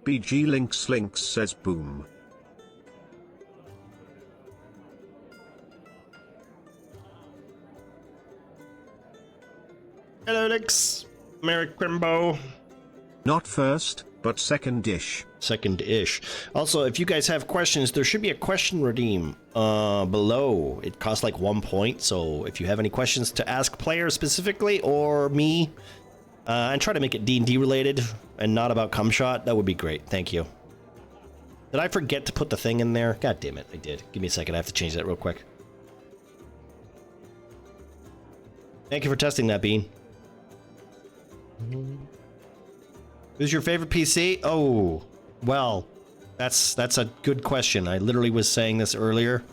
BG Links says boom. Hello, Links. Merry Crimbo. Not first, but second-ish. Second-ish. Also, if you guys have questions, there should be a question redeem below. It costs like 1 point, so if you have any questions to ask players specifically or me, and try to make it D&D related and not about Cumshot, that would be great. Thank you. Did I forget to put the thing in there? God damn it, I did. Give me a second, I have to change that real quick. Thank you for testing that, Bean. Who's your favorite PC? Oh, well, that's a good question. I literally was saying this earlier.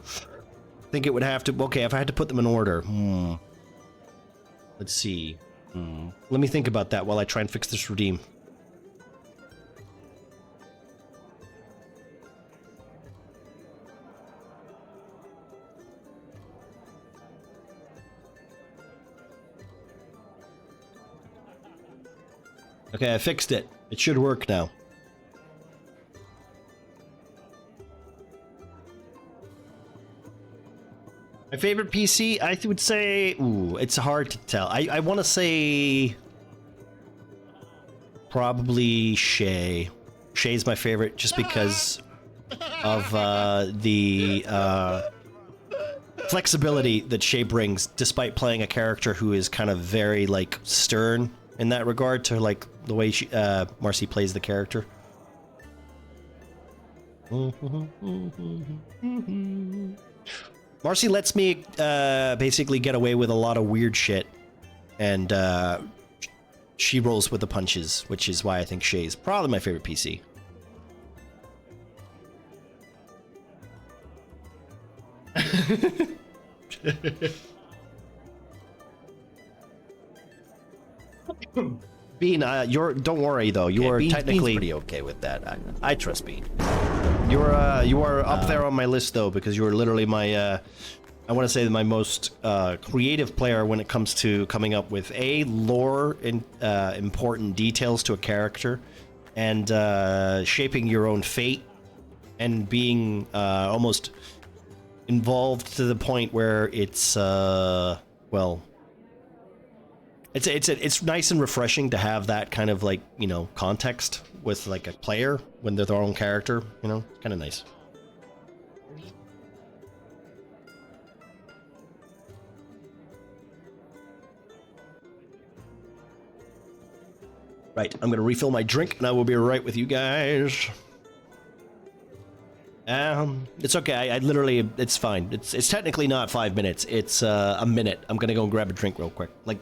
I think it would have to... Okay, if I had to put them in order. Let's see. Let me think about that while I try and fix this redeem. Okay, I fixed it. It should work now. My favorite PC, I would say... Ooh, it's hard to tell. I want to say... Probably Shay. Shay's my favorite just because of the flexibility that Shay brings, despite playing a character who is kind of very, like, stern in that regard to, like, the way she, Marcy plays the character. Marcy lets me basically get away with a lot of weird shit, and she rolls with the punches, which is why I think Shay's probably my favorite PC. Bean, don't worry though. You're technically pretty okay with that. I trust Bean. You are up there on my list though, because you are literally my I want to say my most creative player when it comes to coming up with lore and important details to a character, and shaping your own fate, and being almost involved to the point where it's well, it's nice and refreshing to have that kind of, like, you know, context with like a player when they're their own character, you know, kind of nice. Right, I'm gonna refill my drink and I will be right with you guys. It's okay, I literally, it's fine. It's technically not 5 minutes, it's a minute. I'm gonna go and grab a drink real quick. Like...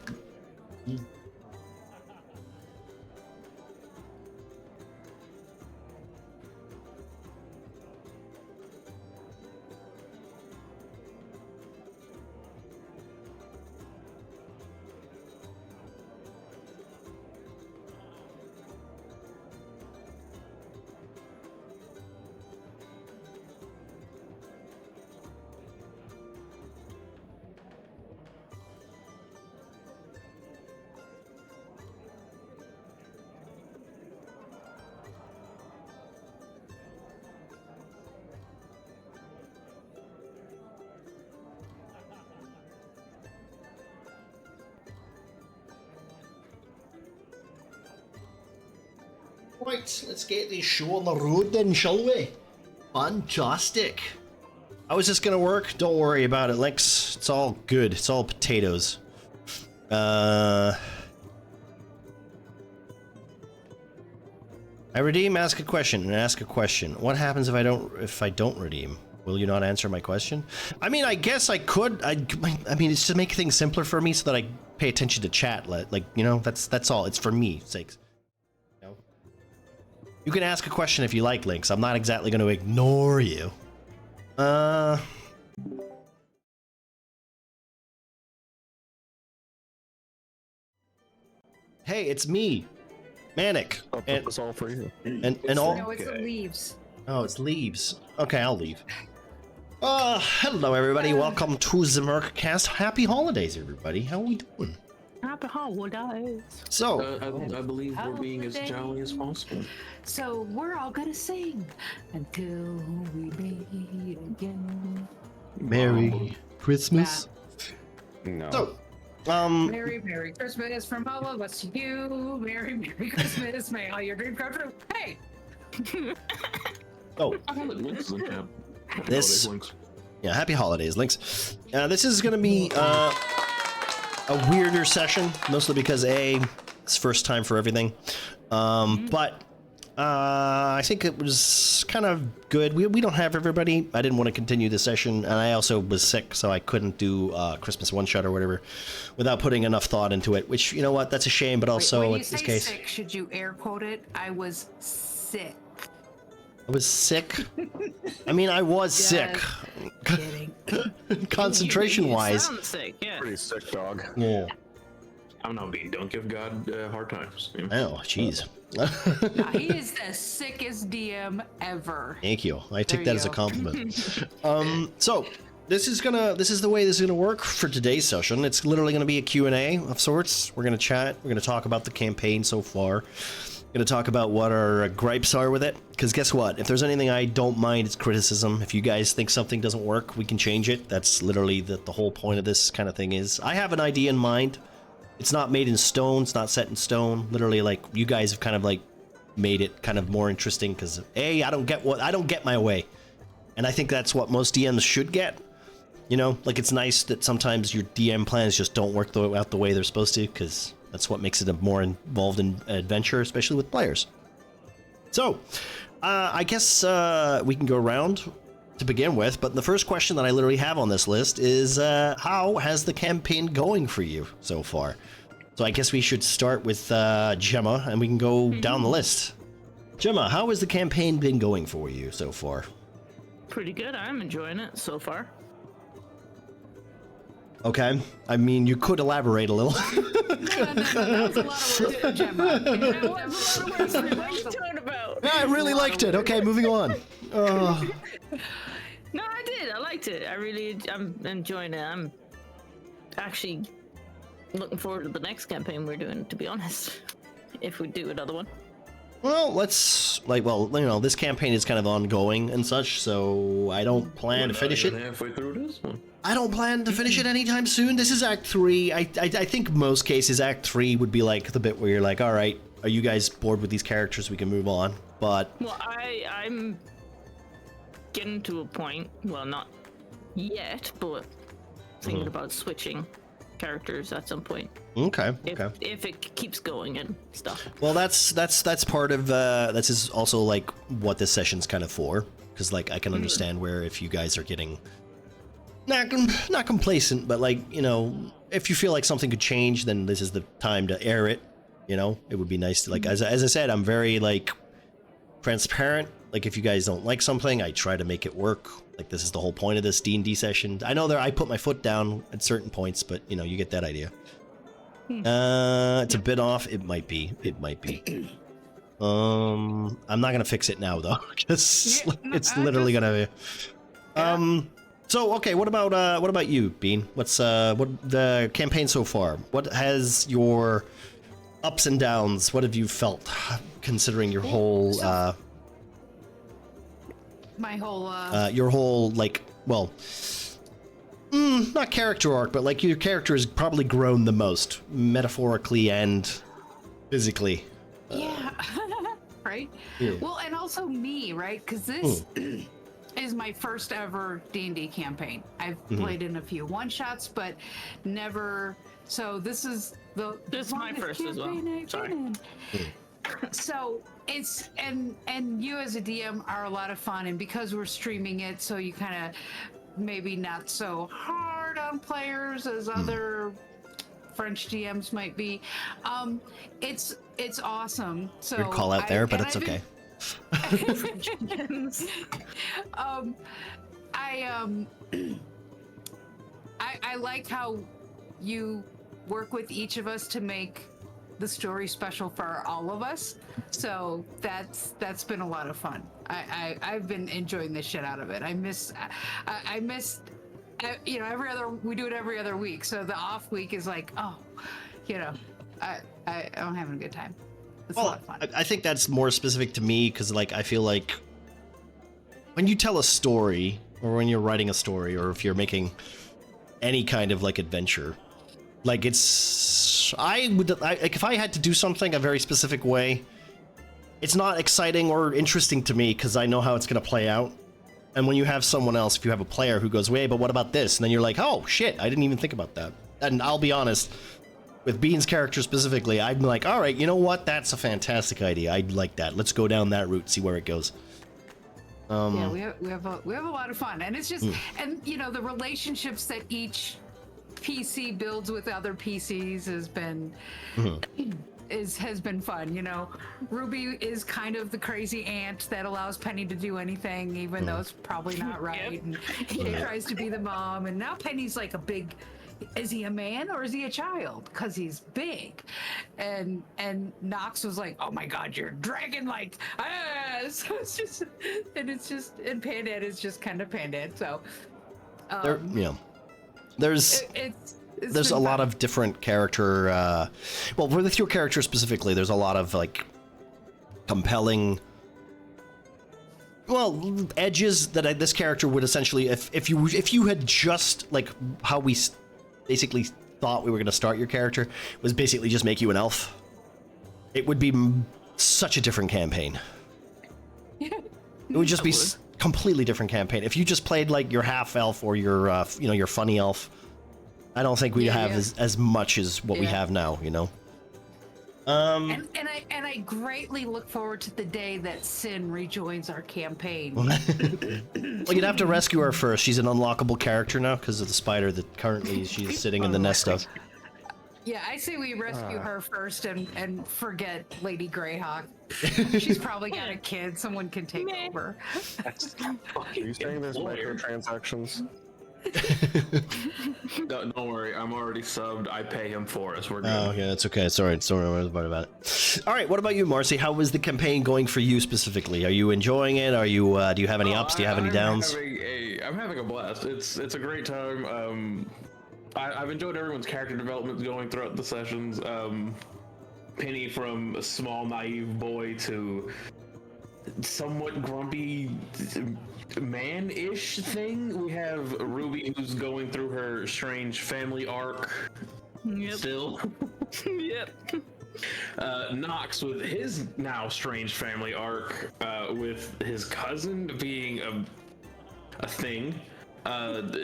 Right, let's get this show on the road then, shall we? Fantastic. How is this gonna work? Don't worry about it, Lex. It's all good. It's all potatoes. I redeem, ask a question, and ask a question. What happens if I don't redeem? Will you not answer my question? I mean, I guess I could. I mean, it's to make things simpler for me so that I pay attention to chat. Like, you know, that's all. It's for me sakes. You know? You can ask a question if you like, Lynx. I'm not exactly going to ignore you. Hey, it's me, Manic. I'll put this all for you. And all. No, it's the leaves. Oh, it's leaves. Okay, I'll leave. Hello everybody. Welcome to the Murkcast. Happy holidays, everybody. How are we doing? Happy holidays. So, I believe we're being as jolly as possible. So we're all gonna sing until we meet again. Merry Christmas. No. So, Merry Christmas from all of us to you. Merry Christmas. May all your dreams come true. Hey. oh, Lynx is in chat. This- Lynx. yeah, happy holidays, Lynx. This is gonna be a weirder session, mostly because it's first time for everything. But I think it was kind of good. We don't have everybody. I didn't want to continue the session, and I also was sick, so I couldn't do Christmas one shot or whatever without putting enough thought into it. Which, you know what, that's a shame. But also, when in you this say case, sick, should you air quote it? I was sick. I was sick. I mean, I was sick. Kidding. Concentration-wise. You sound sick, yeah. Pretty sick dog. Yeah. I'm not being. Don't give God hard times. You Oh, know? jeez. He is the sickest DM ever. Thank you. I take There that you as a go. compliment. So this is the way this is gonna work for today's session. It's literally gonna be a Q&A of sorts. We're gonna chat. We're gonna talk about the campaign so far. Gonna talk about what our gripes are with it. Because guess what? If there's anything I don't mind, it's criticism. If you guys think something doesn't work, we can change it. That's literally the whole point of this kind of thing is. I have an idea in mind. It's not made in stone. It's not set in stone. Literally, like, you guys have kind of like made it kind of more interesting because I don't get my way, and I think that's what most DMs should get. You know, like, it's nice that sometimes your DM plans just don't work out the way they're supposed to, because that's what makes it a more involved in adventure, especially with players. So, I guess we can go around to begin with, but the first question that I literally have on this list is how has the campaign going for you so far? So I guess we should start with Gemma, and we can go down the list. Gemma, how has the campaign been going for you so far? Pretty good. I'm enjoying it so far. Okay, I mean, you could elaborate a little. That was a lot of words, Gemma. What are you talking about? I really liked it. Okay, moving on. No, I did. I liked it. I'm enjoying it. I'm actually looking forward to the next campaign we're doing, to be honest. If we do another one. Well, this campaign is kind of ongoing and such, so I don't plan to finish it. Halfway through this one. I don't plan to finish it anytime soon. This is Act 3. I think most cases Act 3 would be like the bit where you're like, all right, are you guys bored with these characters? We can move on. But Well, I'm getting to a point, well, not yet, but thinking about switching characters at some point. okay. If it keeps going and stuff. Well, that's part of this is also like what this session's kind of for, because like I can understand where if you guys are getting not complacent, but like, you know, if you feel like something could change, then this is the time to air it. You know, it would be nice to, like, as I said, I'm very like transparent. Like, if you guys don't like something, I try to make it work. Like, this is the whole point of this D&D session. I know I put my foot down at certain points, but you know, you get that idea. It's a bit off. It might be. I'm not gonna fix it now though, because it's literally gonna be. So okay, what about you, Bean? What's what the campaign so far? What has your ups and downs? What have you felt, considering your whole My whole your whole, like, well, not character arc, but like your character has probably grown the most, metaphorically and physically. yeah. Right? Yeah. Well, and also me, right? Because this is my first ever D&D campaign. I've played in a few one-shots, but never... So this is This is my longest first as well. campaign I've Sorry. been in. So it's... And you as a DM are a lot of fun, and because we're streaming it, so you kind of maybe not so hard on players as other French DMs might be. It's awesome. So Weird call out there, but and it's I've been- okay. I like how you work with each of us to make the story special for all of us. So that's been a lot of fun. I've been enjoying the shit out of it. I miss we do it every other week. So the off week is like, I'm having a good time. It's a lot of fun. I think that's more specific to me because like I feel like when you tell a story or when you're writing a story or if you're making any kind of like adventure, like if I had to do something a very specific way, it's not exciting or interesting to me because I know how it's going to play out. And when you have someone else, if you have a player who goes, wait, but what about this? And then you're like, oh shit, I didn't even think about that. And I'll be honest, with Bean's character specifically, I'm like, all right, you know what? That's a fantastic idea. I like that. Let's go down that route, see where it goes. Yeah, we have a lot of fun, and it's just and the relationships that each PC builds with other PCs has been has been fun. Ruby is kind of the crazy aunt that allows Penny to do anything, even though it's probably not right. And he tries to be the mom, and now Penny's like a big. Is he a man or is he a child? Because he's big, and Nox was like, "Oh my God, you're dragon like!" So it's just, and Pandad is just kind of Pandad. So, there's a lot of different character. Well, with your character specifically, there's a lot of like compelling. Well, edges that this character would essentially, if you had just like how we basically thought we were going to start your character, was basically just make you an elf, it would be such a different campaign. It would just be completely different campaign. If you just played like your half elf or your your funny elf, I don't think we'd have as much as what we have now, And I greatly look forward to the day that Sin rejoins our campaign. Well, you'd have to rescue her first. She's an unlockable character now because of the spider that currently she's sitting in the nest of. Yeah, I say we rescue her first and forget Lady Greyhawk. She's probably got a kid. Someone can take over. Are you saying there's microtransactions? Don't worry, I'm already subbed. I pay him for us. We're good. Oh, okay, that's okay. Sorry, I was about it. All right, what about you, Marcy? How is the campaign going for you specifically? Are you enjoying it? Are you? Do you have any ups? Do you have any downs? I'm having a blast. It's a great time. I've enjoyed everyone's character development going throughout the sessions. Penny from a small naive boy to somewhat grumpy man-ish thing. We have Ruby who's going through her strange family arc still. Nox with his now strange family arc, with his cousin being a thing.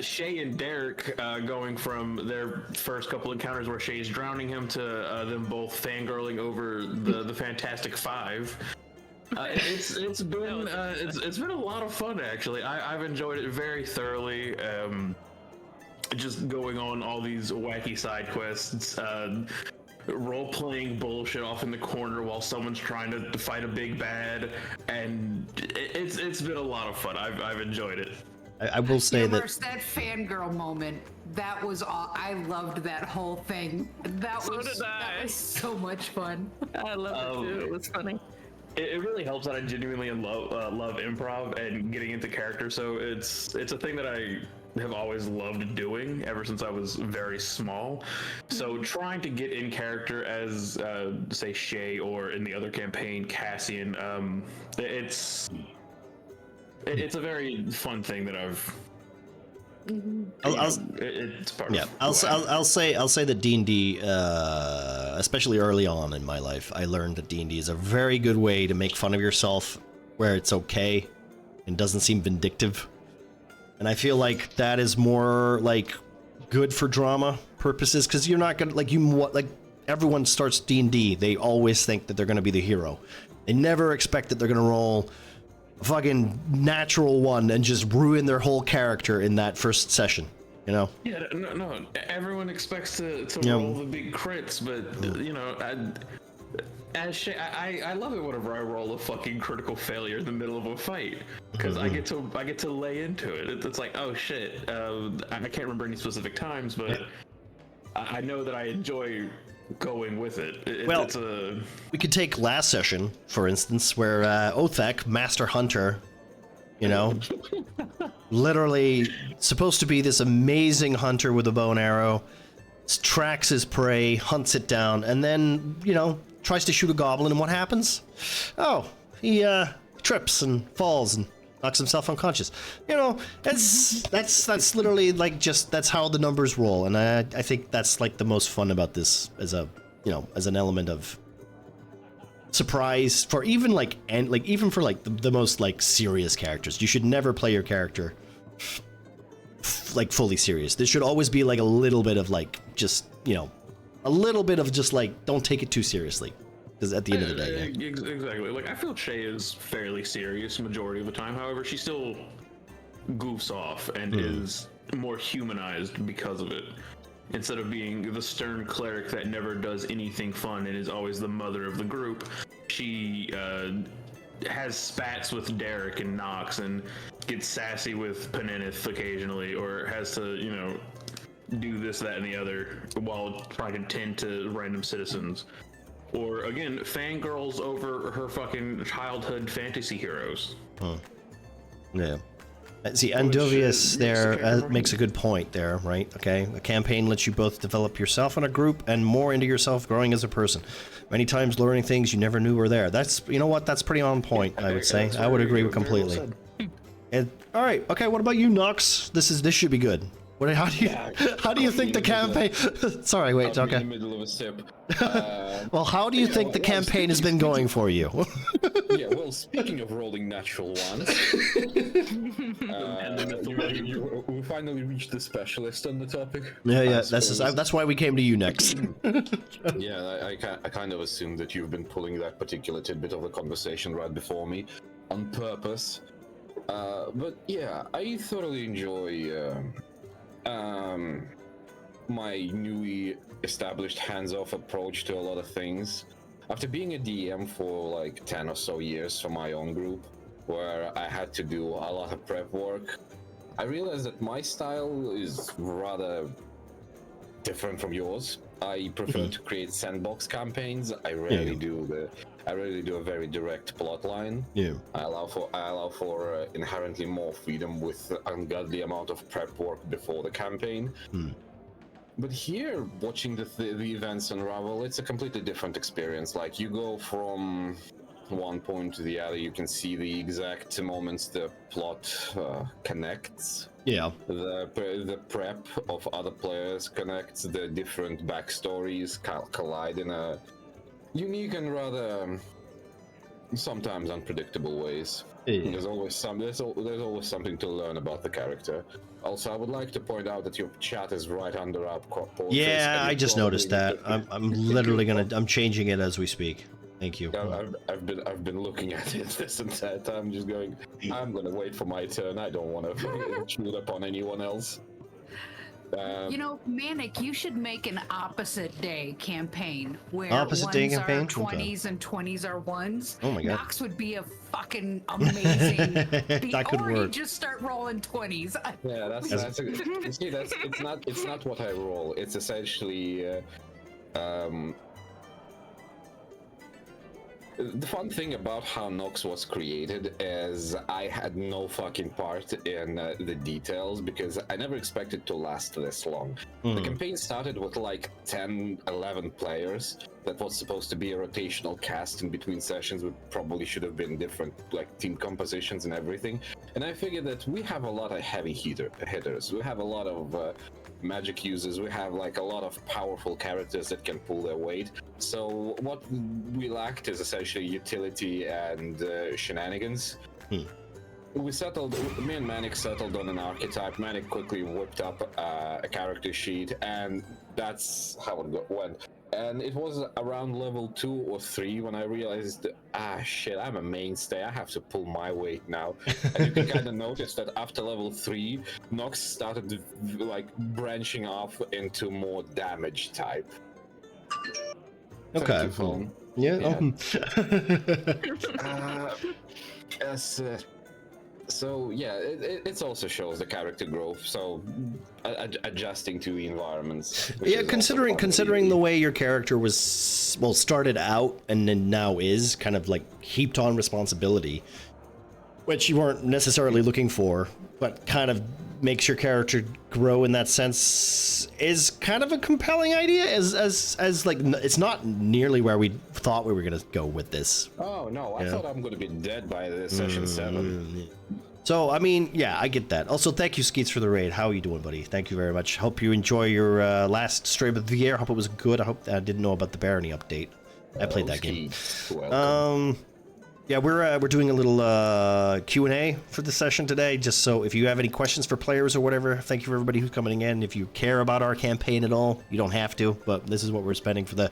Shay and Derek going from their first couple encounters where Shay's drowning him to them both fangirling over the Fantastic Five. It's been a lot of fun actually. I've enjoyed it very thoroughly. Just going on all these wacky side quests, role-playing bullshit off in the corner while someone's trying to fight a big bad, and it's been a lot of fun. I've enjoyed it. I will say that fangirl moment, that was all. I loved that whole thing. That was so much fun. I loved it too. It was funny. It really helps that I genuinely love improv and getting into character. So it's a thing that I have always loved doing ever since I was very small. So trying to get in character as say Shay, or in the other campaign Cassian, it's a very fun thing that I've. It's part of I'll say that D&D, especially early on in my life, I learned that D&D is a very good way to make fun of yourself where it's okay and doesn't seem vindictive. And I feel like that is more like good for drama purposes, because you're not gonna like everyone starts D&D, they always think that they're gonna be the hero. They never expect that they're gonna roll fucking natural one and just ruin their whole character in that first session, Yeah, no. Everyone expects to roll the big crits, but as Shay, I love it whenever I roll a fucking critical failure in the middle of a fight because I get to lay into it. It's like, oh shit, I can't remember any specific times, but I know that I enjoy going with it. We could take last session, for instance, where Othek, Master Hunter, you know, literally supposed to be this amazing hunter with a bow and arrow, tracks his prey, hunts it down, and then, you know, tries to shoot a goblin, and what happens? Oh, he trips and falls and knocks himself unconscious. You know, that's literally like that's how the numbers roll, and I think that's like the most fun about this as a, you know, as an element of surprise for even like even for like the most like serious characters. You should never play your character like fully serious. There should always be like a little bit of like just, you know, a little bit of just like don't take it too seriously, because at the end of the day, yeah. Exactly. Like I feel Shay is fairly serious majority of the time. However, she still goofs off and is more humanized because of it. Instead of being the stern cleric that never does anything fun and is always the mother of the group, she has spats with Derek and Nox and gets sassy with Penenith occasionally, or has to, you know, do this, that, and the other while trying to tend to random citizens. Or again, fangirls over her fucking childhood fantasy heroes. Yeah. See, Andovius there makes a good point there, right? Okay, a campaign lets you both develop yourself in a group and more into yourself, growing as a person. Many times learning things you never knew were there. That's, you know what, that's pretty on point, I would say. I would agree completely. And, all right, okay, what about you, Nox? This should be good. How do you think the campaign? Sorry, wait. Okay. In the middle of a sip. Well, how do you think the campaign has been going for you? Yeah. Well, speaking of rolling natural ones, we finally reached the specialist on the topic. Yeah. That's why we came to you next. Yeah, I kind of assumed that you've been pulling that particular tidbit of the conversation right before me, on purpose. But yeah, I thoroughly enjoy. My newly established hands-off approach to a lot of things. After being a DM for like 10 or so years for my own group, where I had to do a lot of prep work, I realized that my style is rather different from yours. I prefer to create sandbox campaigns. I rarely do a very direct plot line. Yeah. I allow for inherently more freedom with ungodly amount of prep work before the campaign. But here, watching the events unravel, it's a completely different experience. Like, you go from one point to the other, you can see the exact moments the plot connects. Yeah. The prep of other players connects, the different backstories collide in a unique and rather sometimes unpredictable ways. Yeah. There's always something to learn about the character. Also, I would like to point out that your chat is right under our portraits. Yeah, I just noticed that. I'm literally I'm changing it as we speak. Thank you. I've been looking at it this entire time, just going, I'm gonna wait for my turn. I don't want to intrude upon anyone else. You know, Manic, you should make an opposite day campaign where opposite day campaign? Are 20s and 20s are ones. Oh my god. Nox would be a fucking amazing that could work. You just start rolling 20s. Yeah, it's not what I roll. It's essentially the fun thing about how Nox was created is I had no fucking part in the details, because I never expected to last this long. The campaign started with like 10, 11 players. That was supposed to be a rotational cast in between sessions. We probably should have been different, like team compositions and everything. And I figured that we have a lot of heavy hitters. We have a lot of magic users. We have like a lot of powerful characters that can pull their weight. So what we lacked is essentially utility and shenanigans. Me and Manic settled on an archetype. Manic quickly whipped up a character sheet, and that's how it went. And it was around level 2 or 3 when I realized, shit, I'm a mainstay. I have to pull my weight now. And you can kind of notice that after level 3, Nox started like branching off into more damage type. Okay. Yeah. Yes. So yeah, it also shows the character growth. So adjusting to the environments. Which Yeah, is also considering fun. the way your character was started out and then now is kind of like heaped on responsibility, which you weren't necessarily looking for, but kind of makes your character grow in that sense, is kind of a compelling idea. As like it's not nearly where we thought we were gonna go with this. Oh no, I thought I'm gonna be dead by the session 7. So, I mean, yeah, I get that. Also, thank you, Skeets, for the raid. How are you doing, buddy? Thank you very much. Hope you enjoy your last stream of the year. Hope it was good. I didn't know about the Barony update. I played that game. Welcome. Yeah, we're doing a little Q&A for the session today, just so if you have any questions for players or whatever, thank you for everybody who's coming in. If you care about our campaign at all, you don't have to, but this is what we're spending for the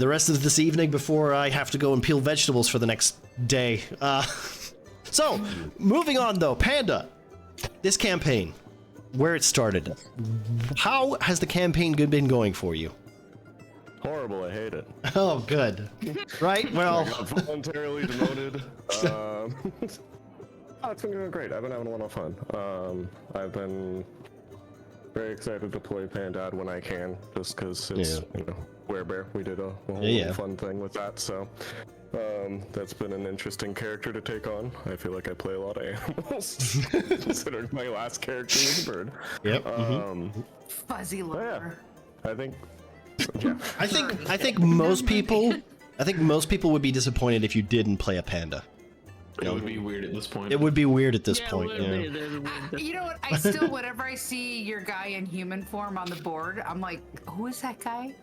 rest of this evening before I have to go and peel vegetables for the next day. So, moving on though, Panda, this campaign, where it started, how has the campaign been going for you? Horrible, I hate it. Oh, good. Right, well... I got voluntarily demoted. Oh, it's been going great. I've been having a lot of fun. I've been very excited to play Pandad when I can, just because it's, you know, Werebear. We did a whole fun thing with that, so... that's been an interesting character to take on. I feel like I play a lot of animals, considering my last character was a bird. Yep. Fuzzy lover. Yeah, I think I think most people would be disappointed if you didn't play a panda. It would be weird at this point. It would be weird at this Yeah, point. it would Yeah. be. You know what? I still, whenever I see your guy in human form on the board, I'm like, who is that guy?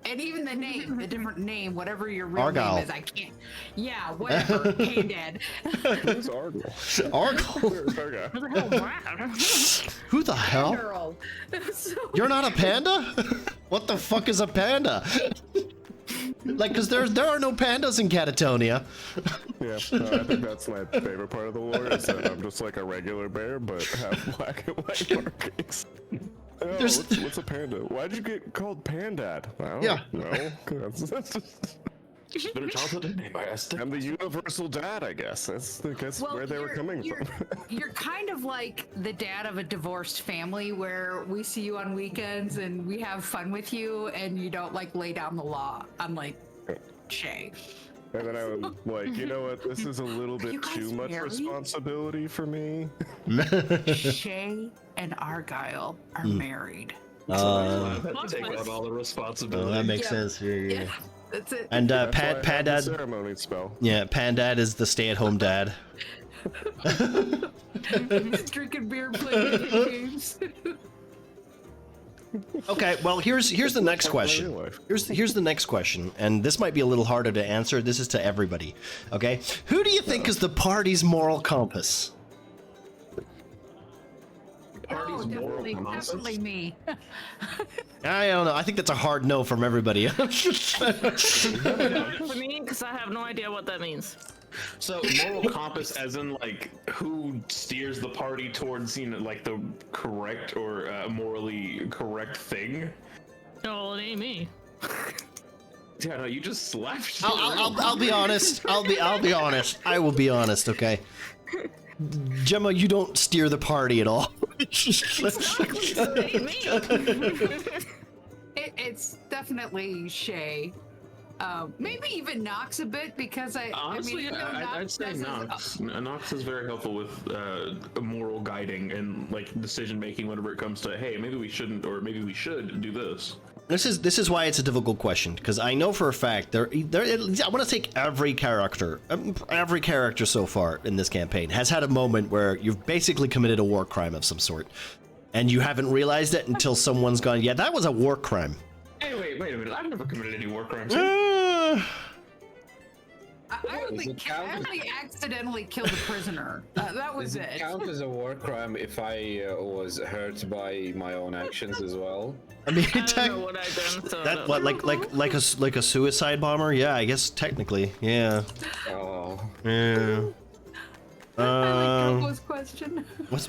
And even the name, the different name, whatever your real Argyle. name is, I can't. Yeah, whatever. Pandad. who's Argle? Argle? Where's our guy? Who the hell was that? Who the hell? Girl. So- You're not a panda? What the fuck is a panda? Like, because there are no pandas in Catatonia. Yeah, no, I think that's my favorite part of the lore, is that I'm just like a regular bear, but have black and white markings. Oh, what's a panda? Why'd you get called Pandad? I don't know. That's just... Better childhood name, I asked. I'm the universal dad, I guess. That's Well, where they were coming from. You're kind of like the dad of a divorced family where we see you on weekends and we have fun with you and you don't like lay down the law. I'm like, Shay. And then I'm like, you know what? This is a little you bit guys too much married? responsibility for me. Shay and Argyle are married. Take out all the responsibility. Oh, that makes Yeah. sense. Yeah. That's it. And That's why I have the Pandad, ceremony spell. yeah, Pandad is the stay-at-home dad. Drinking beer, playing video games. Okay, well, here's the next question. real life. Here's the next question, and this might be a little harder to answer. This is to everybody. Okay, who do you think is the party's moral compass? Party's moral compass. Definitely me. I don't know. I think that's a hard no from everybody. For me, because I have no idea what that means. So moral compass, as in like who steers the party towards, you know, like the correct or morally correct thing. Oh, No, it ain't me. Yeah, no, you just slapped. I'll be honest. I'll be honest. I will be honest. Okay. Gemma, you don't steer the party at all. It ain't me. It's definitely Shay. Maybe even Nox a bit because Honestly, I'd say Nox. Nox is very helpful with moral guiding and like decision making whenever it comes to, hey, maybe we shouldn't, or maybe we should do this. This is why it's a difficult question, because I know for a fact I want to take every character so far in this campaign has had a moment where you've basically committed a war crime of some sort, and you haven't realized it until someone's gone, yeah, that was a war crime. Hey, wait a minute! I've never committed any war crimes. I only accidentally killed a prisoner. That was Does it count as a war crime if I was hurt by my own actions as well? I mean, I don't know what I've done. So that what like a suicide bomber? Yeah, I guess technically, yeah. Oh. Yeah. I like Gogo's question. What's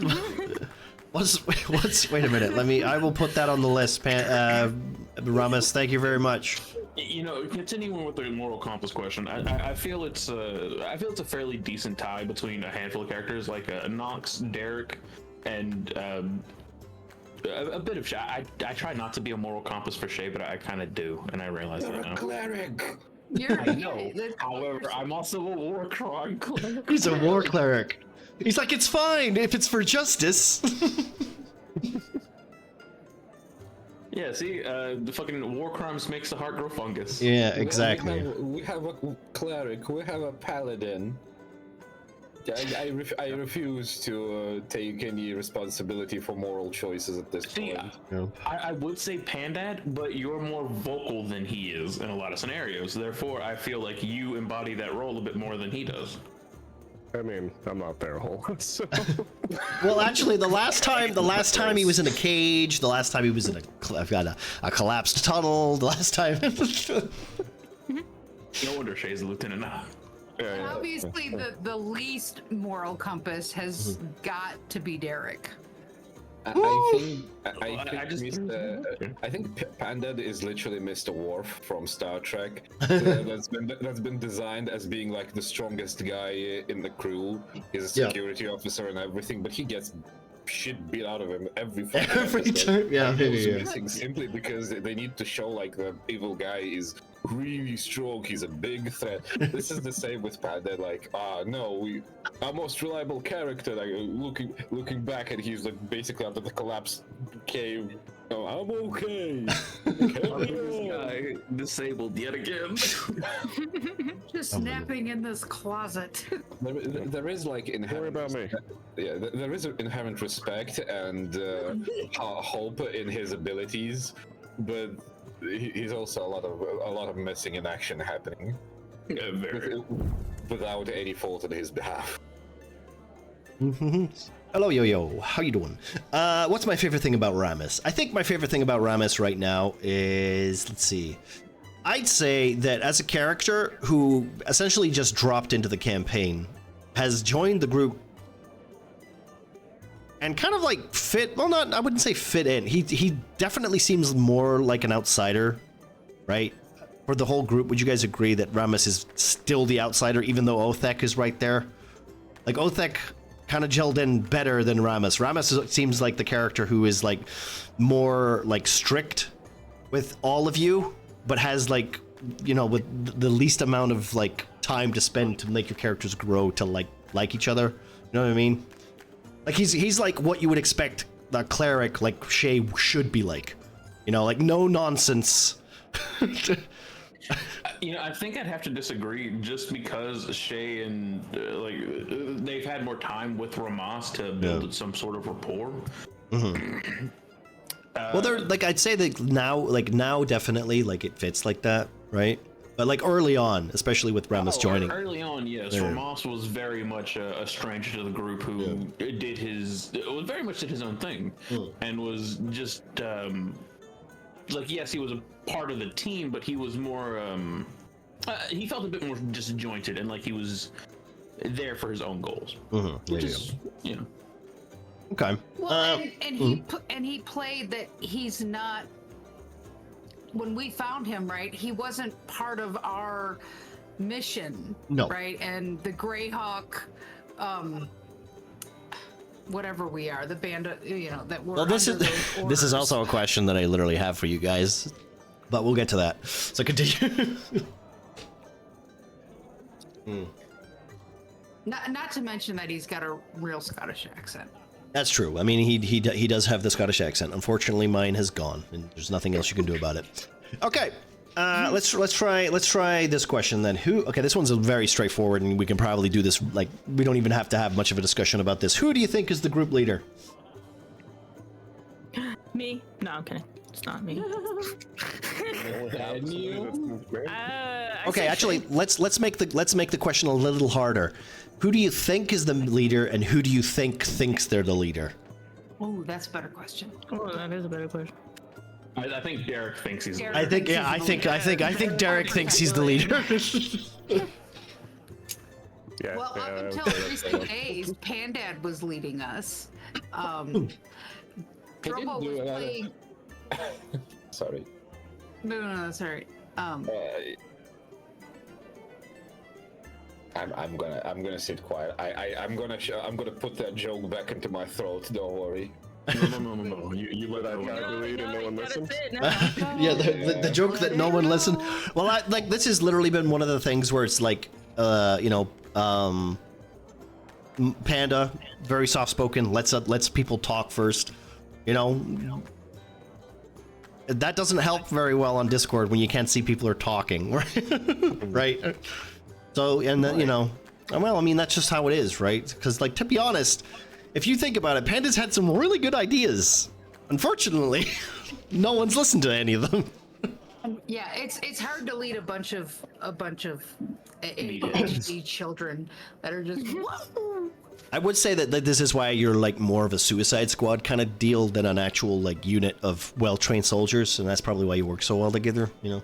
wait a minute. I will put that on the list. Ramus, thank you very much. You know, continuing with the moral compass question, I feel it's a fairly decent tie between a handful of characters like Nox, Derek, and a bit of Shay. I try not to be a moral compass for Shay, but I kind of do, and I realize that now. Cleric. You're, No, however, I'm also a war cleric. He's a war cleric. He's like, it's fine if it's for justice. Yeah, see, the fucking war crimes makes the heart grow fungus. Yeah, exactly. We have a cleric. We have a paladin. I refuse to take any responsibility for moral choices at this See, point. I would say Pandad, but you're more vocal than he is in a lot of scenarios. Therefore, I feel like you embody that role a bit more than he does. I mean, I'm not there whole. So. Well, actually, the last time he was in a cage, the last time he was in a collapsed tunnel, the last time. No wonder Shay's a lieutenant now. Yeah. obviously the least moral compass has got to be Derek. I think Pandad is literally Mr. Worf from Star Trek. That's been designed as being like the strongest guy in the crew. He's a security officer and everything, but he gets shit beat out of him every time. Yeah, He's missing simply because they need to show like the evil guy is really strong. He's a big threat. This is the same with Pandad. Like, no, our most reliable character. Like looking back, and he's like basically under the collapsed cave. Oh, I'm okay. This guy disabled yet again. Just napping in this closet. There is like inherent. Worry about me. Yeah, there is inherent respect and hope in his abilities, but he's also a lot of missing in action happening without any fault on his behalf. Hello, Yo-Yo. How you doing? What's my favorite thing about Ramus? I think my favorite thing about Ramus right now is, let's see. I'd say that as a character who essentially just dropped into the campaign, has joined the group and kind of like I wouldn't say fit in. He definitely seems more like an outsider, right? For the whole group, would you guys agree that Ramus is still the outsider, even though Othek is right there? Like, Othek kind of gelled in better than Ramus. Ramus seems like the character who is like more like strict with all of you, but has like, you know, with the least amount of like time to spend to make your characters grow to like each other. You know what I mean? Like he's like what you would expect the cleric like Shay should be like. You know, like no nonsense. You know, I think I'd have to disagree just because Shay and they've had more time with Ramas to build some sort of rapport. Mm-hmm. Well, they're like, I'd say that now definitely like it fits like that, right? But like early on, especially with Ramus joining. Early on, yes, Ramas was very much a stranger to the group who did his own thing and was just like, yes, he was a part of the team, but he was more he felt a bit more disjointed and like he was there for his own goals. Which is, you know. Okay. Well, and he played that he's not. When we found him, right, he wasn't part of our mission. No. Right, and the Greyhawk, whatever we are, the bandit, you know, that we're. Well, this is also a question that I literally have for you guys, but we'll get to that. So continue. Not to mention that he's got a real Scottish accent. That's true. I mean, he does have the Scottish accent. Unfortunately, mine has gone, and there's nothing else you can do about it. Okay, let's try this question then. Okay, this one's very straightforward, and we can probably do this. Like, we don't even have to have much of a discussion about this. Who do you think is the group leader? Me? No, I'm kidding. It's not me. Okay, actually, let's make the question a little harder. Who do you think is the leader, and who do you think thinks they're the leader? Oh, that's a better question. Oh, that is a better question. I think Derek thinks he's. I think Derek thinks he's the leader. Yeah, Well, up until recent days, Pandad was leading us. Drobo was playing. Sorry. No, that's all right. I'm gonna sit quiet. I'm gonna put that joke back into my throat. Don't worry. No. You let that calculate and no one listens. Yeah, the joke that no one listened. Well, like this has literally been one of the things where it's like, Panda, very soft spoken. Lets people talk first. You know, that doesn't help very well on Discord when you can't see people are talking, right? So, and then, you know, well, I mean, that's just how it is, right? Because, like, to be honest, if you think about it, Panda's had some really good ideas. Unfortunately, no one's listened to any of them. Yeah, it's hard to lead a bunch of ADHD children that are just. I would say that this is why you're like more of a Suicide Squad kind of deal than an actual like unit of well-trained soldiers, and that's probably why you work so well together, you know.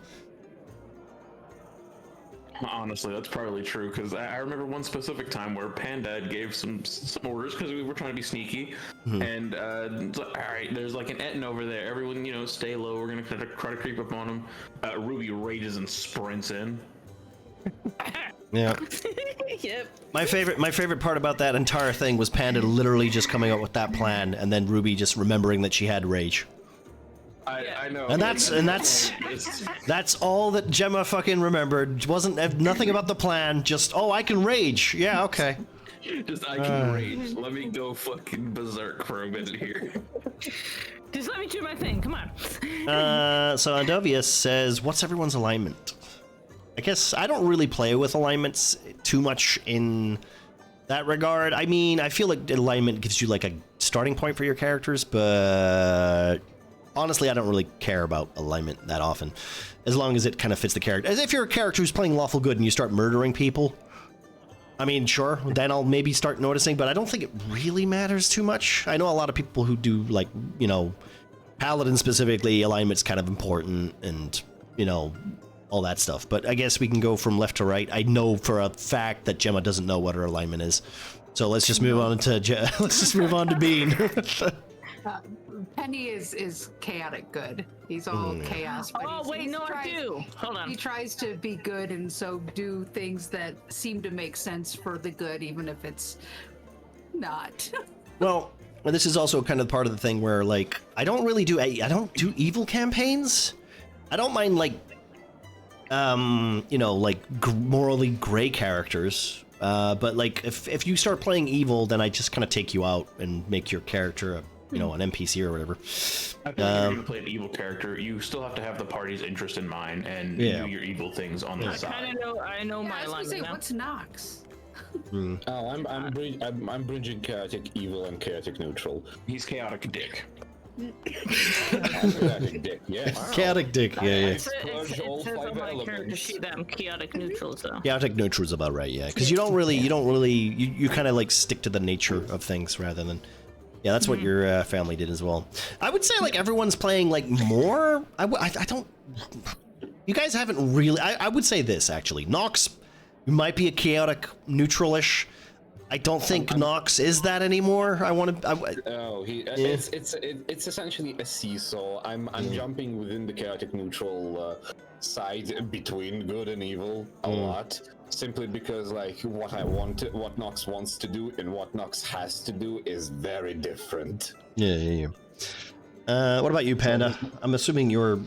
Honestly, that's probably true, because I remember one specific time where Panda gave some orders because we were trying to be sneaky, and it's like, all right, there's like an Etten over there. Everyone, you know, stay low. We're gonna try to creep up on him. Ruby rages and sprints in. Yeah. Yep. My favorite part about that entire thing was Panda literally just coming up with that plan, and then Ruby just remembering that she had rage. I know. And that's all that Gemma fucking remembered. Wasn't nothing about the plan. Just, oh, I can rage. Yeah, okay. Just I can rage. Let me go fucking berserk for a minute here. Just let me do my thing. Come on. So Andovia says, "What's everyone's alignment?" I guess I don't really play with alignments too much in that regard. I mean, I feel like alignment gives you like a starting point for your characters, but honestly, I don't really care about alignment that often, as long as it kind of fits the character. As if you're a character who's playing lawful good and you start murdering people, I mean, sure, then I'll maybe start noticing, but I don't think it really matters too much. I know a lot of people who do, like, you know, Paladin specifically, alignment's kind of important and, you know, all that stuff. But I guess we can go from left to right. I know for a fact that Gemma doesn't know what her alignment is. So let's just move on to Bean. Penny is chaotic good. He's all chaos. But I do. Hold on. He tries to be good and so do things that seem to make sense for the good, even if it's not. Well, this is also kind of part of the thing where, like, I don't do evil campaigns. I don't mind, like, you know, like morally gray characters. But like, if you start playing evil, then I just kind of take you out and make your character a, you know, an NPC or whatever. I think if you're gonna play an evil character, you still have to have the party's interest in mind and do your evil things on the side. I know my I was gonna say, alignment. what's Nox? Oh, I'm bridging chaotic evil and chaotic neutral. He's chaotic dick. Chaotic dick, yes. Wow. Chaotic dick, yeah. It Purge says all on five my character elements. sheet that I'm chaotic neutral, so. Chaotic neutral is about right, yeah. Because you kind of like stick to the nature of things rather than. Yeah, that's what your family did as well. I would say like everyone's playing like more. I don't. You guys haven't really. I would say this actually. Nox might be a chaotic neutral-ish. I don't think Nox is that anymore. It's essentially a seesaw. I'm jumping within the chaotic neutral side between good and evil a lot, simply because like what Nox wants to do and what Nox has to do is very different. Yeah. What about you, Panda? I'm assuming you're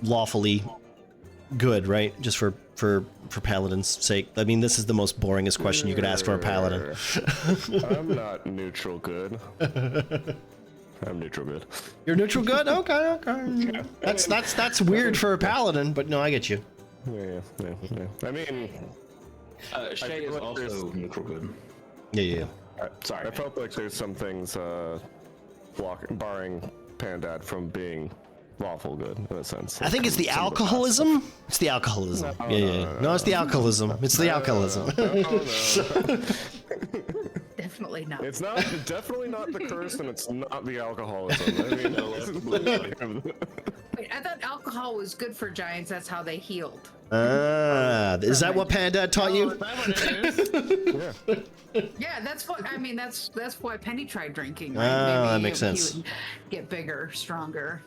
lawfully good, right? Just for Paladin's sake. I mean, this is the most boringest question you could ask for a Paladin. I'm not neutral good. I'm neutral good. You're neutral good? Okay. That's weird for a Paladin, but no, I get you. Yeah. I mean, Shay is also neutral good. Yeah. Sorry. I felt like there's some things barring Pandad from being lawful good in a sense. I think it's the alcoholism. It's the alcoholism. No, it's the alcoholism. It's the alcoholism. No. Definitely not. It's not definitely not the curse, and it's not the alcoholism. I mean, Wait, I thought alcohol was good for giants. That's how they healed. Is that what Panda taught you? Is that what it is? Yeah, that's what I mean. That's why Penny tried drinking. Oh, Right? that makes he sense. would get bigger, stronger.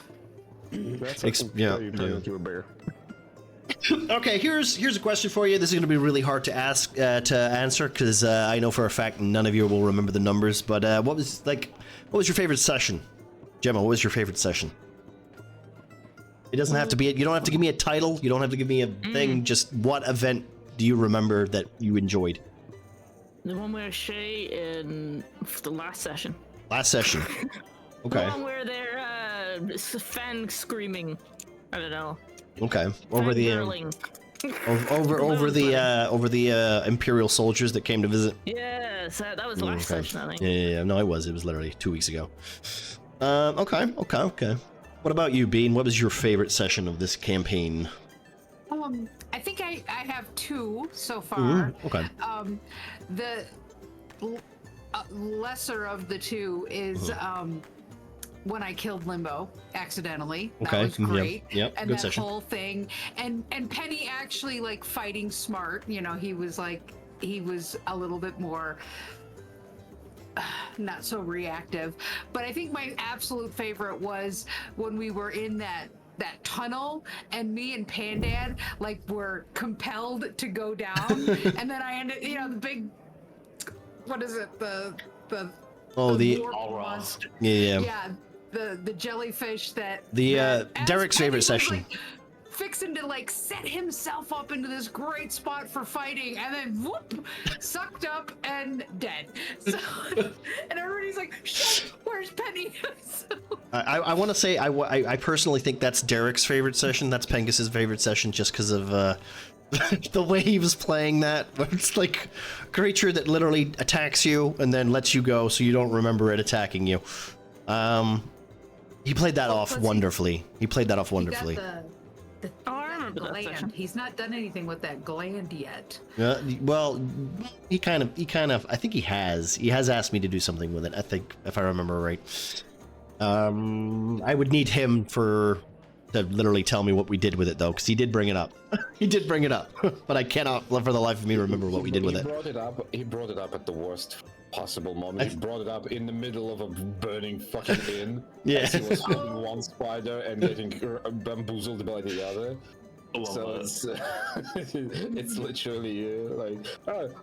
that's yeah. you turn into a bear. Okay, here's a question for you. This is going to be really hard to answer because I know for a fact none of you will remember the numbers. But what was your favorite session, Gemma? What was your favorite session? It doesn't have to be. You don't have to give me a title. You don't have to give me a thing. Just what event do you remember that you enjoyed? The one where Shay in the last session. Last session. Okay. The one where they're fan screaming. I don't know. Okay. Over the Imperial soldiers that came to visit. Yes, that was last session, I think. Yeah. No, it was literally 2 weeks ago. Okay. What about you, Bean? What was your favorite session of this campaign? I think I have two so far. Okay. The lesser of the two is when I killed Limbo accidentally. That was great. Yep. And Good that session. whole thing, and Penny actually like fighting smart. You know, he was a little bit more not so reactive. But I think my absolute favorite was when we were in that tunnel and me and Pandad like were compelled to go down and then I ended, the big, what is it, the monster. Yeah, the jellyfish that Derek's favorite was, session. like, fixing to like set himself up into this great spot for fighting and then whoop, sucked up and dead. So and everybody's like, shit, where's Penny? I want to say I personally think that's Derek's favorite session. That's Pengus's favorite session just because of the way he was playing that. It's like a creature that literally attacks you and then lets you go so you don't remember it attacking you. He played that off wonderfully. He got I remember that gland. session. He's not done anything with that gland yet. Well, he kind of. I think he has. He has asked me to do something with it. I think, if I remember right. I would need him to literally tell me what we did with it, though, because he did bring it up. He did bring it up, but I cannot, for the life of me, remember what we did with it. He brought it up at the worst possible moment. He brought it up in the middle of a burning fucking inn. Yeah. As he was fighting one spider and getting bamboozled by the other. So it's literally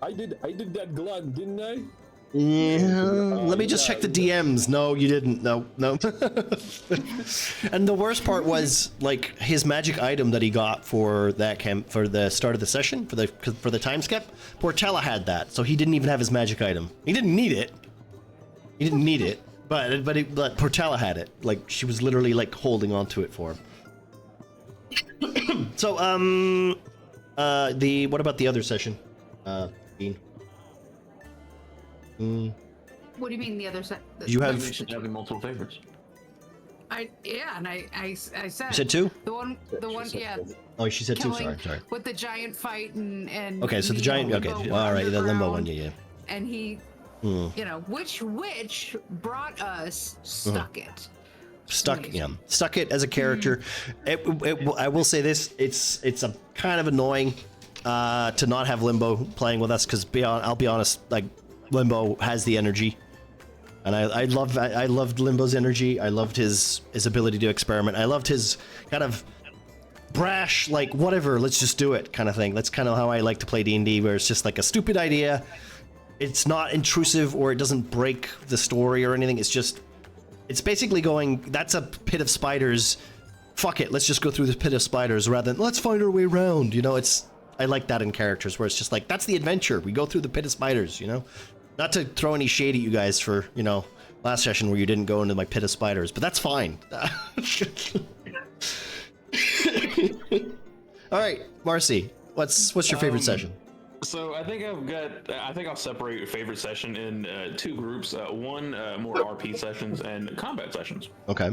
I did that gland, didn't I? Yeah, let me just check the DMs. No, you didn't. No. And the worst part was like his magic item that he got for that for the start of the session for the time skip. Portella had that, so he didn't even have his magic item. He didn't need it. But Portella had it. Like she was literally like holding on to it for him. So what about the other session, Bean? What do you mean the other side? You have multiple favorites. I said. You said two? The one, yeah. Oh, she said two. Killing Sorry. With the giant fight and. Okay, so the giant. Okay, all right, the limbo one. Yeah. And he, which brought us Stuck It. Stuck it as a character. I will say this: it's a kind of annoying to not have Limbo playing with us because I'll be honest, like Limbo has the energy, and I loved Limbo's energy. I loved his ability to experiment. I loved his kind of brash, like whatever, let's just do it kind of thing. That's kind of how I like to play D&D, where it's just like a stupid idea. It's not intrusive or it doesn't break the story or anything. It's basically going, that's a pit of spiders. Fuck it, let's just go through the pit of spiders rather than let's find our way around. I like that in characters where it's just like, that's the adventure. We go through the pit of spiders, Not to throw any shade at you guys for, last session where you didn't go into my pit of spiders, but that's fine. All right, Marcy, what's your favorite session? So I think I'll separate favorite session in two groups. One more RP sessions and combat sessions. Okay.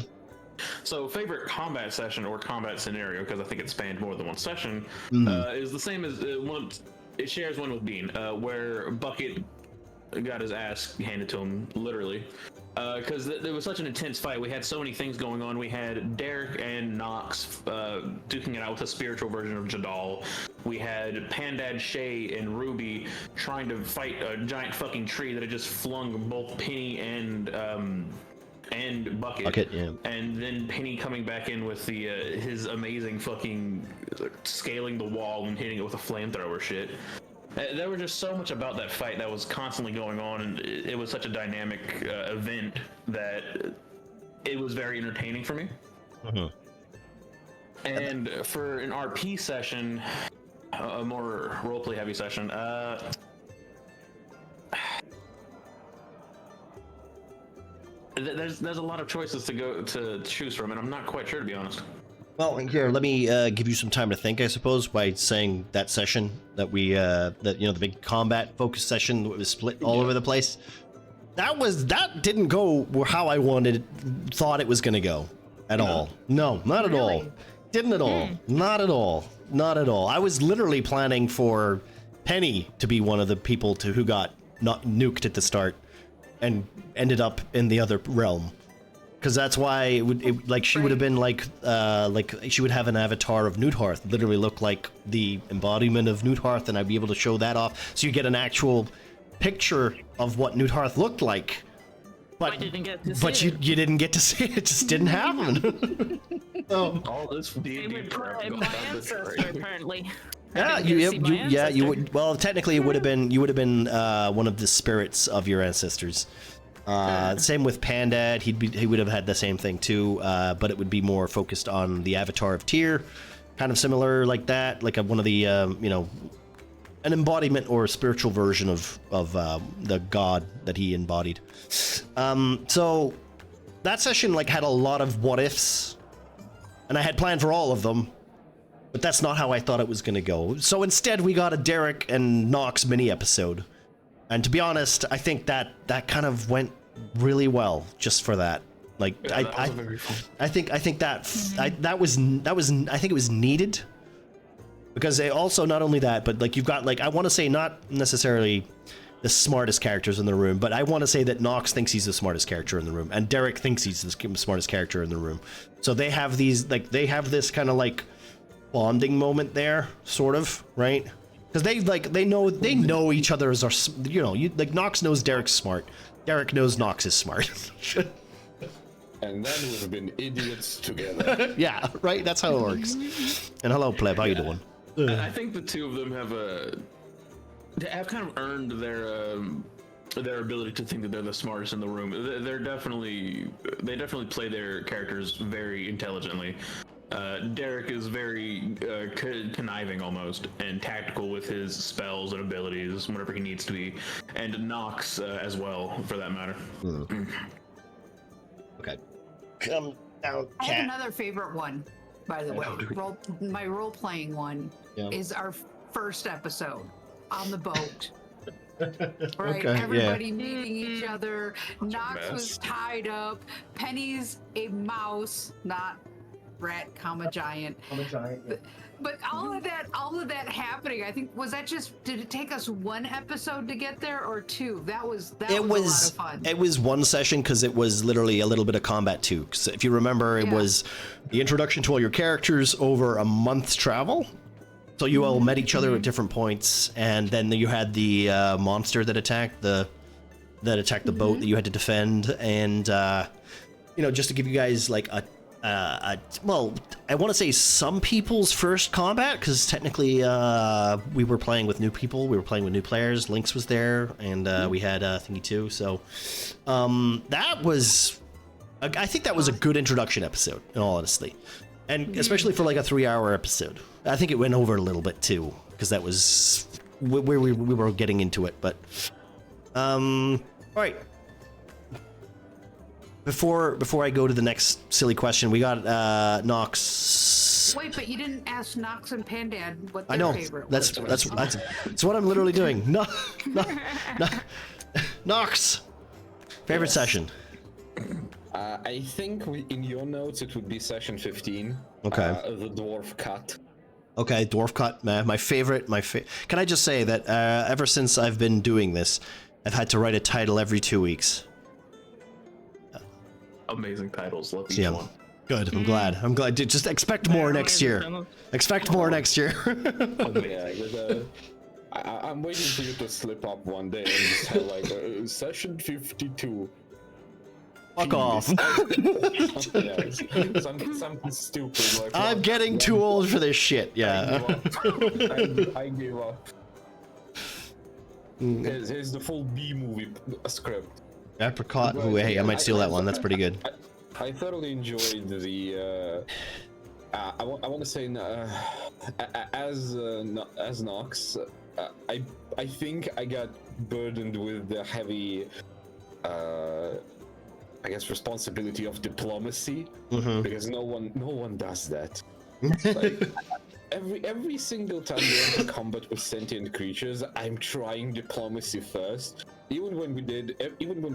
So favorite combat session or combat scenario, because I think it spanned more than one session, is the same as one. It shares one with Bean, where Bucket got his ass handed to him, literally. Because there was such an intense fight. We had so many things going on. We had Derek and Nox duking it out with a spiritual version of Jadal. We had Pandad, Shay, and Ruby trying to fight a giant fucking tree that had just flung both Penny and and Bucket. Bucket, yeah. And then Penny coming back in with the his amazing fucking scaling the wall and hitting it with a flamethrower shit. There was just so much about that fight that was constantly going on, and it was such a dynamic event that it was very entertaining for me. And for an RP session, a more roleplay heavy session, there's a lot of choices to choose from, and I'm not quite sure, to be honest. Well, here, let me give you some time to think, I suppose, by saying that session that we, the big combat focus session that was split all over the place. That didn't go how I thought it was going to go at all. No, not at all. Didn't at all. Not at all. Not at all. I was literally planning for Penny to be one of the people who got not nuked at the start and ended up in the other realm. Because that's why she would have been like she would have an avatar of Newtharth, literally look like the embodiment of Newtharth, and I'd be able to show that off, so you get an actual picture of what Newtharth looked like. But you didn't get to see it. It just didn't happen. All this D&D prep My ancestor, apparently. Yeah, you would. Well, technically, you would have been one of the spirits of your ancestors. Same with Pandad, he would have had the same thing too, but it would be more focused on the avatar of Tyr, kind of similar like that, like one of the an embodiment or a spiritual version of the god that he embodied. So that session had a lot of what ifs, and I had planned for all of them, but that's not how I thought it was going to go. So instead, we got a Derek and Nox mini episode. And to be honest, I think that kind of went really well just for that. I think it was needed, because they also, not only that, but you've got I want to say not necessarily the smartest characters in the room, but I want to say that Nox thinks he's the smartest character in the room, and Derek thinks he's the smartest character in the room. So they have these they have this kind of bonding moment there, sort of, right? Because they know each other as Nox knows Derek's smart. Derek knows Nox is smart. And then we've been idiots together. Yeah, right. That's how it works. And hello, pleb. How you doing? I think the two of them have kind of earned their ability to think that they're the smartest in the room. They definitely play their characters very intelligently. Derek is very conniving almost, and tactical with his spells and abilities whenever he needs to be, and Nox as well, for that matter. Okay. Come down, I have another favorite one, by the way. My role-playing one is our first episode on the boat. Right, okay, everybody meeting each other. Nox was tied up. Penny's a mouse, not rat, giant. But all of that happening, I think, did it take us one episode to get there, or two? That was a lot of fun. It was one session, because it was literally a little bit of combat too. Because if you remember, it was the introduction to all your characters over a month's travel. So you all met each other at different points, and then you had the monster that attacked the boat that you had to defend, and just to give you guys well, I want to say some people's first combat, because technically we were playing with new people, we were playing with new players. Lynx was there, and we had Thingy too. So that was, I think that was a good introduction episode, in all honesty, and especially for a 3-hour episode. I think it went over a little bit too, because that was where we were getting into it. But all right. Before I go to the next silly question, we got Nox. Wait, but you didn't ask Nox and Pandad what their favorite was. That's what I'm literally doing. Nox, favorite session. I think in your notes it would be session 15. Okay. The dwarf cut. Okay, dwarf cut. My favorite. Can I just say that ever since I've been doing this, I've had to write a title every 2 weeks. Amazing titles. Love each one. Good. I'm glad. Just expect more next year. Expect more next year. I'm waiting for you to slip up one day and just have session 52. Fuck off. Yeah, something stupid. Like, I'm getting too old for this shit. Yeah. I gave up. Here's the full B movie script. Apricot. Ooh, hey, I might steal that one. That's pretty good. I thoroughly enjoyed the. I want to say as Nox, I think I got burdened with the heavy, I guess, responsibility of diplomacy, because no one does that. Like, every single time we're in combat with sentient creatures, I'm trying diplomacy first. Even when we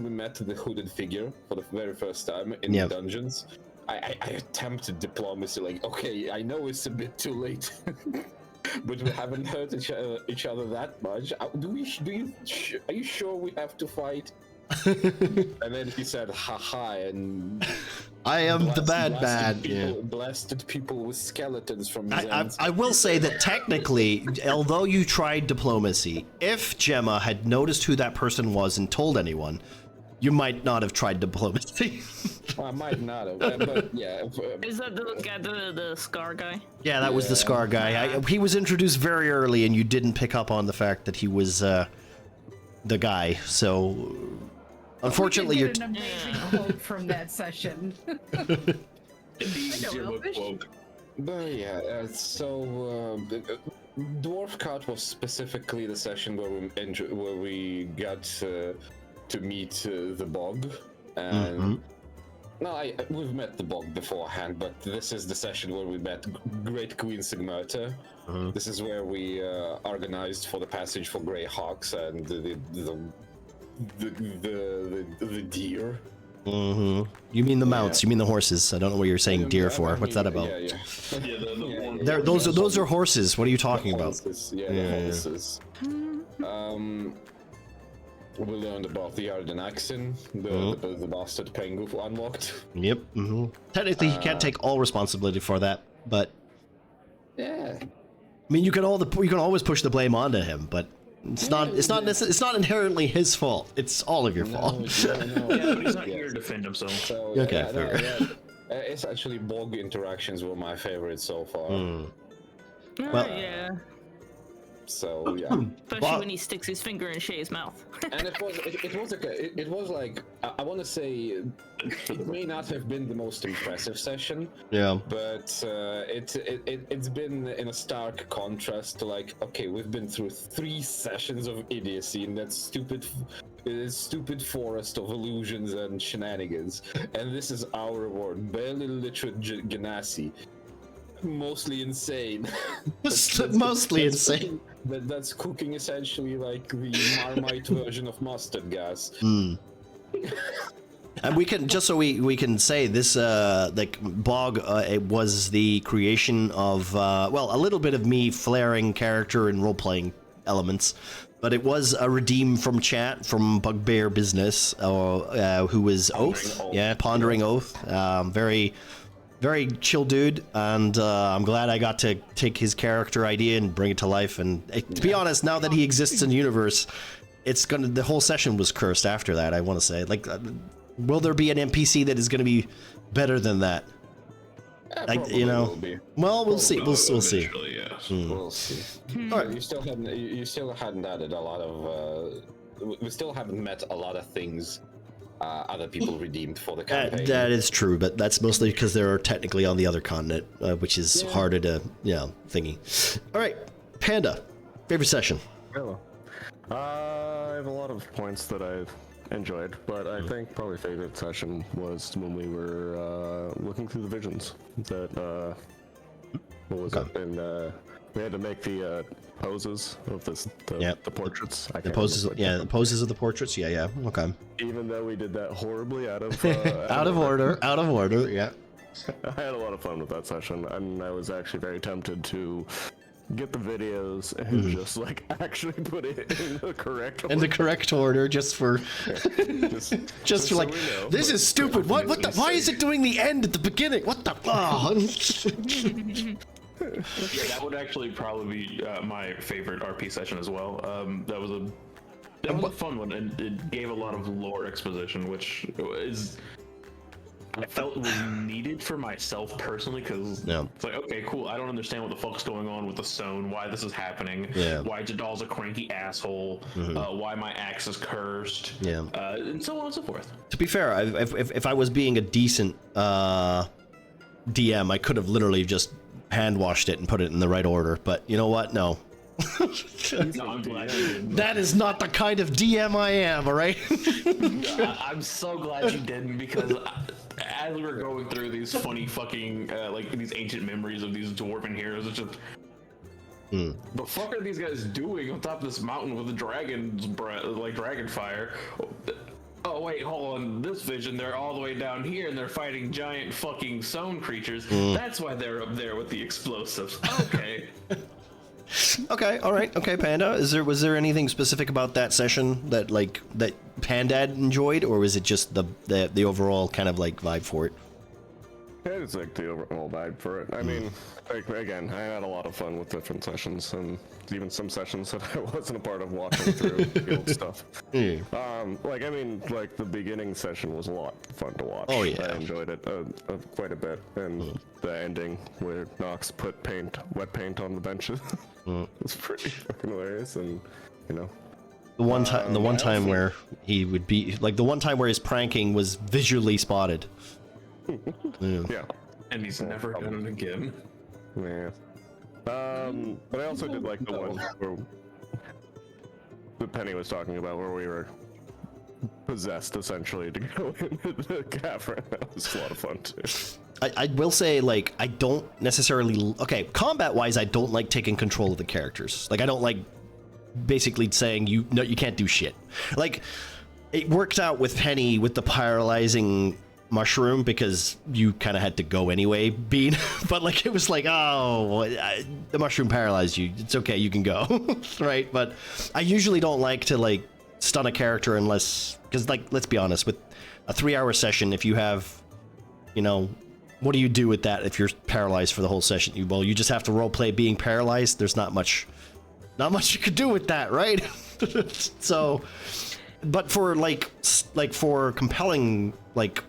met the hooded figure for the very first time in the dungeons, I attempted diplomacy. Like, okay, I know it's a bit too late, but we haven't hurt each other that much. Are you sure we have to fight? And then he said, haha, and I am the bad man. Blasted people with skeletons from his ends. I will say that technically, although you tried diplomacy, if Gemma had noticed who that person was and told anyone, you might not have tried diplomacy. Well, I might not have, but yeah. Is that the guy, the Scar guy? Yeah, that was the Scar guy. He was introduced very early, and you didn't pick up on the fact that he was the guy. So, unfortunately, you're an amazing quote from that session. But yeah, so Dwarf Cut was specifically the session where we got to meet the Bog, and we've met the Bog beforehand, but this is the session where we met Great Queen Sigmerta. This is where we organized for the passage for Grey Hawks and the deer. You mean the mounts? You mean the horses? I don't know what you're saying deer for. What's that about? Those are horses. What are you talking about? The horses. We learned about the Ardenaxin, the bastard pengu unlocked. Yep. Technically, he can't take all responsibility for that, but yeah. I mean, you can always push the blame onto him, but it's not inherently his fault. It's all of your fault. No. Yeah, but he's not here to defend himself. So, okay, fair. It's actually Bog interactions were my favorite so far. Well, yeah. So yeah, especially when he sticks his finger in Shay's mouth. And it was like I want to say it may not have been the most impressive session. Yeah. But it's been in a stark contrast to, like, okay, we've been through 3 sessions of idiocy in that stupid forest of illusions and shenanigans, and this is our reward: barely literate Ganassi. Mostly insane. Mostly insane. That's cooking essentially like the Marmite version of mustard gas. And we can, just so we can say this, like Bog, it was the creation of well, a little bit of me flaring character and role playing elements, but it was a redeem from chat from Bugbear Business, who was Oath. Yeah, Pondering Oath. Very chill dude, and I'm glad I got to take his character idea and bring it to life. And to be honest, now that he exists in the universe, the whole session was cursed after that. I want to say, like, will there be an NPC that is going to be better than that? Like, you know, well, we'll see. We'll see. Yes. We'll see. All right. You still hadn't added a lot of. We still haven't met a lot of things. Other people redeemed for the campaign. That is true, but that's mostly because they're technically on the other continent, which is harder to, thingy. All right, Panda, favorite session? Hello. I have a lot of points that I've enjoyed, but I think probably favorite session was when we were looking through the visions. That what was it? And we had to make the poses of the portraits. The poses, the poses of the portraits. Yeah. Okay. Even though we did that horribly out of out of order. Yeah. I had a lot of fun with that session, and I was actually very tempted to get the videos and just like actually put it in the correct order. In the correct order, just for just for like, this is stupid. What the? Why is it doing the end at the beginning? What the? Yeah, that would actually probably be my favorite RP session as well. That was a fun one, and it gave a lot of lore exposition, which is I felt was needed for myself personally, because Yeah. it's like, okay, cool, I don't understand what the fuck's going on with the stone, why this is happening, Yeah. why Jadal's a cranky asshole, why my axe is cursed, Yeah. and so on and so forth. To be fair, if I was being a decent DM, I could have literally just hand washed it and put it in the right order. But you know what? No. No, I'm glad you didn't. That is not the kind of DM I am, all right? I'm so glad you didn't, because as we were going through these funny fucking like these ancient memories of these dwarven heroes, it's just the fuck are these guys doing on top of this mountain with the dragon's breath, like dragon fire? Oh wait, hold on. This vision, they're all the way down here and they're fighting giant fucking stone creatures. That's why they're up there with the explosives. Okay. Okay, all right, okay, Panda. Was there anything specific about that session that Pandad enjoyed, or was it just the overall kind of like vibe for it? Yeah, it's like the overall vibe for it. I mean, like, again, I had a lot of fun with different sessions, and even some sessions that I wasn't a part of watching through the old stuff. Like, I mean, like, the beginning session was a lot of fun to watch. Oh, yeah. I enjoyed it quite a bit, and the ending where Nox put wet paint on the benches was pretty fucking hilarious, and, you know. The one time where he would be like the one time where his pranking was visually spotted. Yeah. And he's never done it again. Yeah. But I also did like the one where the Penny was talking about, where we were possessed essentially to go into the cavern. That was a lot of fun too. I will say, like, I don't necessarily combat wise, I don't like taking control of the characters. Like, I don't like basically saying you can't do shit. Like, it worked out with Penny with the paralyzing mushroom because you kind of had to go anyway, Bean. But like, it was like, the mushroom paralyzed you, it's okay, you can go. Right? But I usually don't like to like stun a character unless, because like, let's be honest, with a 3-hour session, if you have, you know, what do you do with that if you're paralyzed for the whole session? You just have to roleplay being paralyzed. There's not much you could do with that, right? So, but for like for compelling, like,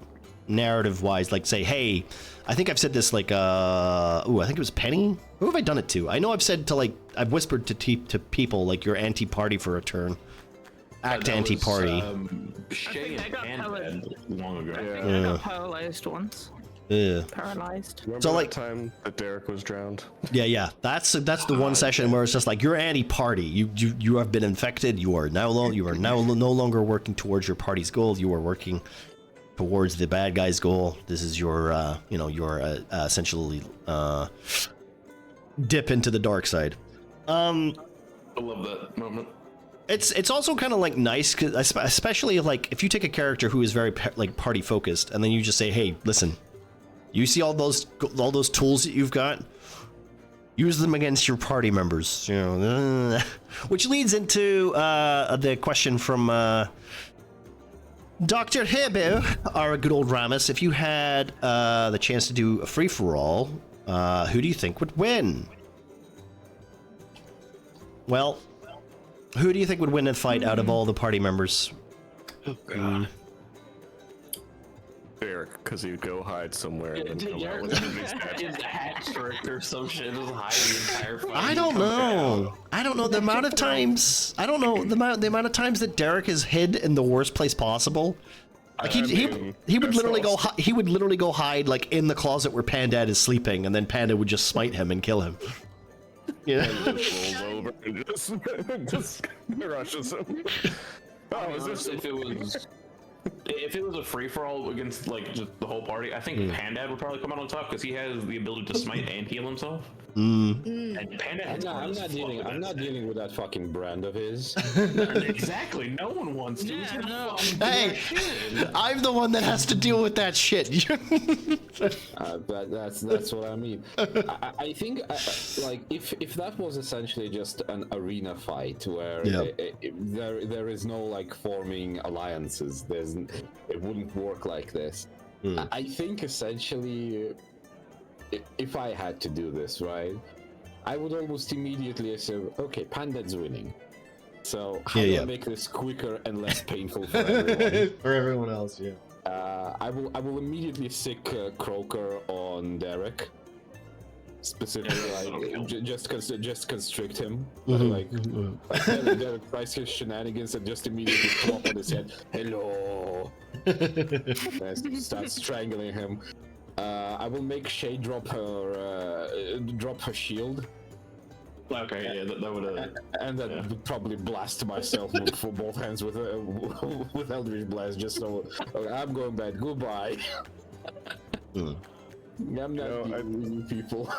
narrative wise, like, say, hey, I think I've said this, like, I think it was Penny. Who have I done it to? I know I've said to, like, I've whispered to people, like, you're anti-party for a turn. Act anti-party. Shay and Panda long ago. I got paralyzed once. Yeah. Paralyzed. Remember So, that like, time that Derek was drowned? Yeah. That's the one session where it's just like, you're anti-party. You have been infected. You are now no longer working towards your party's goal. You are working towards the bad guy's goal. This is your essentially dip into the dark side. I love that moment. It's also kind of like nice, cause especially like if you take a character who is very like party focused, and then you just say, hey, listen, you see all those tools that you've got, use them against your party members, you know. Which leads into the question from Dr. Hebo, our good old Ramus. If you had the chance to do a free-for-all, who do you think would win? Well, who do you think would win a fight out of all the party members? Oh, God. Derek, because he'd go hide somewhere and then come out Derek with his hat trick or some shit, just hide the entire fight. I don't know the amount of times. I don't know the amount of times that Derek has hid in the worst place possible. Like he would literally go. He would literally go hide like in the closet where Pandad is sleeping, and then Panda would just smite him and kill him. Yeah. And just rolls over and just rushes him. Oh, is this if it was a free for all against like just the whole party? I think Pandad would probably come out on top because he has the ability to smite and heal himself. And Pandad, I'm not dealing with that fucking brand of his. Exactly. No one wants to. Yeah, no. Hey, I'm the one that has to deal with that shit. But that's what I mean. I think like if that was essentially just an arena fight where there is no like forming alliances, it wouldn't work like this. I think essentially, if I had to do this, right, I would almost immediately assume, okay, Pandad's winning. So how do I make this quicker and less painful for everyone? For everyone else, yeah. I will immediately sick Croaker on Derek. Specifically, like, just constrict him. Like Derek tries his shenanigans and just immediately plop on his head. Hello. And start strangling him. I will make Shay drop her shield. Okay, yeah, that would. And then would probably blast myself for both hands with Eldritch Blast, just so. Okay, I'm going bad. Goodbye. I'm not dealing with people.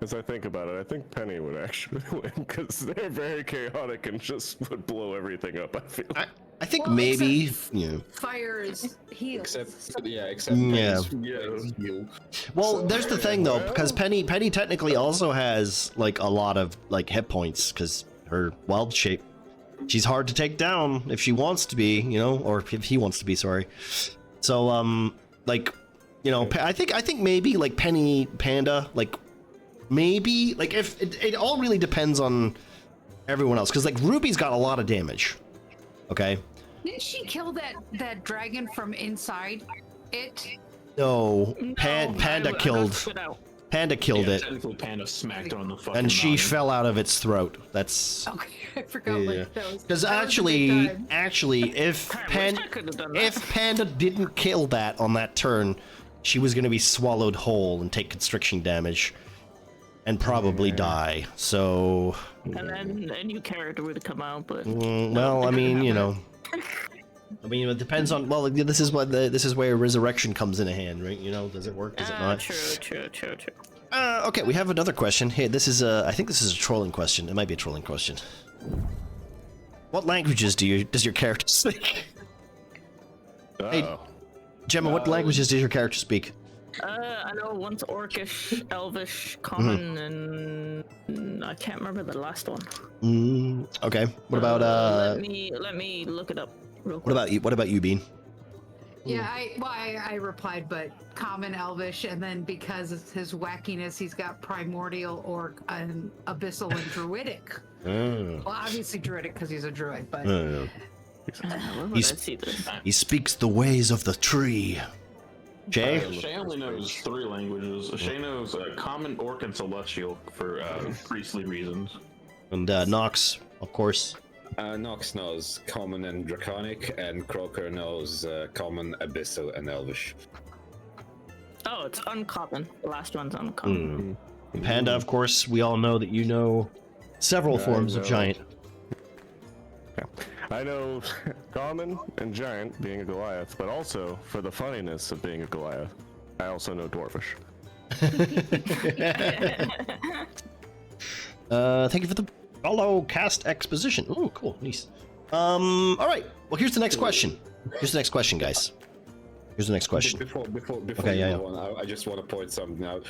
As I think about it, I think Penny would actually win because they're very chaotic and just would blow everything up. I feel. I think maybe Fire is healed. Except Well, So- there's the thing though, because Penny technically also has like a lot of like hit points because her wild shape. She's hard to take down if she wants to be, or if he wants to be. Sorry. So like, I think maybe like Penny Panda, like maybe like if it all really depends on everyone else because like Ruby's got a lot of damage. Okay. Didn't she kill that dragon from inside it? No, Panda killed it, Technically, Panda smacked her on the fucking. and she noggin. fell out of its throat. That's Okay, I forgot what that was. because that was a good time. actually, if I wish I could have done that. if Panda didn't kill that on that turn, she was going to be swallowed whole and take constriction damage, and probably die. So, And then a new character would have come out, but well, I mean, I mean, it depends on. Well, this is where resurrection comes in a hand, right? Does it work? Does it not? True. Okay, we have another question. Hey, this is I think this is a trolling question. It might be a trolling question. What languages does your character speak? Hey, Gemma, what languages does your character speak? I know one's Orcish, Elvish, Common, and I can't remember the last one. Okay. What about Let me look it up real quick. What about you? What about you, Bean? Yeah, I replied, but common Elvish, and then because of his wackiness, he's got primordial, orc, and abyssal, and druidic. Well, obviously druidic because he's a druid, but Where would I He's- see this? He speaks the ways of the tree. Jay? Shay only knows 3 languages. Shay knows Common, Orc, and Celestial for priestly reasons. And Nox, of course. Nox knows Common and Draconic, and Croaker knows Common, Abyssal, and Elvish. Oh, it's uncommon. The last one's uncommon. Panda, of course, we all know that you know several forms of know. giant. I know Common and Giant being a Goliath, but also for the funniness of being a Goliath, I also know Dwarfish. Thank you for the follow cast exposition. Oh, cool, nice. All right. Well, here's the next question. Here's the next question, guys. Here's the next question. Before Okay, you yeah, move on, I just want to point something out.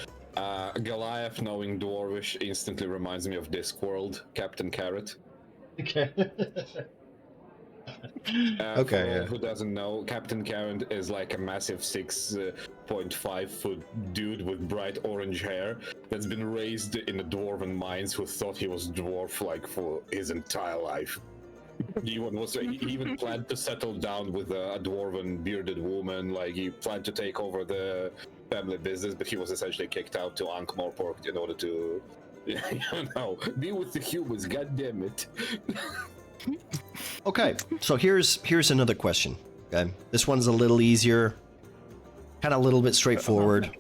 Goliath knowing Dwarvish instantly reminds me of Discworld, Captain Carrot. Okay. For yeah. who doesn't know, Captain Carrot is like a massive 6.5 foot dude with bright orange hair that's been raised in the dwarven mines who thought he was dwarf like for his entire life. He even planned to settle down with a dwarven bearded woman, like he planned to take over the family business, but he was essentially kicked out to Ankh-Morpork in order to, be with the humans, god damn it. Okay, so here's another question. Okay, this one's a little easier, kind of a little bit straightforward.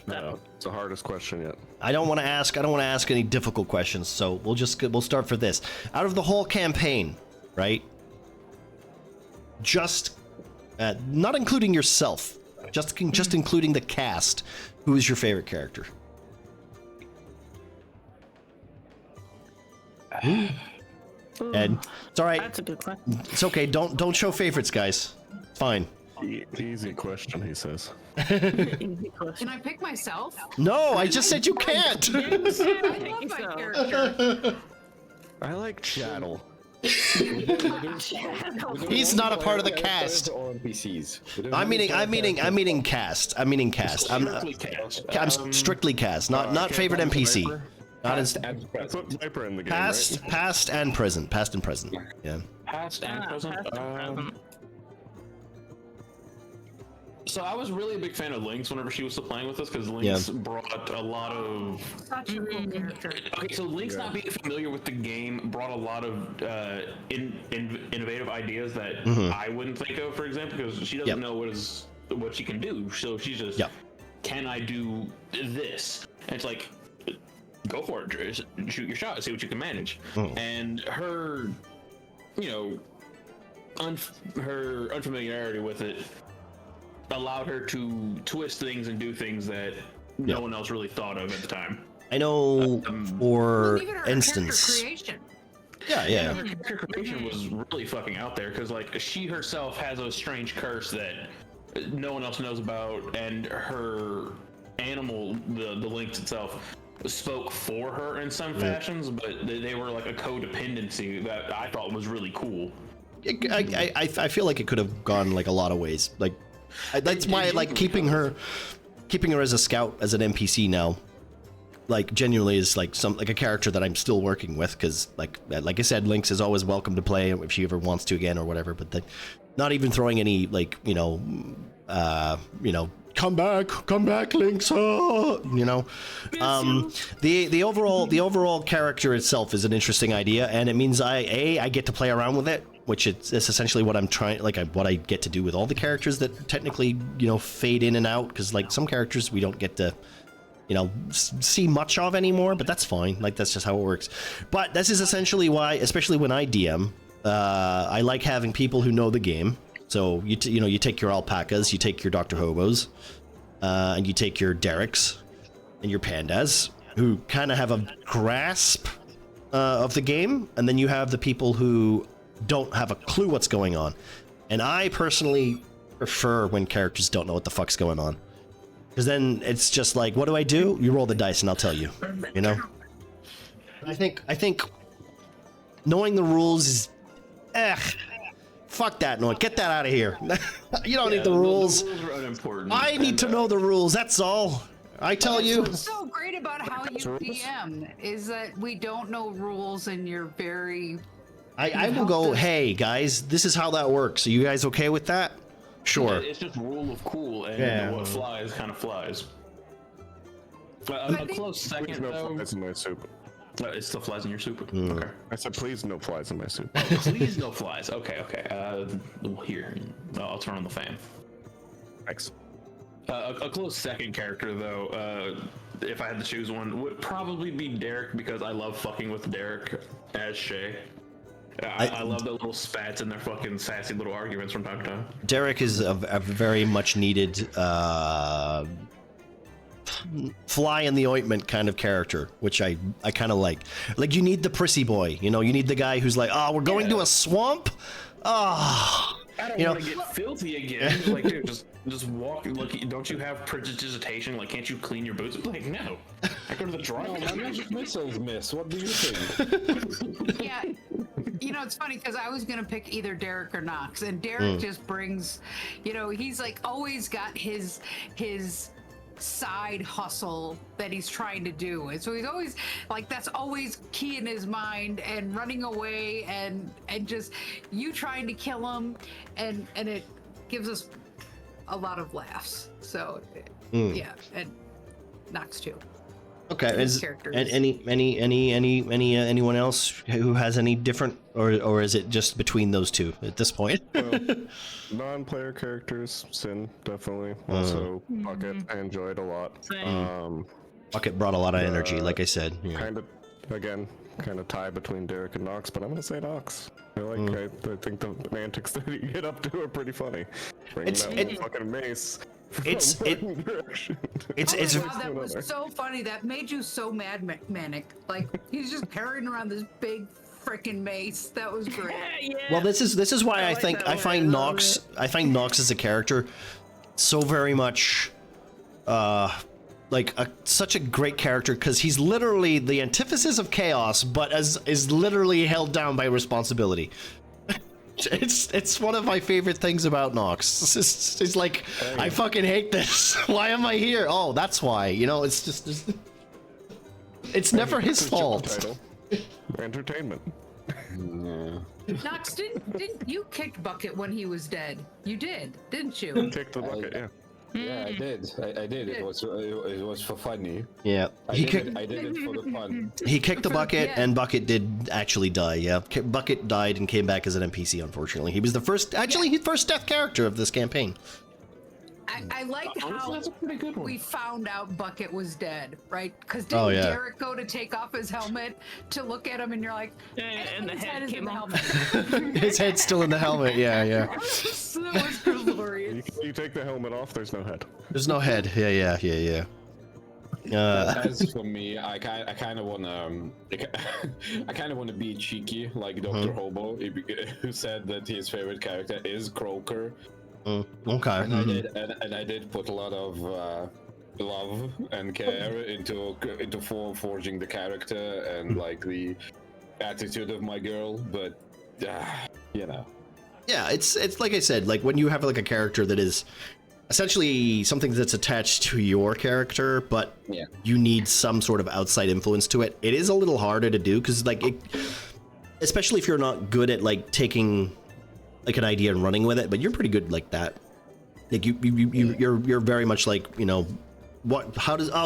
No, it's the hardest question yet. I don't want to ask any difficult questions, so we'll start for this. Out of the whole campaign, right? Just not including yourself, just including the cast. Who is your favorite character? Ed, it's all right. That's a good question. It's okay. Don't show favorites, guys. It's fine. Easy question, he says. Easy question. can I pick myself? No, I just said you can't. I love my so. character. I like Chattel. He's not a part of the cast. Or NPCs. I'm meaning cast. I'm Strictly cast. I'm strictly cast, not favorite NPC. Not in, Put Viper in the game, past, right? past and present. Past and present. Yeah. Past and present. Past and present. So I was really a big fan of Lynx whenever she was still playing with us, because Lynx brought a lot of. Such a cool character. Okay, so Lynx not being familiar with the game brought a lot of innovative ideas that I wouldn't think of, for example, because she doesn't know what she can do. So she's just, can I do this? And it's like, go for it, just shoot your shot, see what you can manage. And her, her unfamiliarity with it allowed her to twist things and do things that no one else really thought of at the time. I know, for Even her instance. character creation. Yeah, her character creation was really fucking out there, because like she herself has a strange curse that no one else knows about, and her animal, the lynx itself, spoke for her in some fashions, but they were like a codependency that I thought was really cool. I feel like it could have gone like a lot of ways. Like that's why I like keeping her as a scout, as an NPC now. Like genuinely is like a character that I'm still working with, because like I said, Lynx is always welcome to play if she ever wants to again or whatever. But not even throwing any like come back, Lynx. The overall character itself is an interesting idea, and it means I get to play around with it, which it's essentially what I'm trying, what I get to do with all the characters that technically fade in and out, because like some characters we don't get to see much of anymore, but that's fine. Like that's just how it works. But this is essentially why, especially when I DM, I like having people who know the game. So you take your alpacas, you take your Dr. Hobos, and you take your Derricks and your Pandas, who kind of have a grasp of the game, and then you have the people who don't have a clue what's going on. And I personally prefer when characters don't know what the fuck's going on, because then it's just like, what do I do? You roll the dice and I'll tell you. I think knowing the rules is fuck that noise. Get that out of here. You don't need the rules. The rules are unimportant. I need to know the rules. That's all. I tell you. What's so great about how you DM is that we don't know rules, and you're very. I will go, hey guys, this is how that works. Are you guys okay with that? Sure. It's just rule of cool, and what flies kind of flies. A close second, No though. flies in my soup. It still flies in your soup. Okay. I said, please, no flies in my soup. Please, no flies. Okay. Here, I'll turn on the fan. Thanks. A close second character, though, if I had to choose one, would probably be Derek, because I love fucking with Derek as Shay. I love the little spats and their fucking sassy little arguments from time to time. Derek is a very much needed fly in the ointment kind of character, which I kind of like. Like, you need the prissy boy, you need the guy who's like, oh, we're going to a swamp? Oh, I don't want to get filthy again. Like, dude, just walk. Look, don't you have prestidigitation? Like, can't you clean your boots? Like, no. I go to the drawing. My magic missiles miss. What do you think? Yeah, it's funny because I was gonna pick either Derek or Nox, and Derek just brings, he's like always got his side hustle that he's trying to do, and so he's always like, that's always key in his mind, and running away and just you trying to kill him, and it gives us a lot of laughs. So yeah, and Nox too. Okay, anyone else who has any different, or is it just between those two at this point? Well, non-player characters, Sin definitely. Also, Bucket, I enjoyed a lot. Bucket brought a lot of energy, like I said. Yeah. Kind of tie between Derek and Nox, but I'm gonna say Nox. I think the antics that you get up to are pretty funny. Bringing that fucking mace. That was so funny. That made you so manic. Like, he's just carrying around this big freaking mace. That was great. Yeah. Well, this is why I find Nox as a character so very much such a great character, because he's literally the antithesis of chaos, but is literally held down by responsibility. It's one of my favorite things about Nox. It's like, I fucking hate this. Why am I here? Oh, that's why. It's just it's never his fault. Entertainment. Nox, didn't you kick Bucket when he was dead? You did, didn't you? Kick the bucket, yeah. Yeah, I did. I did. It was for funny. Yeah. I did it for the fun. He kicked the bucket, Yeah. and Bucket did actually die. Yeah, Bucket died and came back as an NPC. Unfortunately, he was the first, first death character of this campaign. I like Honestly, how that's a pretty good one. we found out Bucket was dead, right? Because Oh, didn't yeah. Derek go to take off his helmet to look at him, and you're like, And the his head is in came the off. helmet. His head's still in the helmet. Yeah, yeah. That was glorious. You take the helmet off, there's no head. There's no head. Yeah. As for me, I kind of wanna be cheeky like Dr. Hobo, who said that his favorite character is Croaker. Okay. And I did put a lot of love and care into forging the character and like the attitude of my girl, but you know. Yeah, it's like I said, like when you have like a character that is essentially something that's attached to your character, but Yeah. you need some sort of outside influence to it. It is a little harder to do because like especially if you're not good at like taking like an idea and running with it, but you're pretty good like that. Like you're very much like, you know,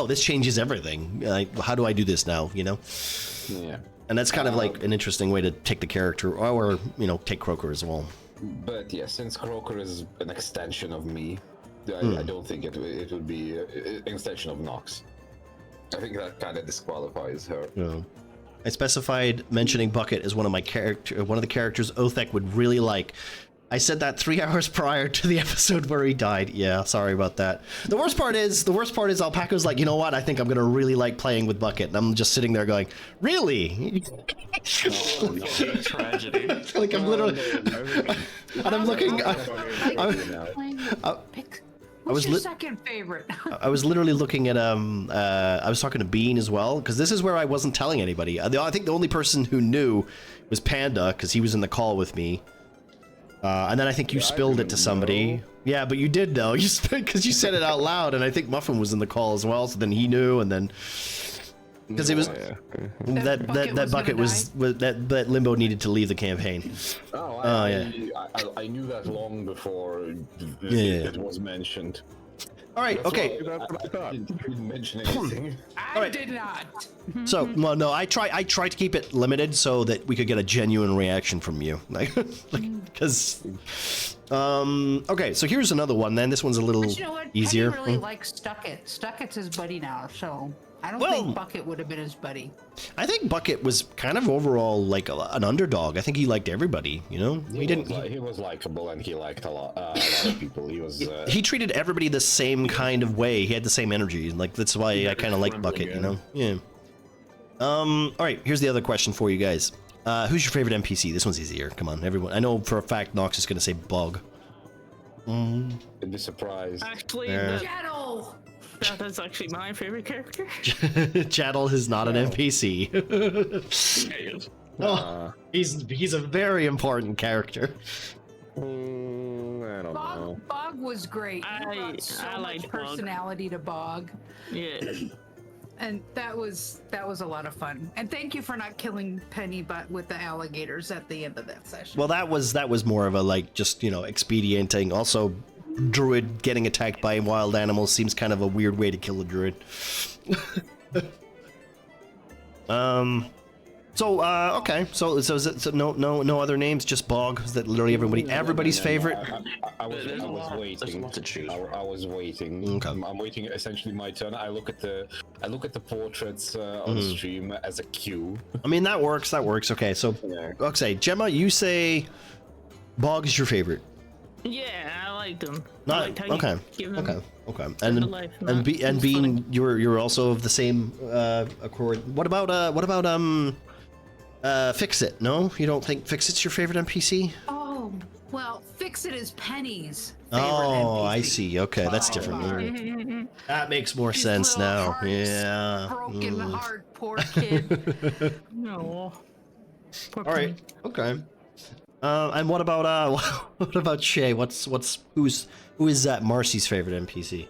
this changes everything. Like, how do I do this now, you know? Yeah. And that's kind of like an interesting way to take the character, or you know, take Croaker as well. But yeah, since Croaker is an extension of me, I don't think it would be an extension of Nox. I think that kind of disqualifies her. Yeah. I specified mentioning Bucket as one of the characters Othek would really like. I said that 3 hours prior to the episode where he died. Yeah, sorry about that. The worst part is Alpaca's like, you know what? I think I'm gonna really like playing with Bucket, and I'm just sitting there going, really? Tragedy. Like I'm literally, and I'm looking. Who's your second favorite? I was literally looking at I was talking to Bean as well, because this is where I wasn't telling anybody. I think the only person who knew was Panda, because he was in the call with me. And then I think you spilled it to somebody. Yeah, but you did know. You because you said it out loud, and I think Muffin was in the call as well. So then he knew, and then because it was that Bucket was that Limbo needed to leave the campaign. I knew that long before it was mentioned. All right, okay. That's what I thought. I didn't mention anything. I did not. So, well, no, I try to keep it limited so that we could get a genuine reaction from you, because. Okay, so here's another one. Then this one's a little But you know what? easier. Penny really likes Stuckit. Stuckit's his buddy now, so I don't think Bucket would have been his buddy. I think Bucket was kind of overall like an underdog. I think he liked everybody. You know, He was likable, and he liked a lot of people. He was. He treated everybody the same kind of way. He had the same energy. Like that's why I kind of like Bucket. You know. Yeah. All right. Here's the other question for you guys. Who's your favorite NPC? This one's easier. Come on, everyone. I know for a fact Nox is going to say Bog. I'd be surprised. Actually, Jettle! that's actually my favorite character. Chattel is not an NPC. He's a very important character. I don't know. Bog was great. I brought so much liked Bog. personality to Bog, Yeah. and that was a lot of fun. And thank you for not killing Penny, but with the alligators at the end of that session. Well, that was more of a like just expedienting. Also, druid getting attacked by wild animals seems kind of a weird way to kill a druid. Okay. So no other names, just Bog. Is that literally everybody's favorite? I was waiting. I was waiting. Okay. I'm waiting. Essentially, my turn. I look at the portraits on stream as a cue. I mean that works. Okay. So, okay, Gemma, you say Bog is your favorite. Yeah, I liked him. Not, I liked how you give him Okay. the life, And it's being funny. you're also of the same accord. What about Fix It? No, you don't think Fix It's your favorite NPC? Oh, well, Fix It is Penny's favorite Oh, NPC. I see. Okay, that's By different. far. That makes more His sense little now. heart's Yeah. Broken heart, poor kid. No. Poor All right. Penny. Okay. And what about what about Shay? Who is that Marcy's favorite NPC?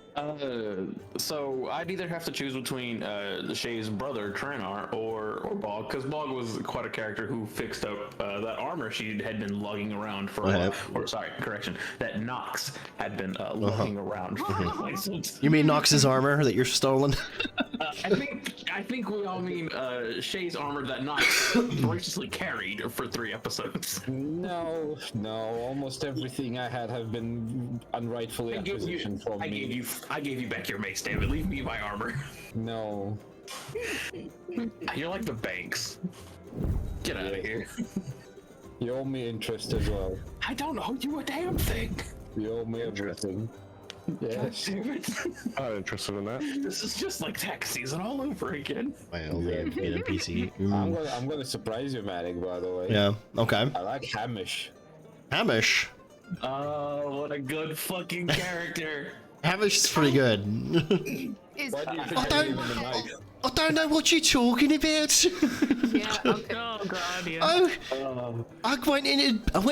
So I'd either have to choose between Shay's brother Trenar or Bog, because Bog was quite a character who fixed up that armor she had been lugging around for a while. Or sorry, correction, that Nox had been lugging around for a while. You mean Nox's armor that you're stolen? I think we all mean Shay's armor that Nox graciously carried for 3 episodes. No, almost everything I had have been unrightfully acquisitioned from me. I gave you back your mace, David. Leave me my armor. No. You're like the Banks. Get out of here. You owe me interest as well. I don't owe you a damn thing. You owe me everything. Yes. David. I'm not interested in that. This is just like tax season all over again. Well, yeah, NPC. I'm gonna surprise you, Matic, by the way. Yeah. Okay. I like Hamish. Hamish. Oh, what a good fucking character. Hamish is pretty good. Why do you think I gave him the mic? I don't know what you're talking about. Yeah, okay. Oh god, yeah. I went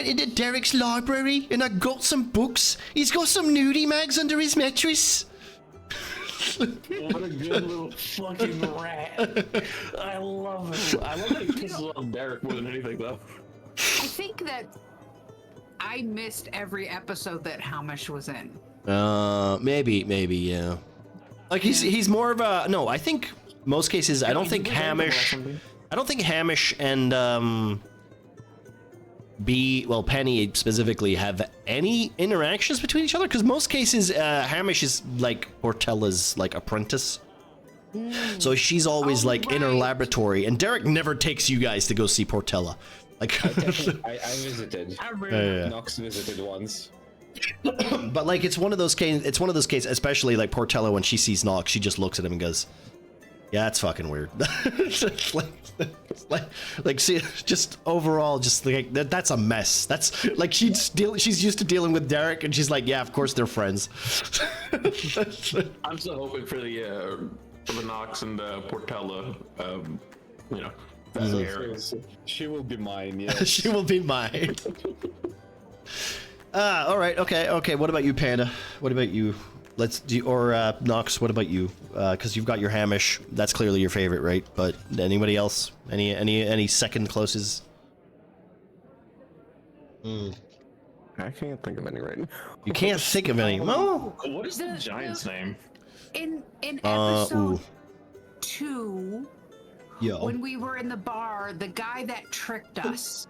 into Derek's library and I got some books. He's got some nudie mags under his mattress. What a good little fucking rat. I love it. I love that he pisses off Derek more than anything, though. I think that I missed every episode that Hamish was in. Maybe, yeah. Like he's more of a no. I think most cases I don't think Hamish and Penny specifically have any interactions between each other, because most cases Hamish is like Portella's like apprentice. So she's always like in her laboratory, and Derek never takes you guys to go see Portella. Like I visited. Nox visited once. But like it's one of those cases, especially like Portella, when she sees Nox, she just looks at him and goes, yeah, that's fucking weird. like see, just overall, just like that's a mess. That's like she's used to dealing with Derek, and she's like, yeah, of course they're friends. I'm still hoping for the Nox and Portella, that area. She will be mine, yes. She will be mine. All right, okay. What about you, Panda? What about you? Let's do, or Nox. What about you? Because you've got your Hamish. That's clearly your favorite, right? But anybody else? Any second closest? I can't think of any right now. You can't think of any. Oh. What is the giant's name? In episode Ooh. 2, Yo. when we were in the bar, the guy that tricked us,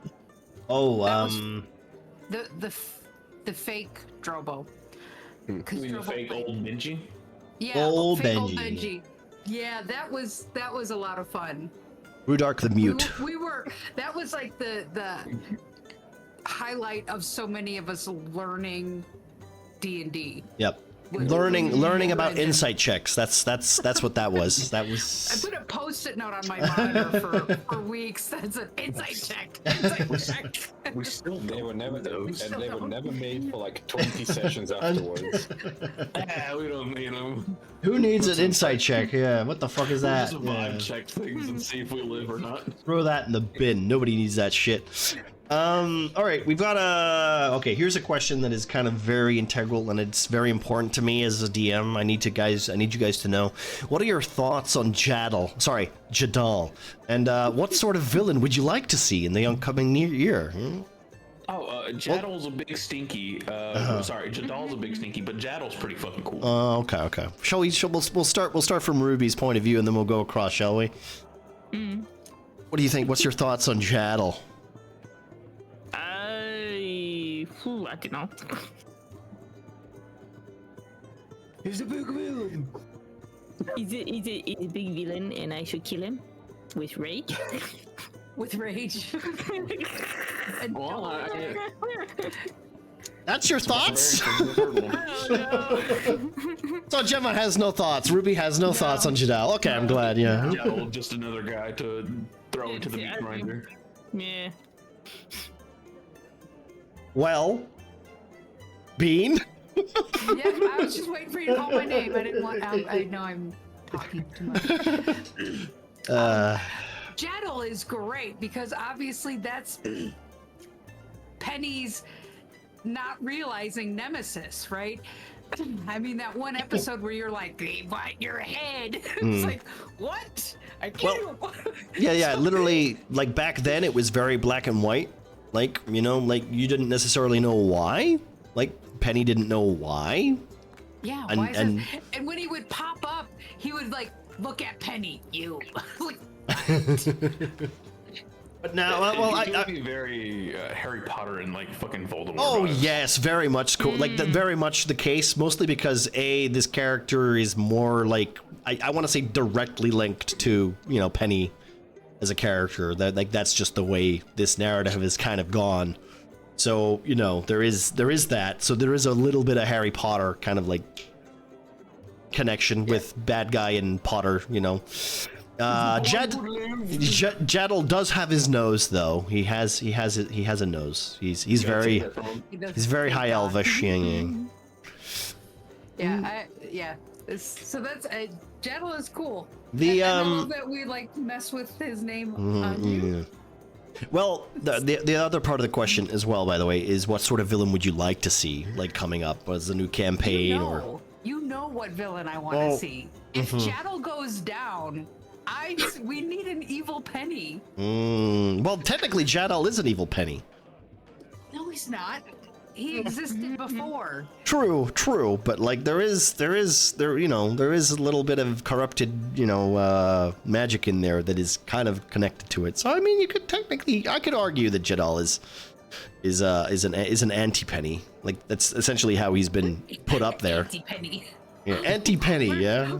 Oh, the fake Drobo. You mean the fake old Benji? Yeah, Old fake old Benji. Benji. Yeah, that was a lot of fun. Rudark the Mute. We were that was like the highlight of so many of us learning D&D. Yep. Learning about insight checks. That's what that was. That I was. put a post-it note on my monitor for weeks. That's an insight check. Insight check. We still They were never those. they were never made for like 20 sessions afterwards. We don't need them. Who needs an insight check? Yeah. What the fuck is that? Just Yeah. vibe check things and see if we live or not. Throw that in the bin. Nobody needs that shit. All right, we've got okay, here's a question that is kind of very integral, and it's very important to me as a DM. I need you guys to know, what are your thoughts on Jadal? And what sort of villain would you like to see in the upcoming year? Jadal's a big stinky. Sorry, Jadal's a big stinky, but Jadal's pretty fucking cool. Okay. We'll start from Ruby's point of view, and then we'll go across, shall we? What do you think? What's your thoughts on Jadal? I don't know. He's a big villain. He's a big villain, and I should kill him with rage. With rage. And Well, That's your thoughts? Very So Gemma has no thoughts. Ruby has no thoughts on Jadal. Okay, I'm glad. Yeah. Jadal, just another guy to throw into the meat grinder. Yeah. Well, Bean. yeah, I was just waiting for you to call my name. I didn't want. I know I'm talking too much. Jadal is great because obviously that's Penny's not realizing nemesis, right? I mean, that one episode where you're like, they bite your head. It's like, what? I can't. Yeah. Literally, like back then, it was very black and white. Like, you know, like you didn't necessarily know why. Like Penny didn't know why. Yeah. And- Why is and- this? And when he would pop up, he would like look at Penny. You. Like, But now, well, It would be very Harry Potter and like fucking Voldemort. Oh vibes. yes, very much cool. Like very much the case, mostly because this character is more like I want to say directly linked to, you know, Penny as a character. That like that's just the way this narrative has kind of gone. So, you know, there is that. So there is a little bit of Harry Potter kind of like connection with bad guy and Potter, you know. Jaddle does have his nose though. He has a nose. He's very high elvish. Yeah. So that's Jettle is cool. The, and I love that we like mess with his name on you. Well, the other part of the question as well, by the way, is what sort of villain would you like to see like coming up as a new campaign You know what villain I want to see. If Jaddle goes down, we need an evil Penny. Well, technically, Jaddle is an evil Penny. No, he's not. He existed before. True, but like there is a little bit of corrupted, magic in there that is kind of connected to it. So I mean, I could argue that Jaddle is an anti-Penny. Like that's essentially how he's been put up there. Anti-Penny. Yeah, anti-Penny, yeah.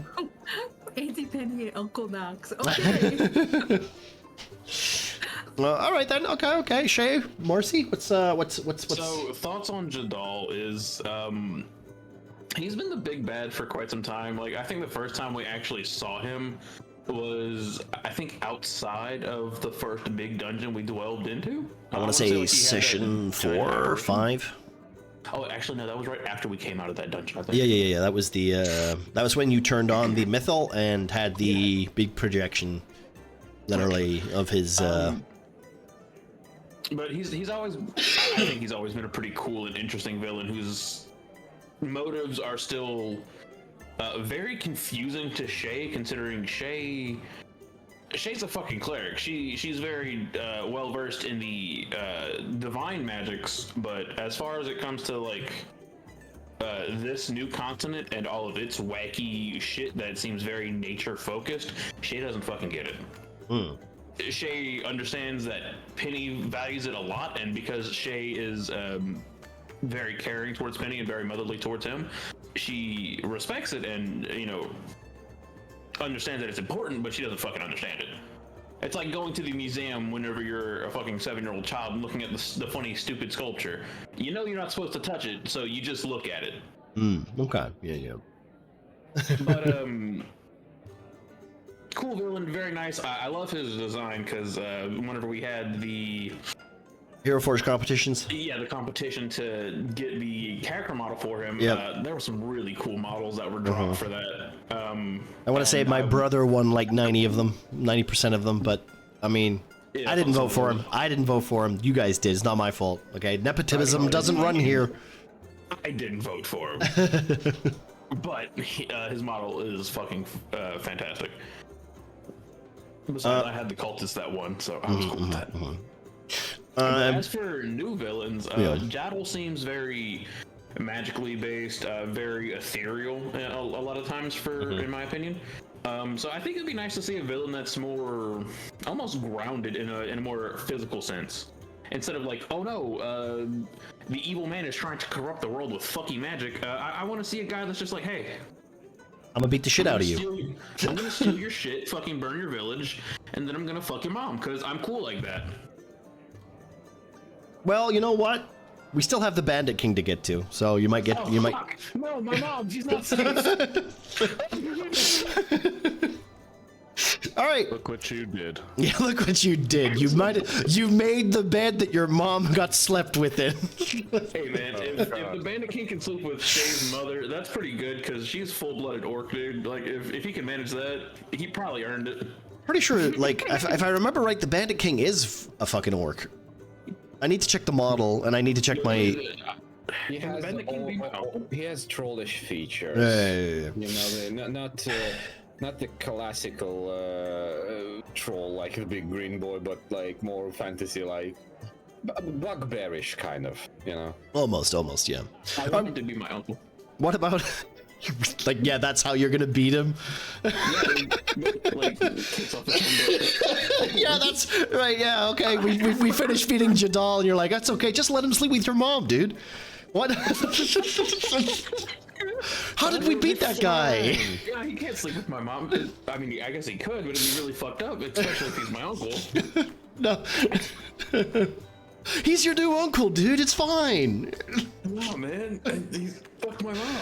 Anti-Penny and Uncle Knox. Okay. Well, all right then. Okay. Shay, Marcy, what's So thoughts on Jadal is he's been the big bad for quite some time. Like I think the first time we actually saw him was outside of the first big dungeon we delved into. I want to say session 4 or 5. Oh, actually no, that was right after we came out of that dungeon, I think. Yeah. That was when you turned on the Mythal and had the big projection, literally, of his. But he's always, I think he's always been a pretty cool and interesting villain whose motives are still very confusing to Shay, considering Shay's a fucking cleric. She's very well versed in the divine magics, but as far as it comes to like this new continent and all of its wacky shit that seems very nature focused, Shay doesn't fucking get it. Shay understands that Penny values it a lot, and because Shay is very caring towards Penny and very motherly towards him, she respects it and understands that it's important, but she doesn't fucking understand it. It's like going to the museum whenever you're a fucking 7-year-old child and looking at the funny, stupid sculpture. You know you're not supposed to touch it, so you just look at it. Okay. Yeah. But cool villain, very nice. I love his design because whenever we had the Hero Forge competitions. Yeah, the competition to get the character model for him. Yep. There were some really cool models that were dropped for that. I want to say my brother won like 90% of them, but I mean, Yeah, I didn't vote for him. I didn't vote for him. You guys did. It's not my fault. Okay, nepotism doesn't run here. I didn't vote for him, but his model is fucking fantastic. Besides, I had the cultist that won, so I was cool with that. But as for new villains, Jaddle seems very magically based, very ethereal a lot of times, in my opinion. So I think it'd be nice to see a villain that's more almost grounded in a more physical sense. Instead of like, oh no, the evil man is trying to corrupt the world with fucking magic. I want to see a guy that's just like, hey, I'm gonna beat the shit out of you. I'm gonna steal your shit, fucking burn your village, and then I'm gonna fuck your mom, because I'm cool like that. Well, you know what? We still have the Bandit King to get to, so you might get. Oh, you might. fuck. No, my mom, she's not safe. All right. Look what you did. Yeah, look what you did. You made the bed that your mom got slept with in. Hey man, if the Bandit King can sleep with Shay's mother, that's pretty good, because she's full-blooded orc, dude. Like, if he can manage that, he probably earned it. Pretty sure, like, if I remember right, the Bandit King is a fucking orc. I need to check the model, and I need to check my. He has he has trollish features. Yeah. You know, not the classical troll like the big green boy, but like more fantasy like. Bugbearish kind of, you know. Almost, yeah. I want him to be my uncle. What about like? Yeah, that's how you're gonna beat him. Like kicks off the Yeah, that's right. Yeah, okay. We finished feeding Jadal, and you're like, that's okay. Just let him sleep with your mom, dude. What? How did we beat that guy? Yeah, he can't sleep with my mom. I mean, I guess he could, but it'd be really fucked up, especially if he's my uncle. No. He's your new uncle, dude. It's fine. No, man. He's fucked my mom.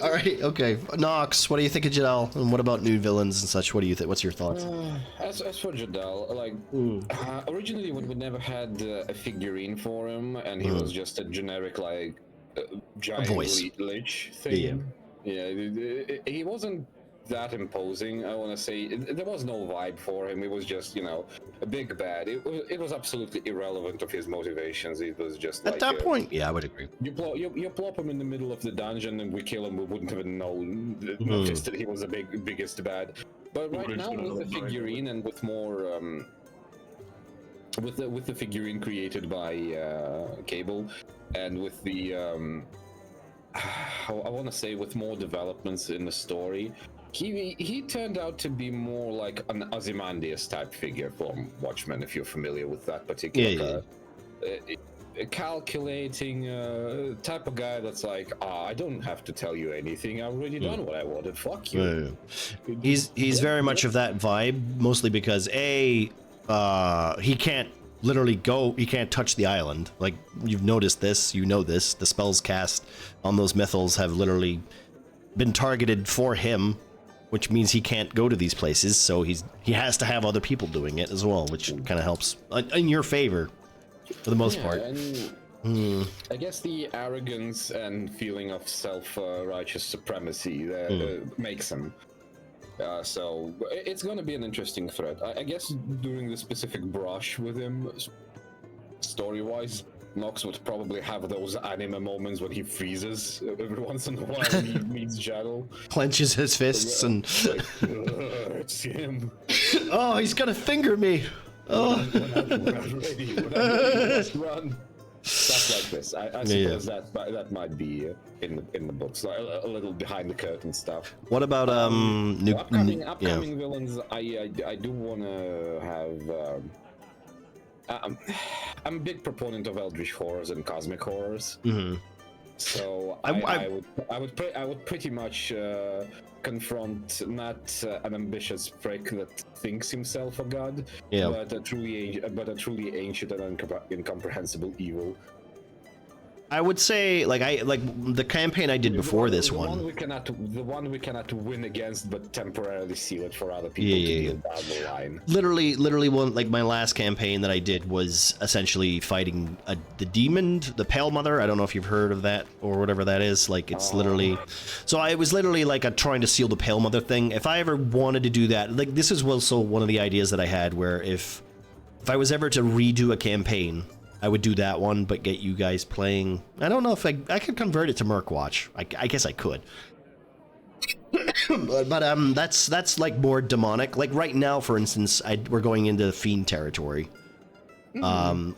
All right. Okay. Nox, what do you think of Jadal? And what about new villains and such? What do you think? What's your thoughts? As for Jadal, like originally when we never had a figurine for him, and he was just a generic like giant lich thing. Yeah, he wasn't that imposing. I want to say there was no vibe for him. It was just, you know, a big bad. It was absolutely irrelevant of his motivations. It was just at that point. Yeah, I would agree. You plop him in the middle of the dungeon and we kill him. We wouldn't have noticed that he was the biggest bad. But right now with the figurine and with more with the figurine created by Cable, and with the I want to say with more developments in the story. He turned out to be more like an Ozymandias type figure from Watchmen, if you're familiar with that particular calculating type of guy that's like, I don't have to tell you anything. I've already done what I wanted. Fuck you. He's very much of that vibe, mostly because he can't literally he can't touch the island. Like, you've noticed this, you know this. The spells cast on those mythals have literally been targeted for him, which means he can't go to these places, so he has to have other people doing it as well, which kind of helps in your favor for the most part. And I guess the arrogance and feeling of self-righteous supremacy that makes him. So it's going to be an interesting threat. I guess during the specific brush with him, story-wise, Nox would probably have those anime moments when he freezes every once in a while when he meets Jadal. Clenches his fists and... Like, it's him. Oh, he's gonna finger me. Oh. When I'm ready, just run. Stuff like this. I suppose that might be in the books, like a little behind the curtain stuff. What about upcoming villains? I do want to have. I'm a big proponent of eldritch horrors and cosmic horrors. So I would pretty much confront not an ambitious prick that thinks himself a god, but a truly ancient and incomprehensible evil. I would say, like the campaign I did before this one. The one we cannot win against, but temporarily seal it for other people to deal down the line. Literally, one like my last campaign that I did was essentially fighting the demon, the Pale Mother. I don't know if you've heard of that or whatever that is. Like, it's literally. So I was literally like trying to seal the Pale Mother thing. If I ever wanted to do that, like, this is also one of the ideas that I had, where if I was ever to redo a campaign, I would do that one, but get you guys playing. I don't know if I could convert it to Murkwatch. I guess I could. but that's like more demonic. Like right now, for instance, we're going into Fiend territory,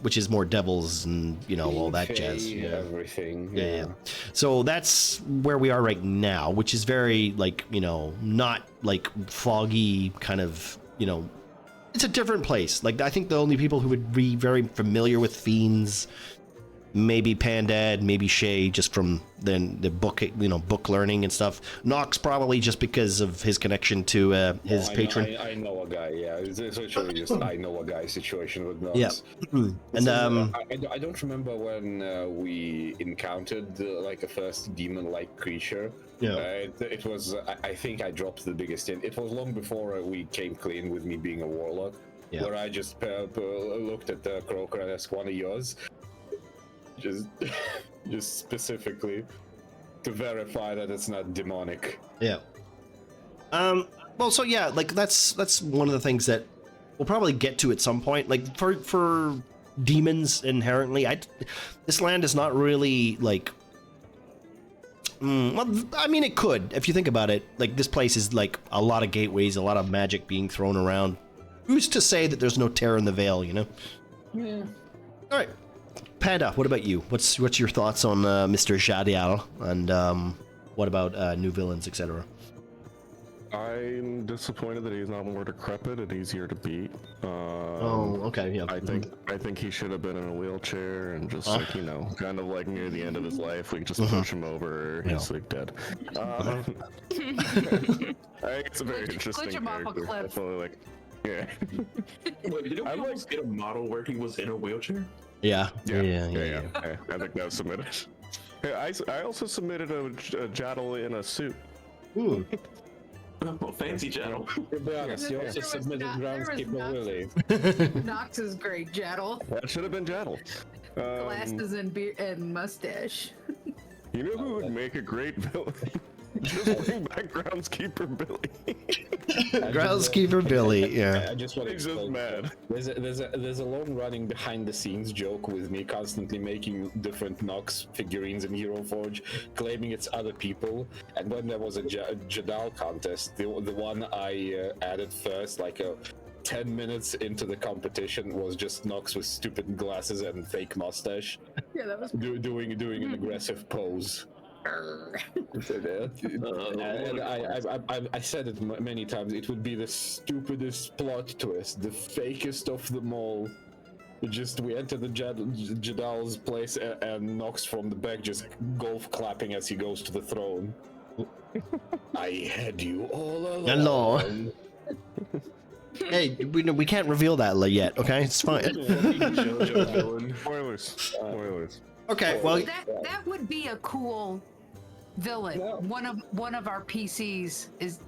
which is more devils and all that jazz. Everything. Yeah. So that's where we are right now, which is very like not like foggy kind of It's a different place. Like, I think the only people who would be very familiar with Fiends, maybe Pandad, maybe Shay, just from the book, book learning and stuff. Nox probably just because of his connection to his patron. I know a guy. Yeah, it's literally just I know a guy situation with Nox. Yeah, and I don't remember when we encountered like a first demon-like creature. Yeah, it was. I think I dropped the biggest hint. It was long before we came clean with me being a warlock, where I just looked at the Croaker and asked, "One of yours?" Just specifically to verify that it's not demonic. Yeah. Well, so yeah, like that's one of the things that we'll probably get to at some point. Like for demons inherently. This land is not really like. Well, I mean, it could if you think about it. Like this place is like a lot of gateways, a lot of magic being thrown around. Who's to say that there's no terror in the veil? You know. Yeah. All right, Panda. What about you? What's your thoughts on Mr. Jadial and what about new villains, etc.? I'm disappointed that he's not more decrepit and easier to beat. Okay, yeah. I think he should have been in a wheelchair and just like kind of like near the end of his life, we could just push him over. He's like dead. I think it's a very interesting him off a character. cliff. Definitely, like, yeah. Wait, didn't we almost get a model where he was in a wheelchair? Yeah. Yeah. I think that was submitted. Yeah, I also submitted a Jaddle in a suit. Ooh. Oh, fancy channel. To be honest, you also submitted Groundskeeper Willie. Nox is great, Jaddle. That should have been Jaddle. Glasses and beard and mustache. You know who would make a great villain? Just bring back Groundskeeper Billy. Groundskeeper Billy, yeah. I just want to He's just explain. mad. There's a long-running behind-the-scenes joke with me constantly making different Nox figurines in Hero Forge, claiming it's other people. And when there was a Jadal contest, the one I added first, like 10 minutes into the competition, was just Nox with stupid glasses and fake mustache, Yeah, that was. doing an aggressive pose. And I said it many times. It would be the stupidest plot twist, the fakest of them all. We enter the Jadal's place and Nox from the back just golf clapping as he goes to the throne. I had you all along. Hello. Hey, we can't reveal that yet, okay? It's fine. Spoilers. Okay, well, That would be a cool villain. One of our PCs is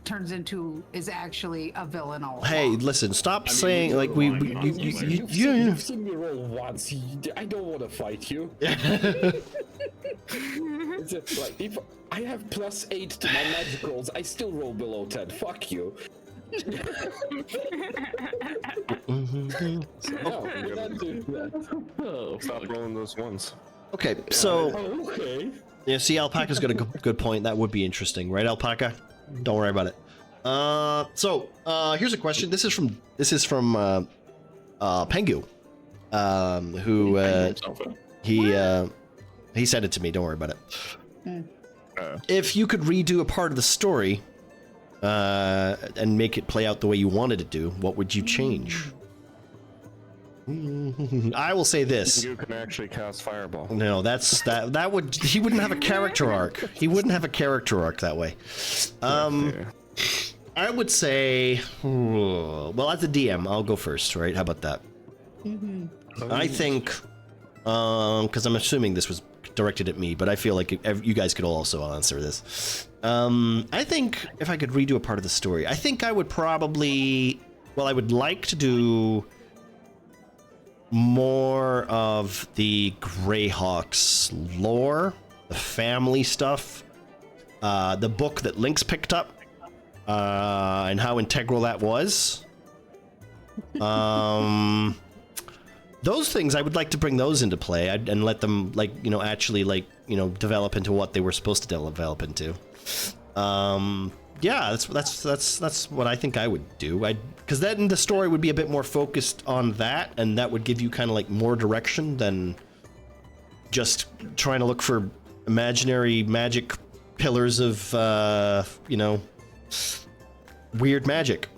actually a villain all hey, along. listen, stop saying like You've seen me roll once. I don't want to fight you. It's like, if I have +8 to my magic rolls, I still roll below 10. Fuck you. No, we're not doing that. Oh, Stop rolling those ones. Okay, so Oh, okay. yeah, see, Alpaca's got a good point. That would be interesting, right, Alpaca? Don't worry about it. So here's a question. This is from Pengu, who he sent it to me. Don't worry about it. If you could redo a part of the story and make it play out the way you wanted it to, what would you change? I will say this. You can actually cast Fireball. No, that would he wouldn't have a character arc. He wouldn't have a character arc that way. I would say, well, as a DM, I'll go first, right? How about that? I think, because I'm assuming this was directed at me, but I feel like you guys could also answer this. I think if I could redo a part of the story, I think I would probably, I would like to do more of the Greyhawks lore, the family stuff, the book that Lynx picked up, and how integral that was. Those things, I would like to bring those into play and let them, actually, develop into what they were supposed to develop into. Yeah, that's what I think I would do. Because then the story would be a bit more focused on that, and that would give you kind of like more direction than just trying to look for imaginary magic pillars of, weird magic,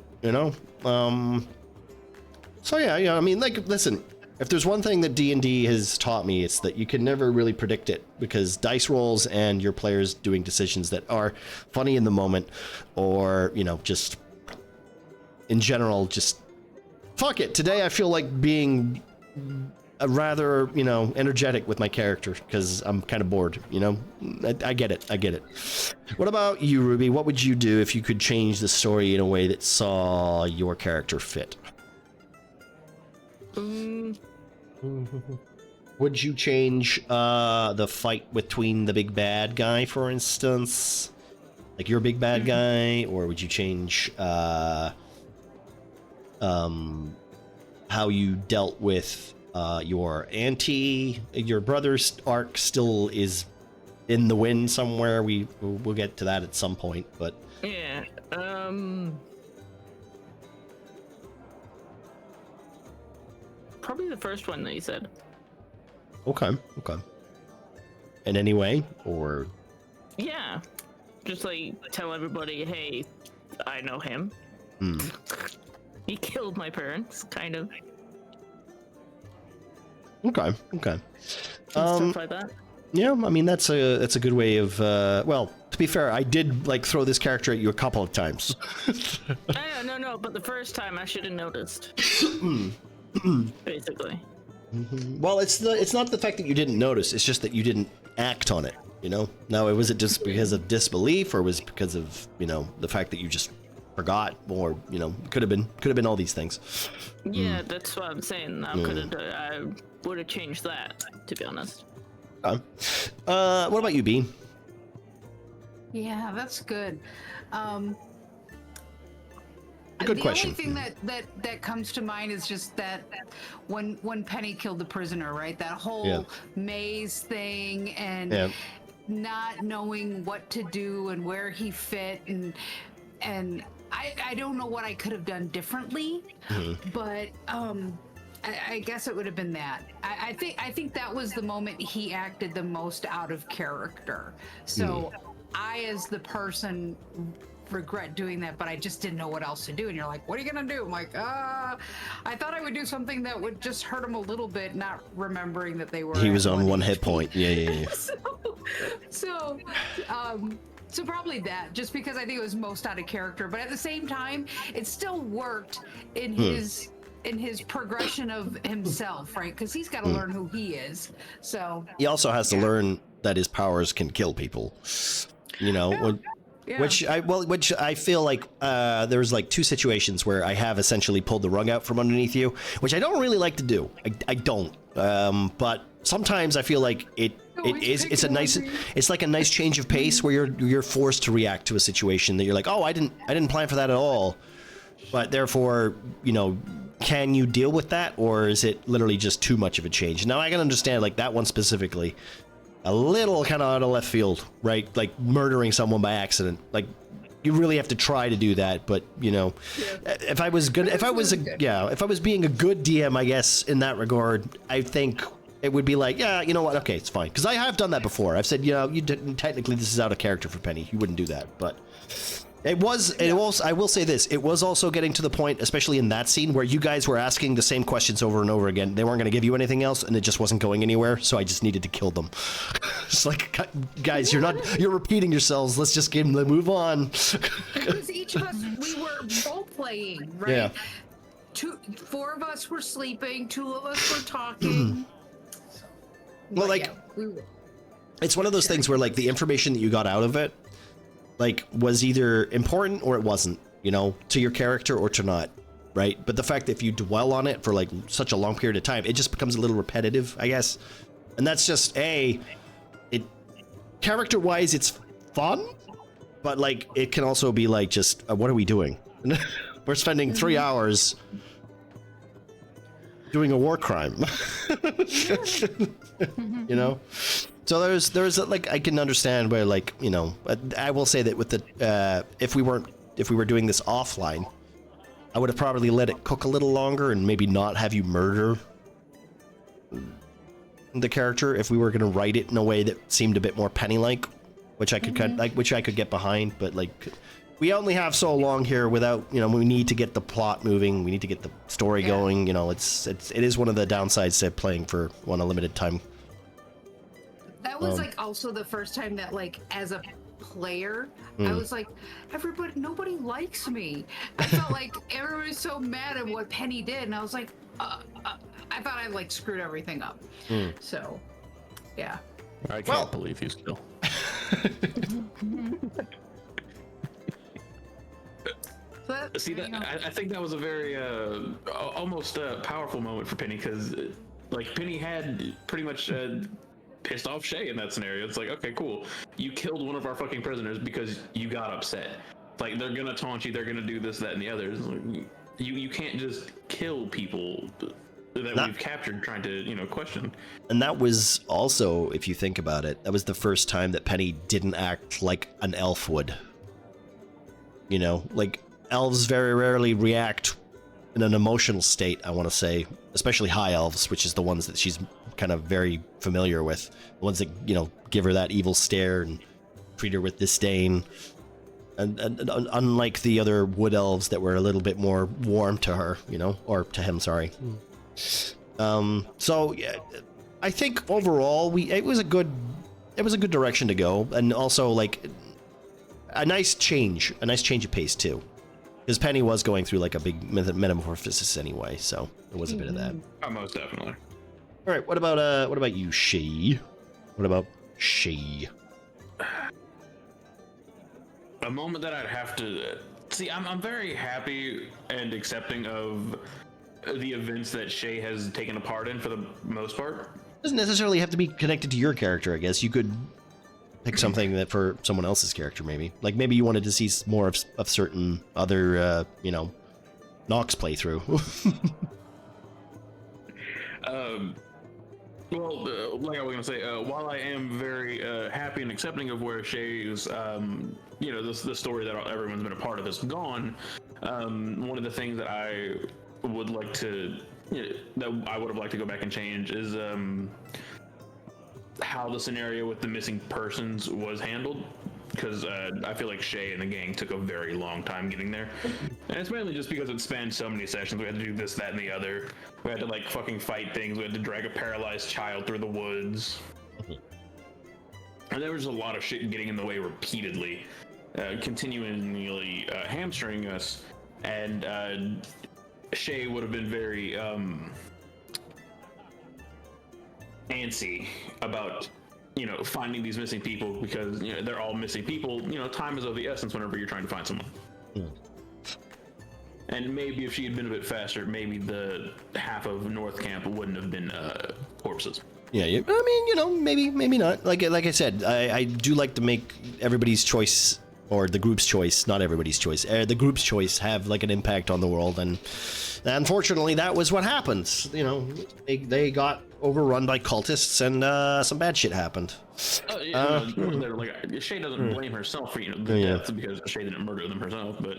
So yeah, I mean, listen, if there's one thing that D&D has taught me, it's that you can never really predict it, because dice rolls and your players doing decisions that are funny in the moment, or, just in general, just fuck it. Today I feel like being a rather, energetic with my character because I'm kind of bored, I get it. What about you, Ruby? What would you do if you could change the story in a way that saw your character fit? Would you change the fight between the big bad guy, for instance? Like your big bad guy? Or would you change how you dealt with your brother's arc still is in the wind somewhere. We'll get to that at some point, but Yeah. Probably the first one that you said. okay. In any way, or Yeah. Just like tell everybody, hey, I know him. He killed my parents, kind of. okay. Stuff like that. Yeah, I mean that's a good way of well, to be fair, I did like throw this character at you a couple of times. No, but the first time I should have noticed. Basically. Well, it's not the fact that you didn't notice, it's just that you didn't act on it, you know? Now, was it just because of disbelief, or was it because of, you know, the fact that you just forgot, or, you know, could have been all these things. Yeah, that's what I'm saying. I would have changed that, to be honest. What about you, Bean? Yeah, that's good. Good question. The only thing that comes to mind is just that when Penny killed the prisoner, right? That whole maze thing, and not knowing what to do and where he fit, and I don't know what I could have done differently, but I guess it would have been that. I think that was the moment he acted the most out of character. So I, as the person, regret doing that, but I just didn't know what else to do. And you're like, what are you gonna do? I'm like, I thought I would do something that would just hurt him a little bit, not remembering that they were. He was on 1 hit point. Yeah. So probably that, just because I think it was most out of character. But at the same time, it still worked in his progression of himself, right? Because he's got to learn who he is. So he also has to learn that his powers can kill people. You know, which I feel like there's like 2 situations where I have essentially pulled the rug out from underneath you, which I don't really like to do. I don't. But sometimes I feel like it's like a nice change of pace where you're forced to react to a situation that you're like, oh, I didn't plan for that at all. But therefore, you know, can you deal with that, or is it literally just too much of a change? Now I can understand like that one specifically, a little kind of out of left field, right? Like murdering someone by accident. Like you really have to try to do that, but you know, if I was being a good DM, I guess in that regard, I think it would be like, yeah, you know what? Okay, it's fine, because I have done that before. I've said, you know, technically this is out of character for Penny. You wouldn't do that, but it was. I will say this: it was also getting to the point, especially in that scene, where you guys were asking the same questions over and over again. They weren't going to give you anything else, and it just wasn't going anywhere. So I just needed to kill them. It's like, guys, you're repeating yourselves. Let's just move on. Because each of us, we were role playing, right? Yeah. 4 of us were sleeping. 2 of us were talking. Well, like, it's one of those things where like the information that you got out of it, like, was either important or it wasn't, you know, to your character or to not, right? But the fact that if you dwell on it for like such a long period of time, it just becomes a little repetitive, I guess. And that's just character-wise, it's fun, but like it can also be like, just what are we doing? We're spending 3 hours doing a war crime. You know? So there's like, I can understand where, like, you know, I will say that with the if we were doing this offline, I would have probably let it cook a little longer and maybe not have you murder the character if we were going to write it in a way that seemed a bit more Penny-like, which I could which I could get behind. But like, we only have so long here without, you know, we need to get the plot moving, we need to get the story going. You know, it is one of the downsides to playing for a limited time. That was like also the first time that, like, as a player, I was like, nobody likes me. I felt like everyone was so mad at what Penny did, and I was like, I thought I like screwed everything up. So, yeah. I can't believe you still. See, I think that was a very almost powerful moment for Penny, because like Penny had pretty much pissed off Shay in that scenario. It's like, okay, cool, you killed one of our fucking prisoners because you got upset. Like, they're gonna taunt you, they're gonna do this, that, and the other. Like, you can't just kill people that we've captured, trying to question. And that was also, if you think about it, that was the first time that Penny didn't act like an elf would. Like elves very rarely react in an emotional state, I want to say, especially high elves, which is the ones that she's kind of very familiar with, the ones that give her that evil stare and treat her with disdain, and unlike the other wood elves that were a little bit more warm to her, or to him, sorry. So yeah, I think overall it was a good direction to go, and also like a nice change of pace too. Because Penny was going through like a big metamorphosis anyway, so there was a bit of that. Oh, most definitely. All right, what about you, She? What about She? A moment that I'd have to see. I'm very happy and accepting of the events that Shay has taken a part in for the most part. Doesn't necessarily have to be connected to your character, I guess. You could pick something that for someone else's character, maybe. Like maybe you wanted to see more of certain other, Nox playthrough. Well, like I was gonna say, while I am very happy and accepting of where Shay's, the story that everyone's been a part of has gone, one of the things that I would like to, that I would have liked to go back and change is how the scenario with the missing persons was handled, because I feel like Shay and the gang took a very long time getting there, and it's mainly just because it spanned so many sessions. We had to do this, that, and the other. We had to like fucking fight things. We had to drag a paralyzed child through the woods, and there was a lot of shit getting in the way repeatedly, continually hamstringing us. And Shay would have been very antsy about finding these missing people, because they're all missing people. Time is of the essence whenever you're trying to find someone. And maybe if she had been a bit faster, maybe the half of North Camp wouldn't have been corpses. Yeah, I mean, maybe not. Like I said, I do like to make everybody's choice, or the group's choice, not everybody's choice, the group's choice have like an impact on the world, and unfortunately that was what happened. They got overrun by cultists, and some bad shit happened. Shay doesn't blame herself for the deaths, because Shay didn't murder them herself. But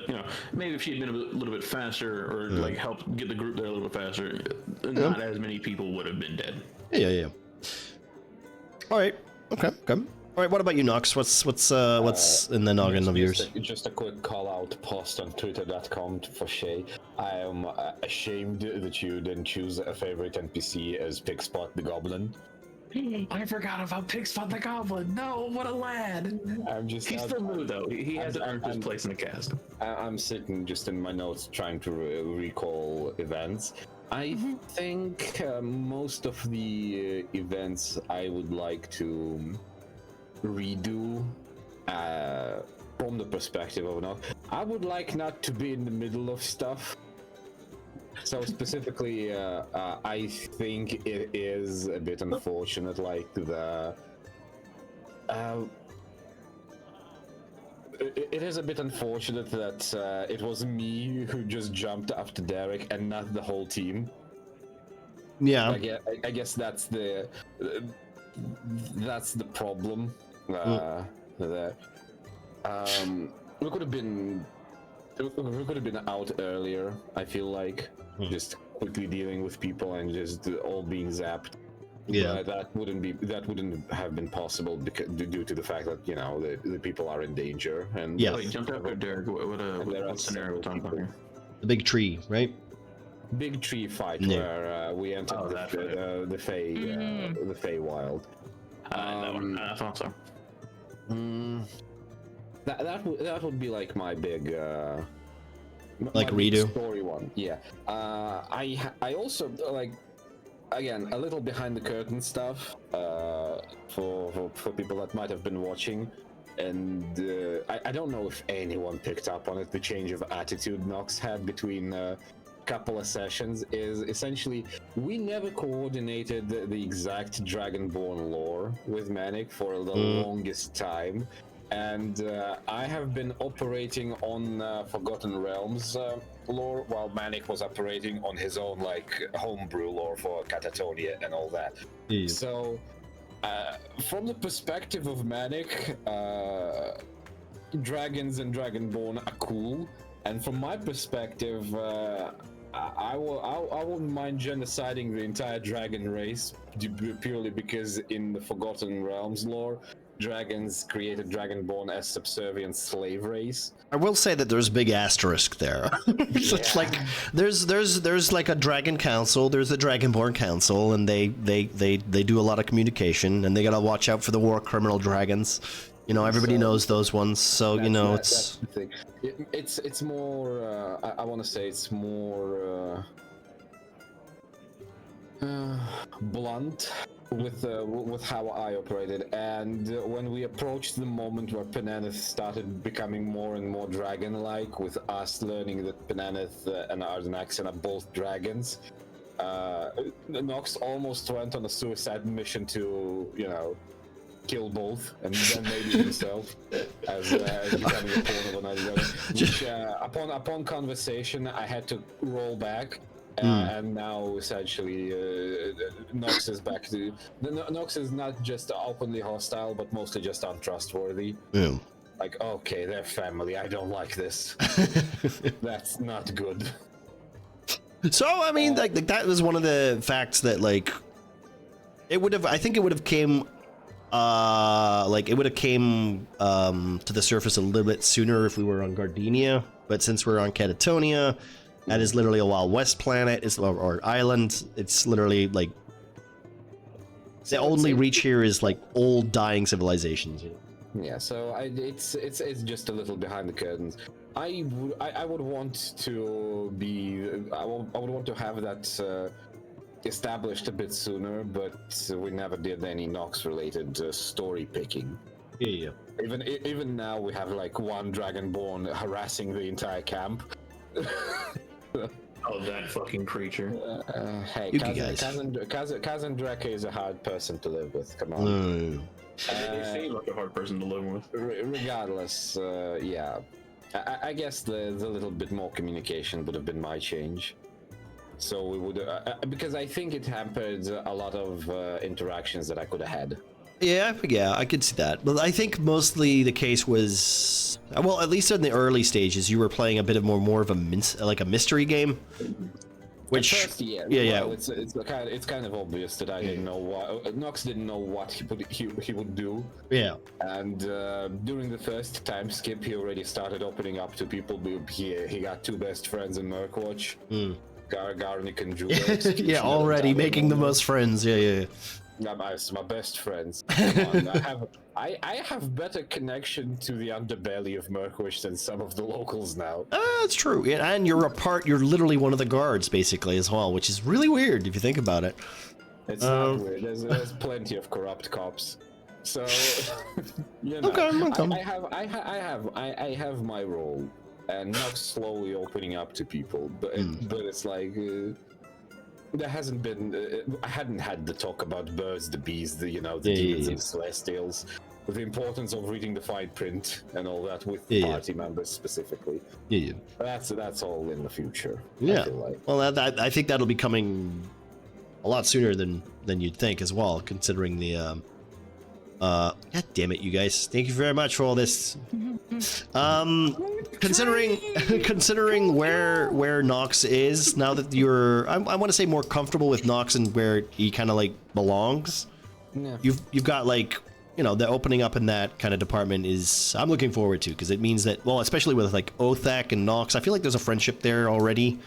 maybe if she had been a little bit faster, or like helped get the group there a little bit faster, not as many people would have been dead. Yeah. All right. Okay. All right, what about you, Nox? What's in the noggin of yours? Just a quick call-out post on Twitter.com for Shay. I am ashamed that you didn't choose a favorite NPC as Pigspot the Goblin. I forgot about Pigspot the Goblin. No, what a lad! He's still new though. He hasn't earned his place in the cast. I'm sitting just in my notes trying to recall events. I think most of the events I would like to redo from the perspective of Nox. I would like not to be in the middle of stuff. So specifically, I think it is a bit unfortunate, like it is a bit unfortunate that it was me who just jumped after Derek and not the whole team. Yeah. I guess that's the problem. There. We could have been out earlier, I feel like, just quickly dealing with people and just all being zapped. Yeah, that wouldn't have been possible due to the fact that the people are in danger. And yeah, jumped up there, Derek. What scenario we're talking about here? The big tree, right? Big tree fight where we entered the Feywild. That one, I thought so. That would be like my big redo story one. Yeah. I also like, again, a little behind the curtain stuff for people that might have been watching, and I don't know if anyone picked up on it. The change of attitude Nox had between couple of sessions is essentially we never coordinated the exact Dragonborn lore with Manic for the longest time. and I have been operating on Forgotten Realms lore, while Manic was operating on his own like homebrew lore for Catatonia and all that. Yeah. So, from the perspective of Manic, dragons and Dragonborn are cool, and from my perspective, I wouldn't mind genociding the entire dragon race purely because in the Forgotten Realms lore, dragons created Dragonborn as subservient slave race. I will say that there's a big asterisk there. It's like there's like a dragon council, there's a Dragonborn council, and they do a lot of communication, and they gotta watch out for the war criminal dragons. You know, everybody knows those ones, so you know that's the thing. It's more. I want to say it's more blunt with how I operated. And when we approached the moment where Penaneth started becoming more and more dragon-like, with us learning that Penaneth and Ardenaxen are both dragons, Nox almost went on a suicide mission to, you know, kill both, and then maybe himself as becoming a pawn of another. Which, upon conversation, I had to roll back, and now essentially Nox is back to. Nox is not just openly hostile, but mostly just untrustworthy. Yeah. Like, okay, they're family. I don't like this. That's not good. So I mean, like that was one of the facts that like it would have. I think it would have came. It would have came to the surface a little bit sooner if we were on Gardenia, but since we're on Catatonia, that is literally a Wild West planet, or island. It's literally like the only reach here is like old dying civilizations. You know? Yeah, so it's just a little behind the curtains. I would want to be. I would want to have that. Established a bit sooner, but we never did any Nox-related story picking. Yeah. Even now, we have like one Dragonborn harassing the entire camp. Oh, that fucking creature. Hey, guys. Kazan Drake is a hard person to live with. Come on. They seem like a hard person to live with. Regardless, yeah. I guess the little bit more communication would have been my change. So we would, because I think it hampered a lot of interactions that I could have had. Yeah, I could see that. But I think mostly the case was, well, at least in the early stages, you were playing a bit of more of a mystery game. Which, at first, yeah. Well, it's kind of obvious that I didn't know what Nox didn't know what he would do. Yeah. And during the first time skip, he already started opening up to people. He got two best friends in Murkwatch. Garnick and Julia. Yeah, already making the most friends. Yeah. My best friends. Come on, I have better connection to the underbelly of Murkwish than some of the locals now. That's true. Yeah, and you're literally one of the guards, basically, as well, which is really weird if you think about it. It's not weird. There's plenty of corrupt cops. So, you know, Okay. I have my role. And not slowly opening up to people, but it's like there hasn't been. I hadn't had the talk about birds, the bees, the demons and the celestials, the importance of reading the fine print and all that with party members specifically. Yeah. That's all in the future. Yeah. I feel like. Well, I think that'll be coming a lot sooner than you'd think as well, considering the. God damn it, you guys! Thank you very much for all this. Considering where Nox is now that you're, I want to say more comfortable with Nox and where he kind of like belongs. Yeah. You've got like, you know, the opening up in that kind of department is I'm looking forward to, because it means that, well, especially with like Othak and Nox, I feel like there's a friendship there already,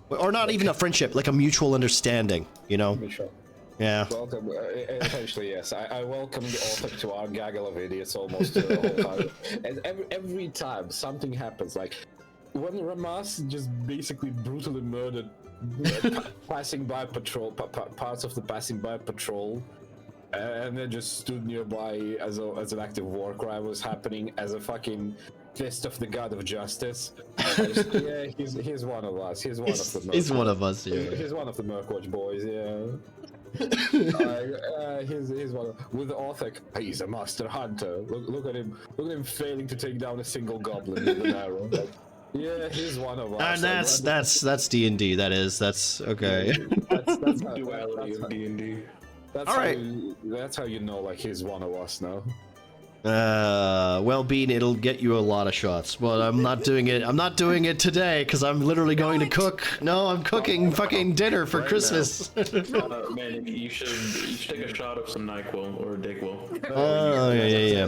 or not even a friendship, like a mutual understanding. You know. Sure. Yeah. Welcome. Essentially, yes. I welcome the author to our gaggle of idiots almost the whole time. And every time something happens, like when Ramas just basically brutally murdered passing by patrol, parts of the passing by patrol, and then just stood nearby as an active war crime was happening, as a fucking fist of the god of justice. Yeah, he's one of us. He's one of the. He's one of us. Yeah. He's one of the Murkwatch boys. Yeah. Here's one with Orthic. He's a master hunter. Look at him. Look at him failing to take down a single goblin with an arrow. Like, yeah, he's one of us. And that's D&D. That's okay. That's how, Duality of D&D. That's how you know, like, he's one of us now. Well, Bean, it'll get you a lot of shots, but I'm not doing it. I'm not doing it today because I'm literally going to cook. No, I'm cooking fucking dinner for Christmas. Man, you should take a shot of some NyQuil or Dayquil. Oh yeah.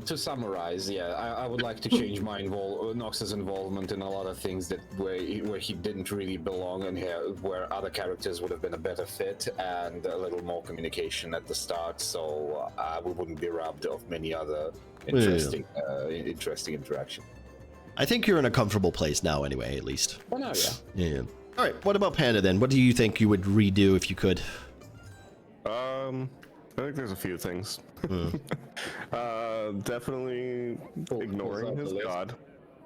To summarize, yeah, I would like to change my Nox's involvement in a lot of things where he didn't really belong, and where other characters would have been a better fit, and a little more communication at the start, so we wouldn't be robbed of many other interesting interaction. I think you're in a comfortable place now, anyway. At least. Oh no, yeah. Yeah. All right. What about Panda then? What do you think you would redo if you could? I think there's a few things. Definitely ignoring his god.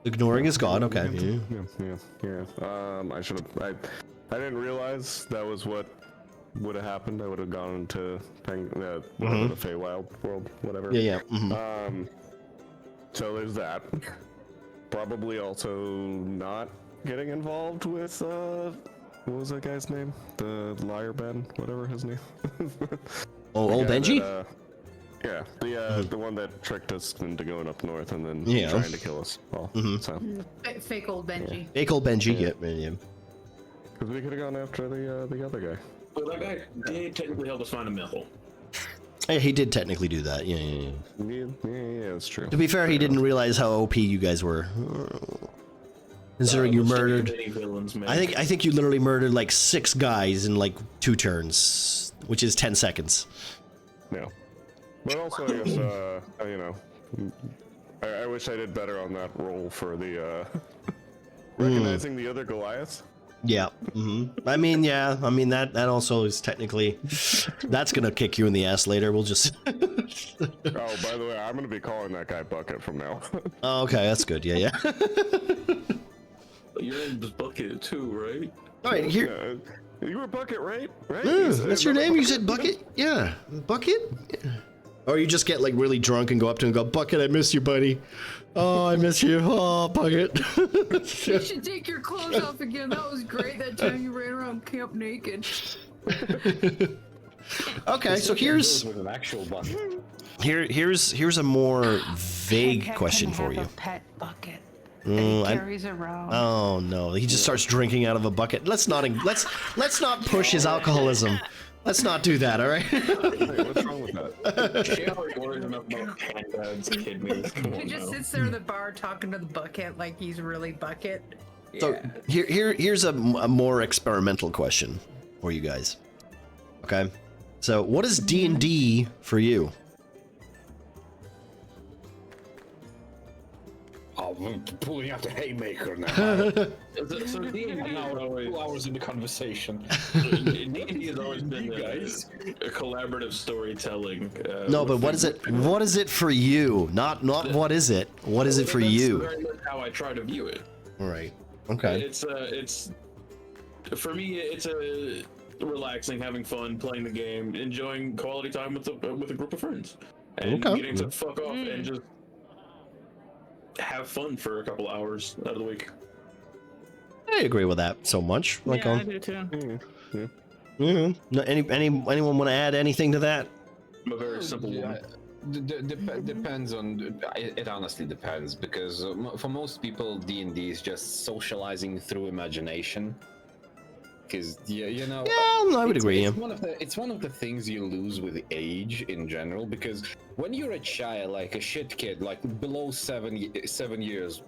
Ignoring his god, okay. Yeah. I didn't realize that was what would have happened. I would have gone into the Feywild world, whatever. Yeah. So there's that. Probably also not getting involved with what was that guy's name? The liar Ben, whatever his name. Old Benji? The one that tricked us into going up north and then trying to kill us all. So Fake old Benji. Fake old Benji, yeah. because we could have gone after the other guy. Well, that guy did technically help us find a mill. Yeah, he did technically do that. Yeah. Yeah, that's true. To be fair, he didn't realize how OP you guys were. Considering you murdered, villains, man. I think you literally murdered like 6 guys in like 2 turns, which is 10 seconds. Yeah, but also I guess I wish I did better on that roll for the recognizing the other Goliath. Yeah. I mean that also is technically that's gonna kick you in the ass later. We'll just. Oh, by the way, I'm gonna be calling that guy Bucket from now. Oh, okay, that's good. Yeah. You're in the bucket too, right? All right, here. You were Bucket, right? Right? That's your name. You said Bucket. Yeah, Bucket. Yeah. Or you just get like really drunk and go up to him and go, Bucket, I miss you, buddy. Oh, I miss you. Oh, Bucket. You should take your clothes off again. That was great. That time you ran around camp naked. Okay, so here's with an actual Bucket. here's a more vague question for you. A pet bucket. He carries around. Oh no, he just starts drinking out of a bucket. Let's not push his alcoholism. Let's not do that, all right? Hey, what's wrong with that? She already worried enough about Panda's kidneys. Come on He just now. sits there in the bar talking to the bucket like he's really Bucket. So here's a more experimental question for you guys. Okay, so what is D&D for you? Oh, I'm pulling out the haymaker now. So D&D Now always, 2 hours into conversation. D&D has always been a collaborative storytelling. No, but what is it? What is it for you? Not what is it? What is it for you? That's very much how I try to view it. All right. Okay. It's for me. It's a relaxing, having fun, playing the game, enjoying quality time with a group of friends, and getting to fuck off and just have fun for a couple hours out of the week. I agree with that so much. Like, I do too. No, anyone want to add anything to that? I'm a very simple woman. Depends on it. Honestly depends, because for most people D&D is just socializing through imagination. Because I would agree. It's one of the things you lose with age in general, because when you're a child, like a shit kid, like below 7 years,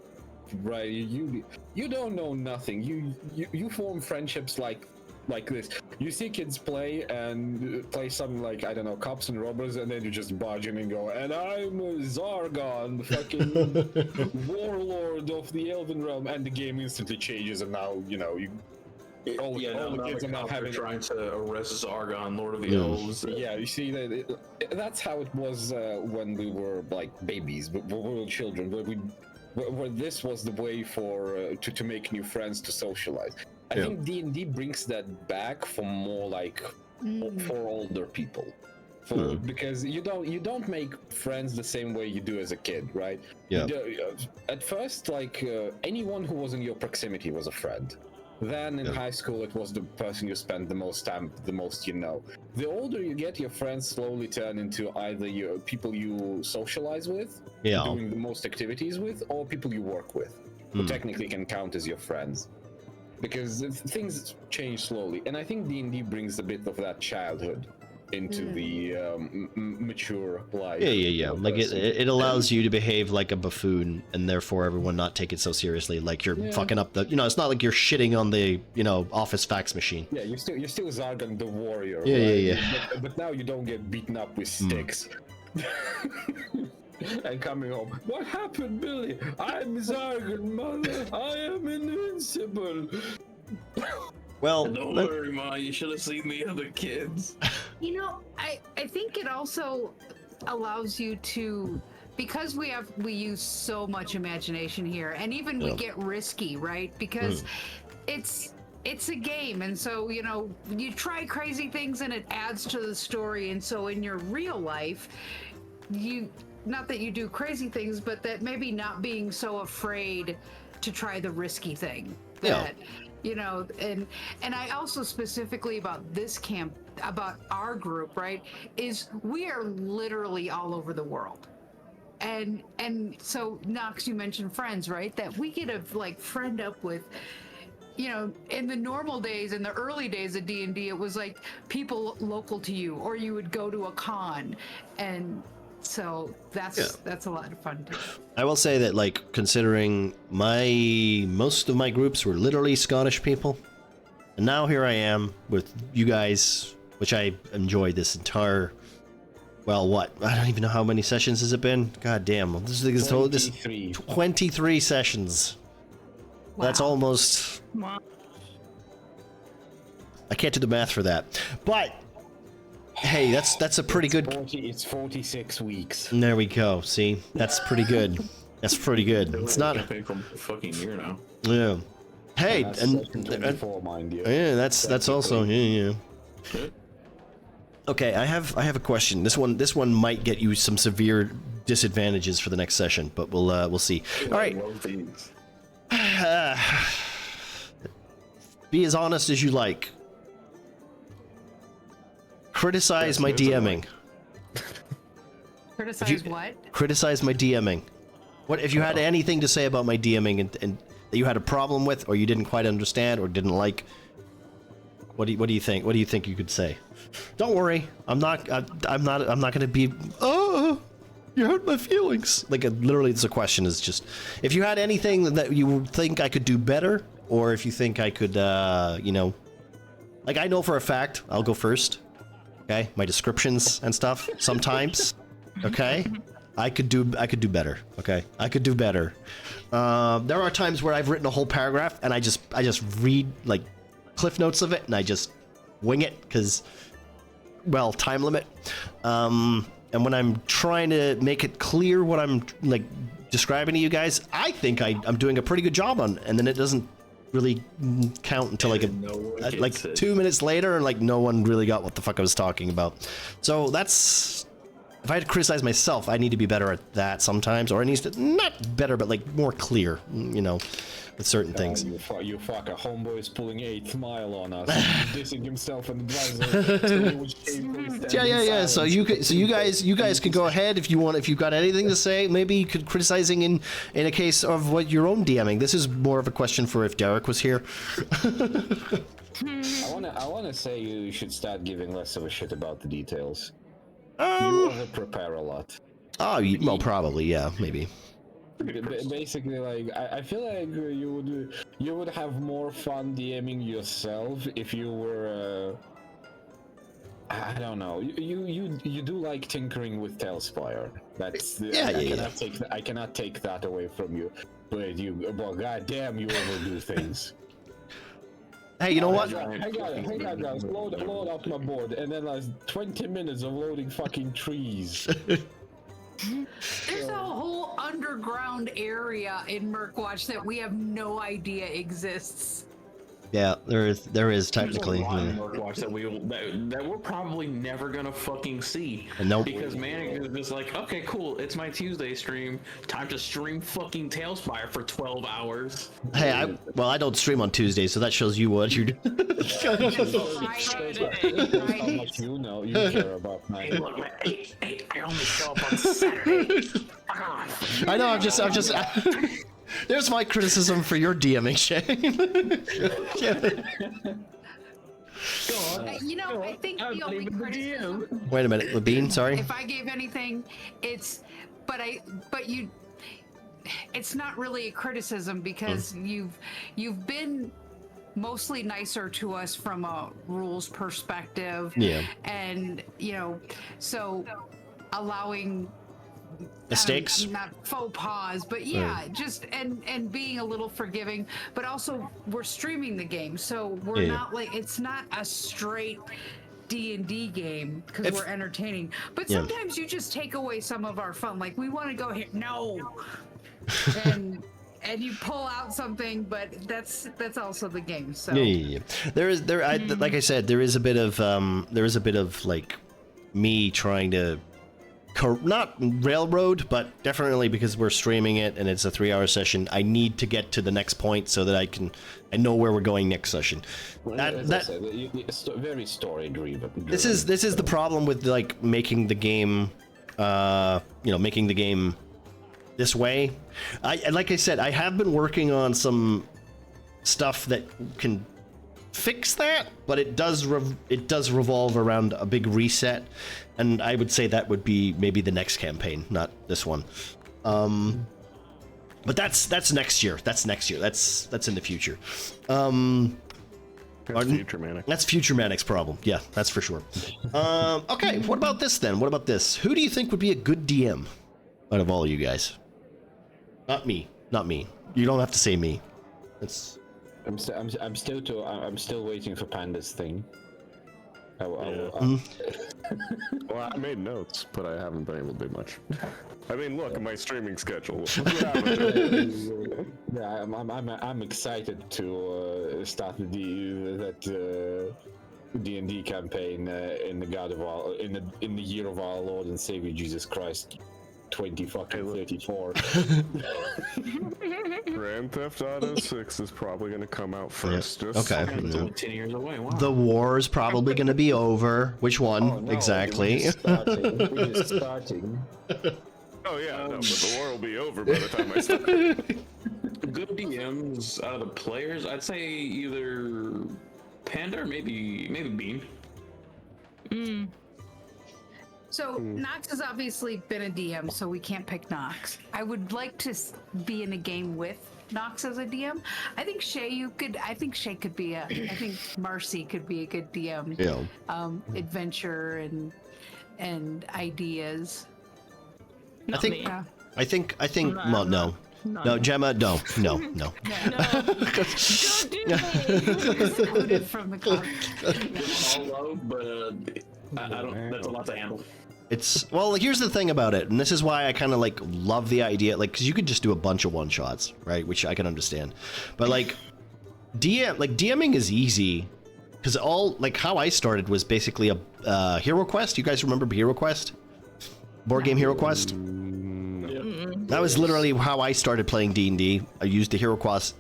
right? You don't know nothing. You form friendships like this. You see kids play some, like, I don't know, cops and robbers, and then you just barge in and go, and I'm Zargon, fucking warlord of the Elven realm, and the game instantly changes, and now all the kids are now trying to arrest Zargon, Lord of the Elves. Yeah, you see that's how it was when we were like babies, but we were children, where this was the way for to make new friends, to socialize. I think D&D brings that back for more like for older people. Because you don't make friends the same way you do as a kid, right? Yeah. At first, like anyone who was in your proximity was a friend. Then in high school, it was the person you spent the most time, the most you know. The older you get, your friends slowly turn into either your people you socialize with, doing the most activities with, or people you work with, who technically can count as your friends. Because things change slowly, and I think D&D brings a bit of that childhood into the mature life. Yeah. Like it allows you to behave like a buffoon, and therefore everyone not take it so seriously. Like you're fucking up the, it's not like you're shitting on the, office fax machine. Yeah, you're still Zargan the warrior. Yeah. But now you don't get beaten up with sticks. And coming home, what happened, Billy? I'm Zargan, mother. I am invincible. Well, don't worry, Ma. You should have seen the other kids. I think it also allows you to, because we use so much imagination here, and even we get risky, right? Because it's a game, and so you try crazy things, and it adds to the story. And so in your real life, not that you do crazy things, but that maybe not being so afraid to try the risky thing. And I also specifically about this camp, about our group, right, is we are literally all over the world. And so, Nox, you mentioned friends, right? That we get to friend up with, in the normal days, in the early days of D&D, it was like people local to you, or you would go to a con, and so that's a lot of fun too. I will say that, considering most of my groups were literally Scottish people, and now here I am with you guys, which I enjoyed this entire, I don't even know how many sessions has it been. God damn, this is 23 sessions. Wow. That's almost. I can't do the math for that, but. Hey, that's a pretty good. It's 46 weeks. There we go. See, that's pretty good. That's pretty good. It's not. Fucking year now. Yeah. Hey, and 24, mind you. Yeah, that's also yeah. Okay, I have a question. This one might get you some severe disadvantages for the next session, but we'll see. All right. Be as honest as you like. Criticize my DMing. Criticize what? Criticize my DMing. What if you had anything to say about my DMing and that you had a problem with, or you didn't quite understand, or didn't like? What do you think? What do you think you could say? Don't worry, I'm not gonna be. Oh, you hurt my feelings. Literally, it's a question. Is just if you had anything that you think I could do better, or if you think I could, I know for a fact. I'll go first. Okay, my descriptions and stuff sometimes. Okay, I could do better. Okay, I could do better. There are times where I've written a whole paragraph and I just read cliff notes of it and I just wing it because, time limit. And when I'm trying to make it clear what I'm describing to you guys, I think I'm doing a pretty good job on, and then it doesn't really count until 2 minutes later, and no one really got what the fuck I was talking about. So that's, if I had to criticize myself, I need to be better at that sometimes, or it needs to, not better, but more clear, with certain things. You fucker, homeboy is pulling 8th Mile on us, dissing himself and the Yeah. So you guys can go ahead if you want. If you've got anything to say, maybe you could criticizing in a case of what your own DMing. This is more of a question for if Derek was here. I wanna say you should start giving less of a shit about the details. You over prepare a lot. Oh, well, probably, yeah, maybe. Basically, I feel like you would have more fun DMing yourself if you were I don't know. You do like tinkering with Tailspire. That's I cannot take that away from you. But goddamn, you overdo things. Hey, you know what? Hang on, guys. Load up my board, and then 20 minutes of loading fucking trees. There's a whole underground area in Murkwatch that we have no idea exists. Yeah, there is There's technically. a lot in Yeah. Murkcast that we're probably never gonna fucking see. Nope. Because Manic is just like, okay, cool, it's my Tuesday stream. Time to stream fucking Tailspire for 12 hours. Hey, I don't stream on Tuesday, so that shows you what you do. How much you know, you care about Hey, my. look, man, hey, I only show up on Saturday. Fuck off. I know. I'm just. There's my criticism for your DMing, Shane. I think the only criticism, Wait a minute, Labine. Sorry. if I gave anything, it's not really a criticism because you've been mostly nicer to us from a rules perspective. Yeah. And so allowing Mistakes. not faux pas, but yeah, just and being a little forgiving, but also we're streaming the game, so we're Yeah. not like, it's not a straight D&D game because If- we're entertaining, but Yeah. sometimes you just take away some of our fun, like we want to go here, no, and you pull out something, but that's also the game. So Yeah. Like I said, there is a bit of like me trying to not railroad, but definitely because we're streaming it and it's a 3-hour session, I need to get to the next point so that I know where we're going next session. As I said, very story driven. This is the problem with like making the game, making the game this way. Like I said, I have been working on some stuff that can fix that, but it does revolve around a big reset, and I would say that would be maybe the next campaign, not this one. But that's next year. That's in the future. That's future Manic. That's future Manic's problem. Yeah, that's for sure. Okay, what about this then? What about this? Who do you think would be a good DM out of all of you guys? Not me. You don't have to say me. It's. I'm still waiting for Panda's thing. Well, I made notes, but I haven't been able to do much. I mean, look at my streaming schedule. Yeah, I'm excited to start that D&D campaign in the God of our in the year of our Lord and Savior Jesus Christ, 2034. Grand Theft Auto 6 is probably going to come out first. Yeah. Just Okay. It's only 10 years away. Wow. The war is probably going to be over. Which one Oh, no, exactly? We're just starting. Oh yeah, no, but the war will be over by the time I start. Good DMs out of the players, I'd say either Panda or maybe Bean. So Nox has obviously been a DM, so we can't pick Nox. I would like to be in a game with Nox as a DM. I think Shay could be I think Marcy could be a good DM. Yeah. Adventure and ideas. Not think- me. Yeah. I think. I'm Well, not- no, Gemma, no. No, don't do me. Excluded from the club. All low, but I don't. That's a lot to handle. Well, here's the thing about it, and this is why I kind of like love the idea, like, because you could just do a bunch of one shots, right? Which I can understand, but like DMing is easy because how I started was basically a Hero Quest. You guys remember Hero Quest? Board game Hero Quest. That was literally how I started playing D&D. I used the Hero Quest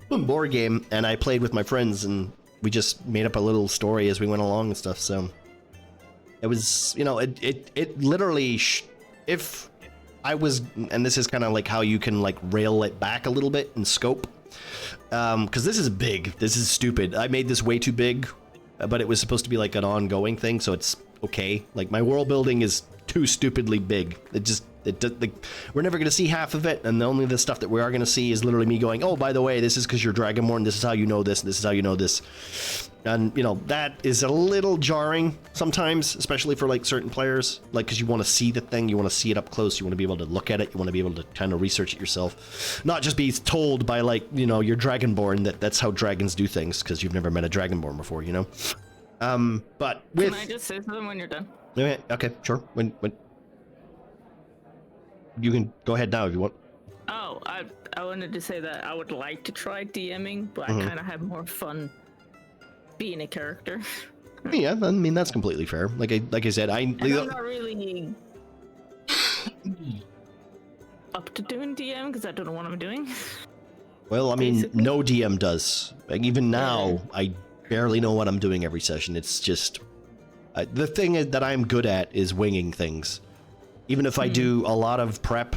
board game, and I played with my friends, and we just made up a little story as we went along and stuff. So it was, it literally, if I was, and this is kind of like how you can like rail it back a little bit in scope, because this is big. This is stupid. I made this way too big, but it was supposed to be like an ongoing thing, so it's okay. Like my world building is too stupidly big. We're never going to see half of it, and only the stuff that we are going to see is literally me going, oh, by the way, this is because you're Dragonborn, this is how you know this, this is how you know this. And, that is a little jarring sometimes, especially for, like, certain players, like, because you want to see the thing, you want to see it up close, you want to be able to look at it, you want to be able to kind of research it yourself. Not just be told by, like, you're Dragonborn that that's how dragons do things, because you've never met a Dragonborn before, But with... Can I just say something when you're done? Okay, sure. When you can go ahead now if you want. Oh, I wanted to say that I would like to try DMing, but I kind of have more fun being a character. Yeah, I mean that's completely fair. Like I said, I'm not really up to doing DM because I don't know what I'm doing. Well, I mean, Basically. no DM does. Like, even now, I barely know what I'm doing every session. It's just the thing that I'm good at is winging things. Even if I do a lot of prep,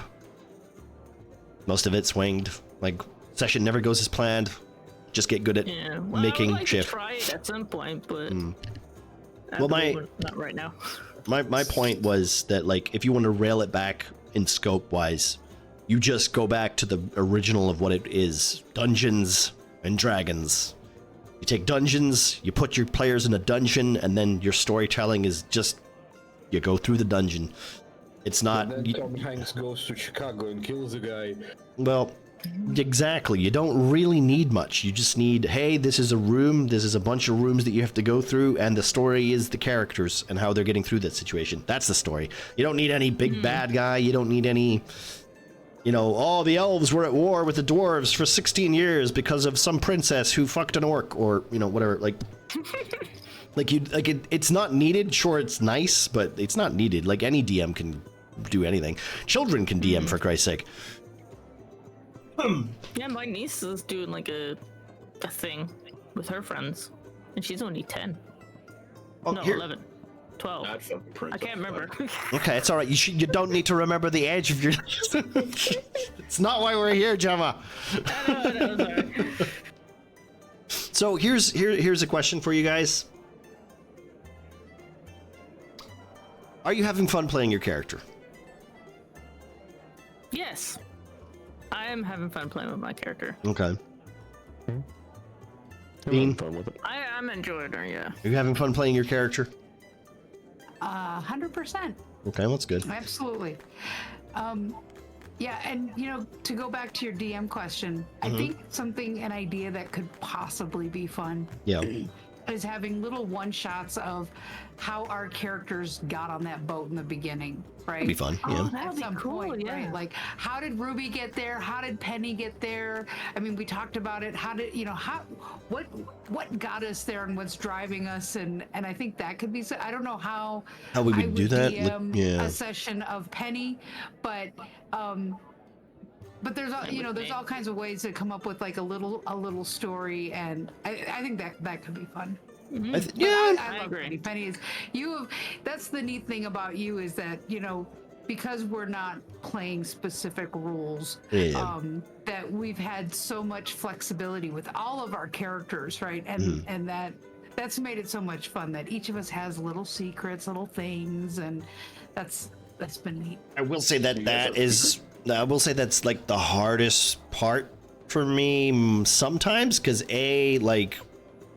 most of it's winged. Like, session never goes as planned. Just get good at making I would like shift. to try it at some point, but Well, not right now. My point was that, like, if you want to rail it back in scope wise, you just go back to the original of what it is: Dungeons and Dragons. You take dungeons, you put your players in a dungeon, and then your storytelling is just you go through the dungeon. It's not. And then Tom Hanks goes to Chicago and kills a guy. Well, exactly. You don't really need much. You just need, hey, this is a room. This is a bunch of rooms that you have to go through, and the story is the characters and how they're getting through that situation. That's the story. You don't need any big bad guy. You don't need any, the elves were at war with the dwarves for 16 years because of some princess who fucked an orc, or, whatever. Like, it's not needed. Sure, it's nice, but it's not needed. Like, any DM can do anything. Children can DM, for Christ's sake. Yeah, my niece is doing like a thing with her friends, and she's only 10. Oh, No, 11. 12. Not fucking I can't remember. Okay, it's all right. You don't need to remember the age of your. It's not why we're here, Gemma. I know, sorry. So here's a question for you guys. Are you having fun playing your character? Yes. I am having fun playing with my character. Okay. I'm Bean? having fun with it. I'm enjoying her, yeah. Are you having fun playing your character? 100%. Okay, well, that's good. Absolutely. Yeah, and to go back to your DM question, I think an idea that could possibly be fun Yeah. is having little one-shots of how our characters got on that boat in the beginning, right? That'd be fun. Oh, Yeah. that'd At be some cool, point, yeah. right? Like, how did Ruby get there? How did Penny get there? I mean, we talked about it. How did what got us there and what's driving us? And I think that could be. I don't know how we would I do that. DM Yeah. a session of Penny, but there's all there's all kinds of ways to come up with like a little story, and I think that could be fun. I love agree. Penny. Penny is that's the neat thing about you is that because we're not playing specific rules, that we've had so much flexibility with all of our characters, right? And that's made it so much fun that each of us has little secrets, little things, and that's been neat. I will say I will say that's like the hardest part for me sometimes, because like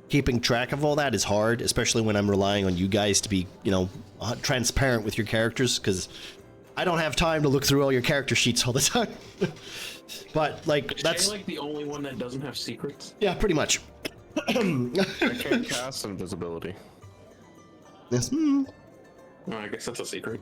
keeping track of all that is hard, especially when I'm relying on you guys to be, transparent with your characters, because I don't have time to look through all your character sheets all the time. But like that's Is Shay, like the only one that doesn't have secrets? yeah, pretty much. I can't cast invisibility. Yes. Oh, I guess that's a secret.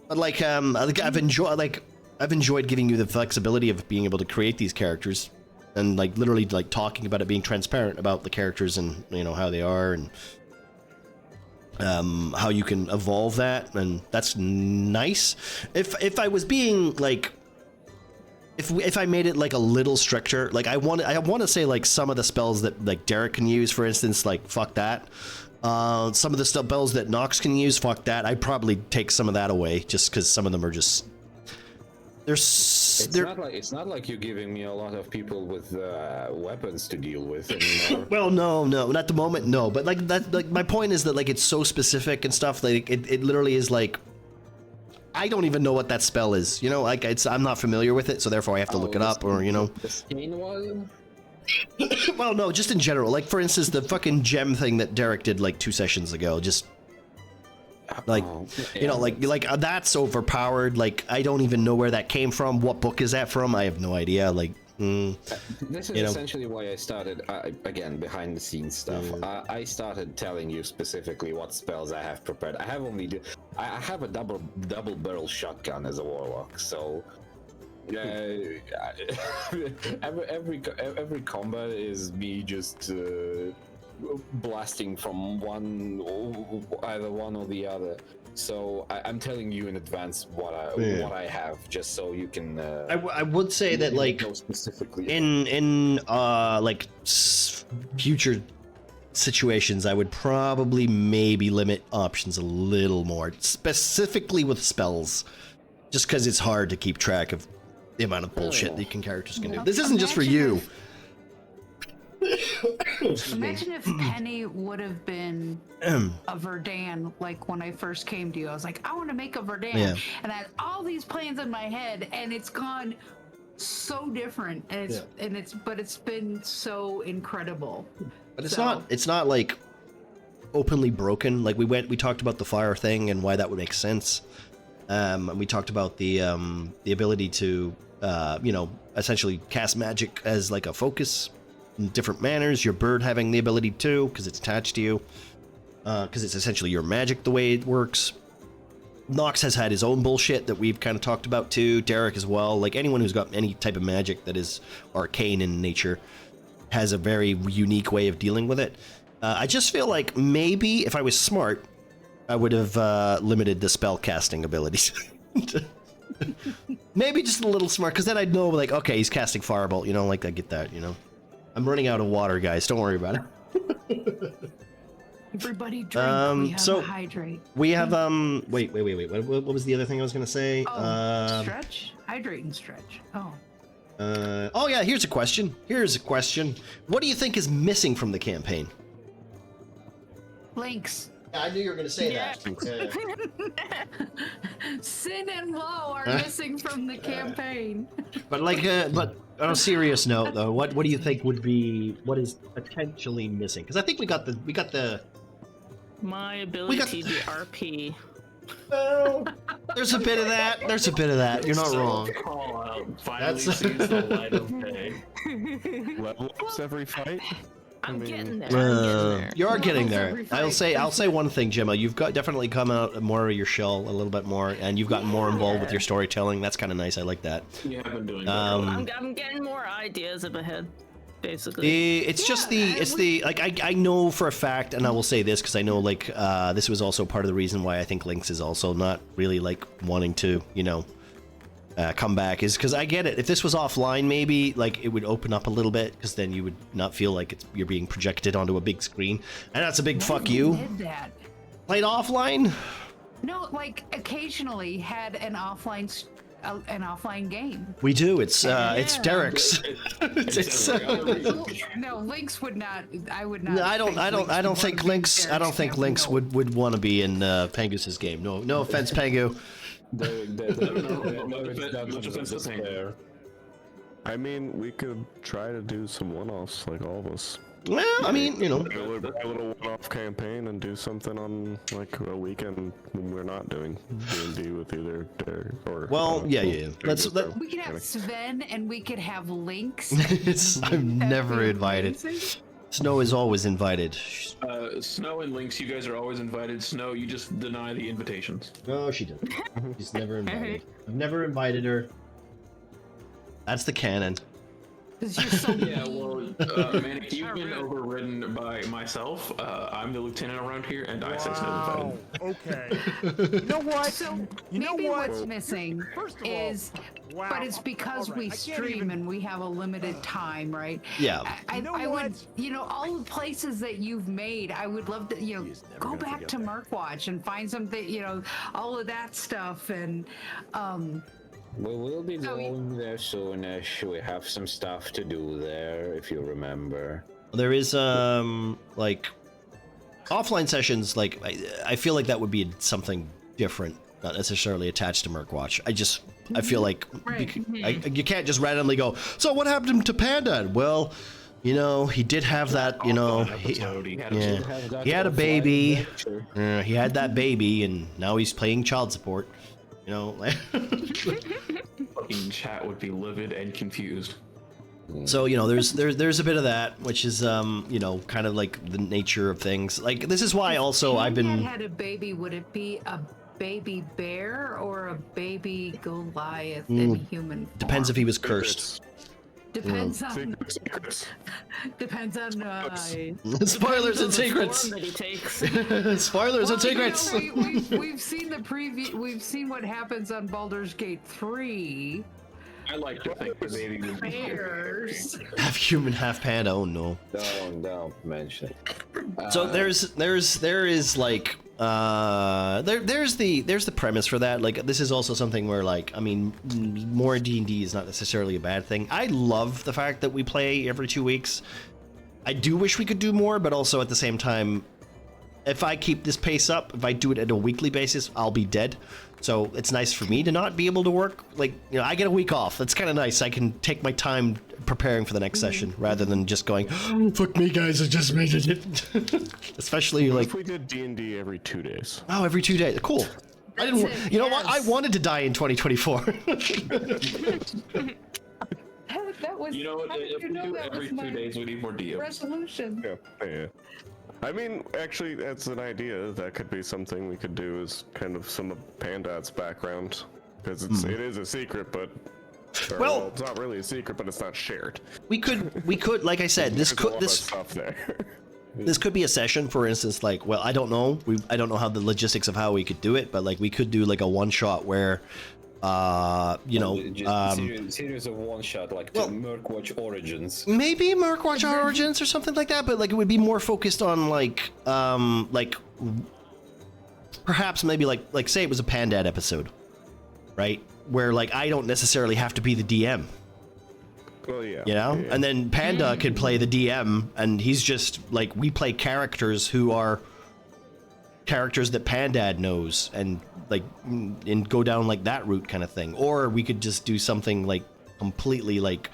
But like I've enjoyed giving you the flexibility of being able to create these characters, and like literally like talking about it, being transparent about the characters and how they are, and how you can evolve that, and that's nice. If I was being like, if I made it like a little stricter, like I want to say like some of the spells that like Derek can use, for instance, like fuck that. Some of the spells that Nox can use, fuck that. I'd probably take some of that away, just because some of them are just It's not like you're giving me a lot of people with weapons to deal with anymore. Well, no, not at the moment, no. But like that, like my point is that like it's so specific and stuff. Like it literally is like I don't even know what that spell is. Like I'm not familiar with it, so therefore I have to look it up, or The stain one? Well, no, just in general. Like for instance, the fucking gem thing that Derek did like 2 sessions ago. Just like like that's overpowered. Like I don't even know where that came from. What book is that from? I have no idea. Like this is essentially why I started again behind the scenes stuff. I started telling you specifically what spells I have prepared. I have a double barrel shotgun as a warlock, so every combat is me just blasting from either one or the other. So I'm telling you in advance what I have, just so you can. I would say that like know specifically in like future situations, I would probably maybe limit options a little more, specifically with spells, just because it's hard to keep track of the amount of bullshit the characters can do. This isn't just for you. Imagine if Penny would have been a Verdan, like when I first came to you. I was like, I want to make a Verdan, and I had all these plans in my head, and it's gone so different, and it's been so incredible. But it's not like openly broken. Like we talked about the fire thing and why that would make sense. And we talked about the ability to essentially cast magic as like a focus in different manners. Your bird having the ability to, because it's attached to you, because it's essentially your magic the way it works. Nox has had his own bullshit that we've kind of talked about too. Derek as well. Like anyone who's got any type of magic that is arcane in nature has a very unique way of dealing with it. I just feel like maybe if I was smart, I would have limited the spell casting abilities. Maybe just a little smart, because then I'd know, like, okay, he's casting Firebolt, like I get that, I'm running out of water, guys. Don't worry about it. Everybody drink. We have so to hydrate. We have wait. What was the other thing I was gonna say? Stretch, hydrate, and stretch. Oh yeah. Here's a question. What do you think is missing from the campaign? Links. I knew you were gonna say that. Sin and Woe are missing from the campaign. But on a serious note, though, what do you think what is potentially missing? Because I think we got the. My ability to RP. Well, there's a bit of that. You're not wrong. Call out finally sees the light of day. Level ups every fight. I'm getting there. You are getting there. I'll say one thing, Gemma. You've definitely come out more of your shell a little bit more, and you've gotten more involved with your storytelling. That's kind of nice. I like that. You have been doing I'm getting more ideas up ahead, basically. It's I know for a fact, and I will say this because I know this was also part of the reason why I think Lynx is also not really wanting to come back, is because I get it. If this was offline, maybe it would open up a little bit, because then you would not feel like you're being projected onto a big screen, and that's a big fuck you. Did that? Played offline? No, occasionally had an offline game. We do. It's Derek's. No, Lynx would not. I would not. I don't think Lynx would want to be in Pangus's game. No offense, Pangu. I mean, we could try to do some one-offs, like all of us. Well, I mean, a little one-off campaign and do something on a weekend when we're not doing D&D with either Derek or. Well, yeah. We could have Sven and we could have Lynx. I'm never invited. Snow is always invited. Snow and Lynx, you guys are always invited. Snow, you just deny the invitations. No, she doesn't. She's never invited. I've never invited her. That's the canon. Yeah, well, Manic, you've been overridden by myself. I'm the lieutenant around here, and I say Snow invited. Okay. You know what? So maybe what's missing is, but it's because we stream and we have a limited time, right? Yeah. I would, all the places that you've made, I would love to, go back to Murkwatch and find something, all of that stuff, and We will be going there soon. We have some stuff to do there, if you remember. There is offline sessions. I feel like that would be something different, not necessarily attached to Murkwatch. I feel like you can't just randomly go, so what happened to Panda? Well, he did have that, he had a baby. He had that baby, and now he's paying child support. Fucking chat would be livid and confused. So there's a bit of that, which is kind of like the nature of things. This is why also I've been. If you had a baby, would it be a baby bear or a baby Goliath in human form? Depends if he was cursed. Depends on. Secrets. Depends on. Spoilers and secrets. Form that he takes. Spoilers and secrets. We've seen the preview. We've seen what happens on Baldur's Gate 3. I like to think that maybe Bears. Half human, half panda. Oh no. Don't mention it. So there's like there's the premise for that. Like this is also something where like I mean more D&D is not necessarily a bad thing. I love the fact that we play every 2 weeks. I do wish we could do more, but also at the same time, if I keep this pace up, if I do it at a weekly basis, I'll be dead. So it's nice for me to not be able to work. Like, you know, I get a week off. That's kind of nice. I can take my time preparing for the next session rather than just going, oh, fuck me, guys, I just made it. Especially What like, if we did D&D every 2 days? oh, every 2 days. Cool. I didn't. That's it, You know what? I yes. wanted to die in 2024. That was. you know what? how did If you we know do that every was 2 my days, we need more DMs. resolution? Yeah. I mean, actually, that's an idea. That could be something we could do as kind of some of Pandat's background. Because it is a secret, but... or, Well- it's not really a secret, but it's not shared. we could, like I said, There's a lot of stuff there. This could be a session, for instance, like, well, I don't know. I don't know how the logistics of how we could do it, but like we could do like a one shot where, Series of one shot like well- the Murkwatch Origins. maybe Murkwatch Origins or something like that, but like it would be more focused on like perhaps maybe like say it was a Pandad episode, right? Where like I don't necessarily have to be the DM. Well, yeah. You know, yeah. and then Panda could play the DM, and he's just like we play characters who are characters that Pandad knows, and like and go down like that route kind of thing. Or we could just do something like completely like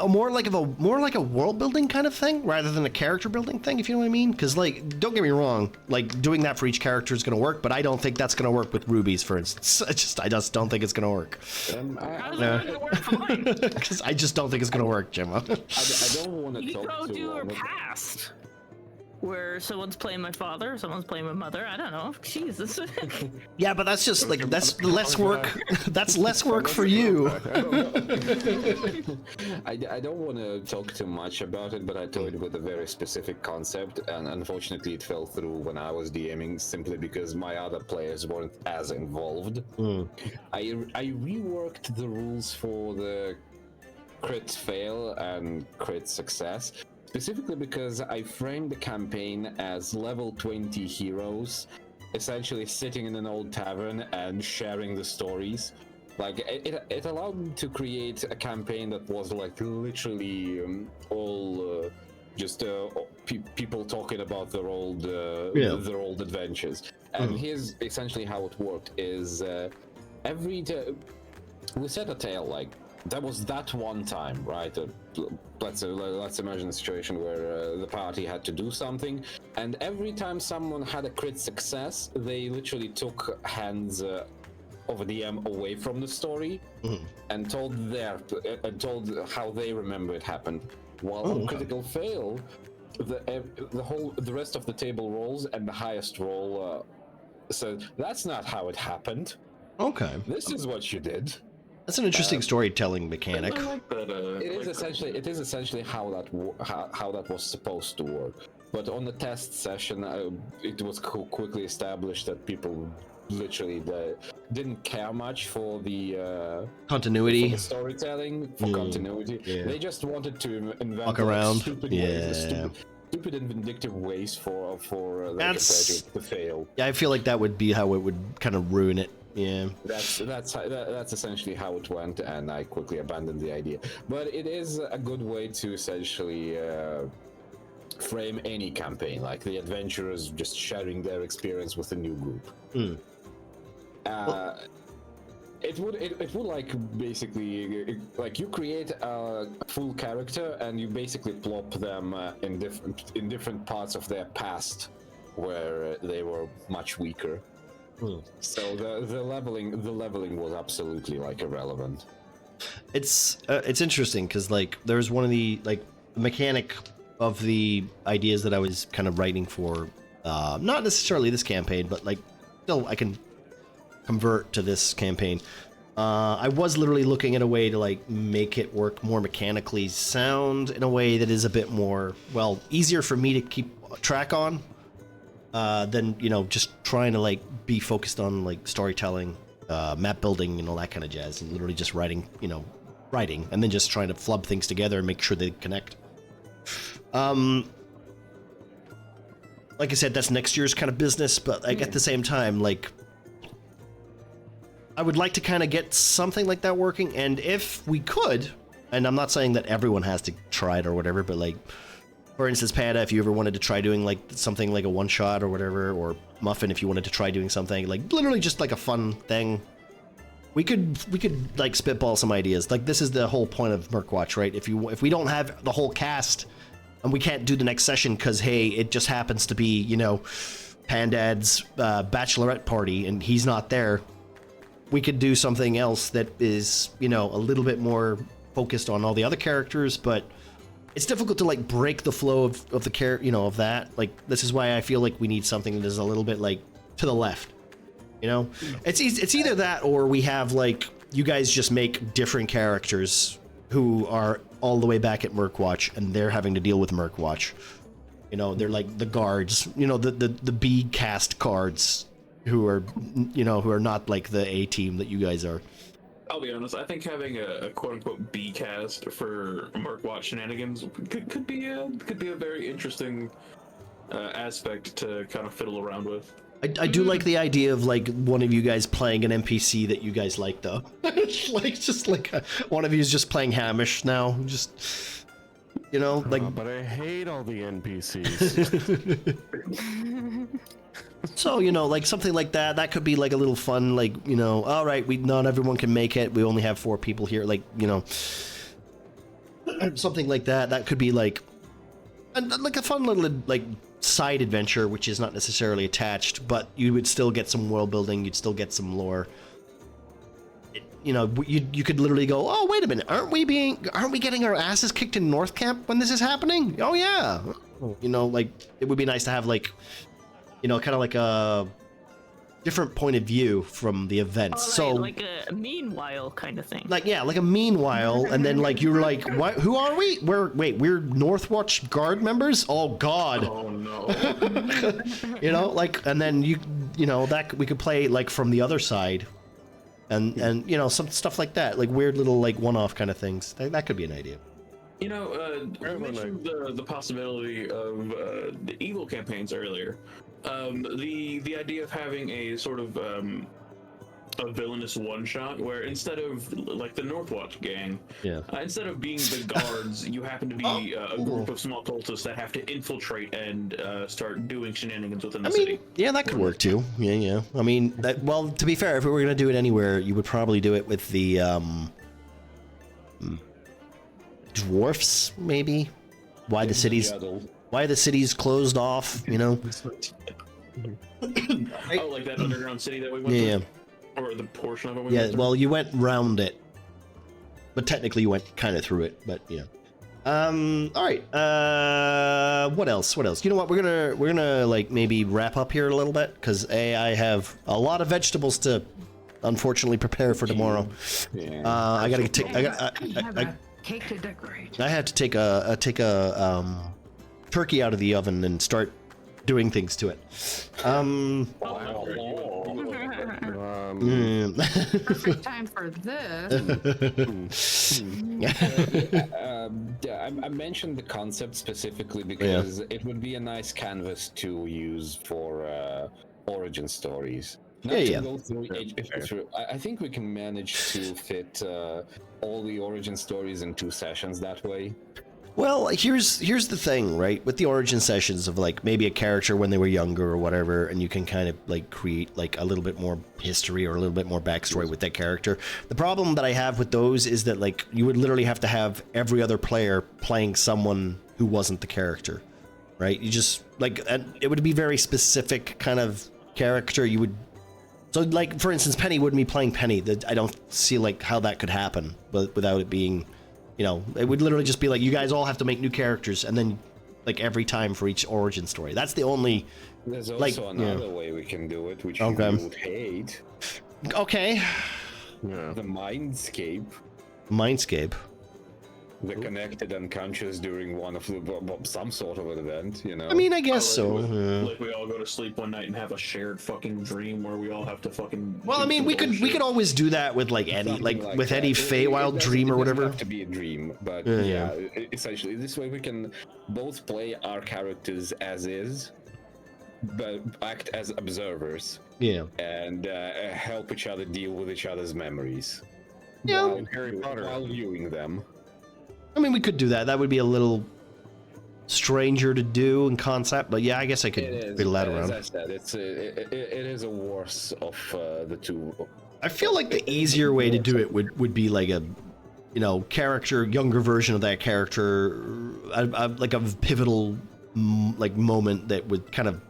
more like a world building kind of thing rather than a character building thing, if you know what I mean. Because like, don't get me wrong, like doing that for each character is going to work, but I don't think that's going to work with rubies, for instance. I just don't think it's going to work. How's it gonna work for mine? Because I just don't think it's going to work, Gemma. I don't want to You talk go too do her long. past, where someone's playing my father, someone's playing my mother. I don't know. Jesus. Yeah, but that's just like that's less work. That's less work for you. I don't want to talk too much about it, but I toyed with a very specific concept, and unfortunately it fell through when I was DMing simply because my other players weren't as involved. I reworked the rules for the crit fail and crit success, specifically because I framed the campaign as level 20 heroes essentially sitting in an old tavern and sharing the stories. Like it allowed me to create a campaign that was like literally all people talking about their old adventures. And here's essentially how it worked: is we set a tale like there was that one time, right? Let's imagine a situation where the party had to do something, and every time someone had a crit success, they literally took hands of a DM away from the story and told how they remember it happened. While on critical fail, the rest of the table rolls, and the highest roll said, "That's not how it happened. Okay, This is what you did." that's an interesting storytelling mechanic. I like that. It is essentially how that was supposed to work. But on the test session, it was quickly established that people literally didn't care much for the Continuity. for the storytelling, for continuity. yeah. They just wanted to invent Fuck around. stupid and vindictive ways for the That's- competitor to fail. Yeah, I feel like that would be how it would kind of ruin it. Yeah. That's essentially how it went, and I quickly abandoned the idea. But it is a good way to essentially frame any campaign, like the adventurers just sharing their experience with a new group. It would like basically like you create a full character and you basically plop them in different parts of their past where they were much weaker. So the leveling was absolutely like irrelevant. It's interesting because like there's one of the like mechanic of the ideas that I was kind of writing for, not necessarily this campaign, but like still I can convert to this campaign. I was literally looking at a way to like make it work more mechanically sound in a way that is a bit more, well, easier for me to keep track on than, you know, just trying to like be focused on like storytelling, map building and all that kind of jazz, and literally just writing and then just trying to flub things together and make sure they connect. Like I said, that's next year's kind of business, but like at the same time, like I would like to kind of get something like that working, and if we could, and I'm not saying that everyone has to try it or whatever, but like, for instance, Panda, if you ever wanted to try doing like something like a one-shot or whatever, or Muffin, if you wanted to try doing something like literally just like a fun thing, we could like spitball some ideas. Like this is the whole point of Murkwatch, right? If we don't have the whole cast and we can't do the next session because hey, it just happens to be, you know, Pandad's bachelorette party and he's not there, we could do something else that is, you know, a little bit more focused on all the other characters, but it's difficult to like break the flow of the you know, of that. Like this is why I feel like we need something that is a little bit like to the left, you know. It's either that or we have like you guys just make different characters who are all the way back at Murkwatch and they're having to deal with Murkwatch. You know, they're like the guards, you know, the B cast cards who are, you know, who are not like the A team that you guys are. I'll be honest, I think having a quote-unquote B cast for Murkwatch shenanigans could be a very interesting aspect to kind of fiddle around with. I do like the idea of like one of you guys playing an NPC that you guys like, though. Like just like one of you is just playing Hamish now, just, you know, like. But I hate all the NPCs. So, you know, like something like that. That could be like a little fun, like, you know, all right, not everyone can make it. We only have 4 people here, like, you know, something like that. That could be like a fun little like side adventure, which is not necessarily attached, but you would still get some world building. You'd still get some lore. You know, you could literally go, oh, wait a minute, aren't we getting our asses kicked in North Camp when this is happening? Oh yeah, you know, like it would be nice to have like, you know, kind of like a different point of view from the events. Right, so like a meanwhile kind of thing. Like, yeah, like a meanwhile, and then like you're like, what? Who are we? We're Northwatch Guard members? Oh God! Oh no! You know, like, and then you know that we could play like from the other side, and you know some stuff like that, like weird little like one-off kind of things. That could be an idea. You know, you mentioned the possibility of the evil campaigns earlier. The idea of having a sort of a villainous one-shot where instead of like the Northwatch gang, instead of being the guards, you happen to be a group of small cultists that have to infiltrate and start doing shenanigans within the city. Yeah, that could work too. Yeah. I mean, well, to be fair, if we were gonna do it anywhere, you would probably do it with the dwarfs, maybe. Why the city's closed off, you know. Oh, like that underground city that we went to? Or the portion of it we went through? Well, you went round it, but technically you went kind of through it, but you know. All right, what else? You know what, we're gonna like maybe wrap up here a little bit, because I have a lot of vegetables to unfortunately prepare for tomorrow. I gotta take cake to decorate. I had to take a turkey out of the oven and start doing things to it. Perfect time for this. I mentioned the concept specifically because it would be a nice canvas to use for origin stories. Go through I think we can manage to fit all the origin stories in 2 sessions that way. Well, here's the thing, right? With the origin sessions of like maybe a character when they were younger or whatever, and you can kind of like create like a little bit more history or a little bit more backstory with that character. The problem that I have with those is that like you would literally have to have every other player playing someone who wasn't the character, right? You just like, and it would be very specific kind of character. You would, so like for instance, Penny wouldn't be playing Penny. I don't see like how that could happen, but without it being, you know, it would literally just be like you guys all have to make new characters, and then like every time for each origin story. That's the only. There's also another way we can do it, which you would hate. Okay. Yeah. The Mindscape. Mindscape. The connected unconscious during one of the some sort of an event, you know. I mean, I guess so. Like we all go to sleep one night and have a shared fucking dream where we all have to fucking. Well, I do mean, some we could bullshit. always do that with like any Something with that. any Feywild dream or It doesn't whatever. have to be a dream, but Yeah. essentially this way we can both play our characters as is, but act as observers Yeah. and help each other deal with each other's memories. Yeah. While, Harry Potter. while viewing them. I mean, we could do that. That would be a little stranger to do in concept, but yeah, I guess I could fiddle that As around. I said, it is a worse of the two. I feel like the easier way to do it would be like a, character, younger version of that character, like a pivotal like moment that would kind of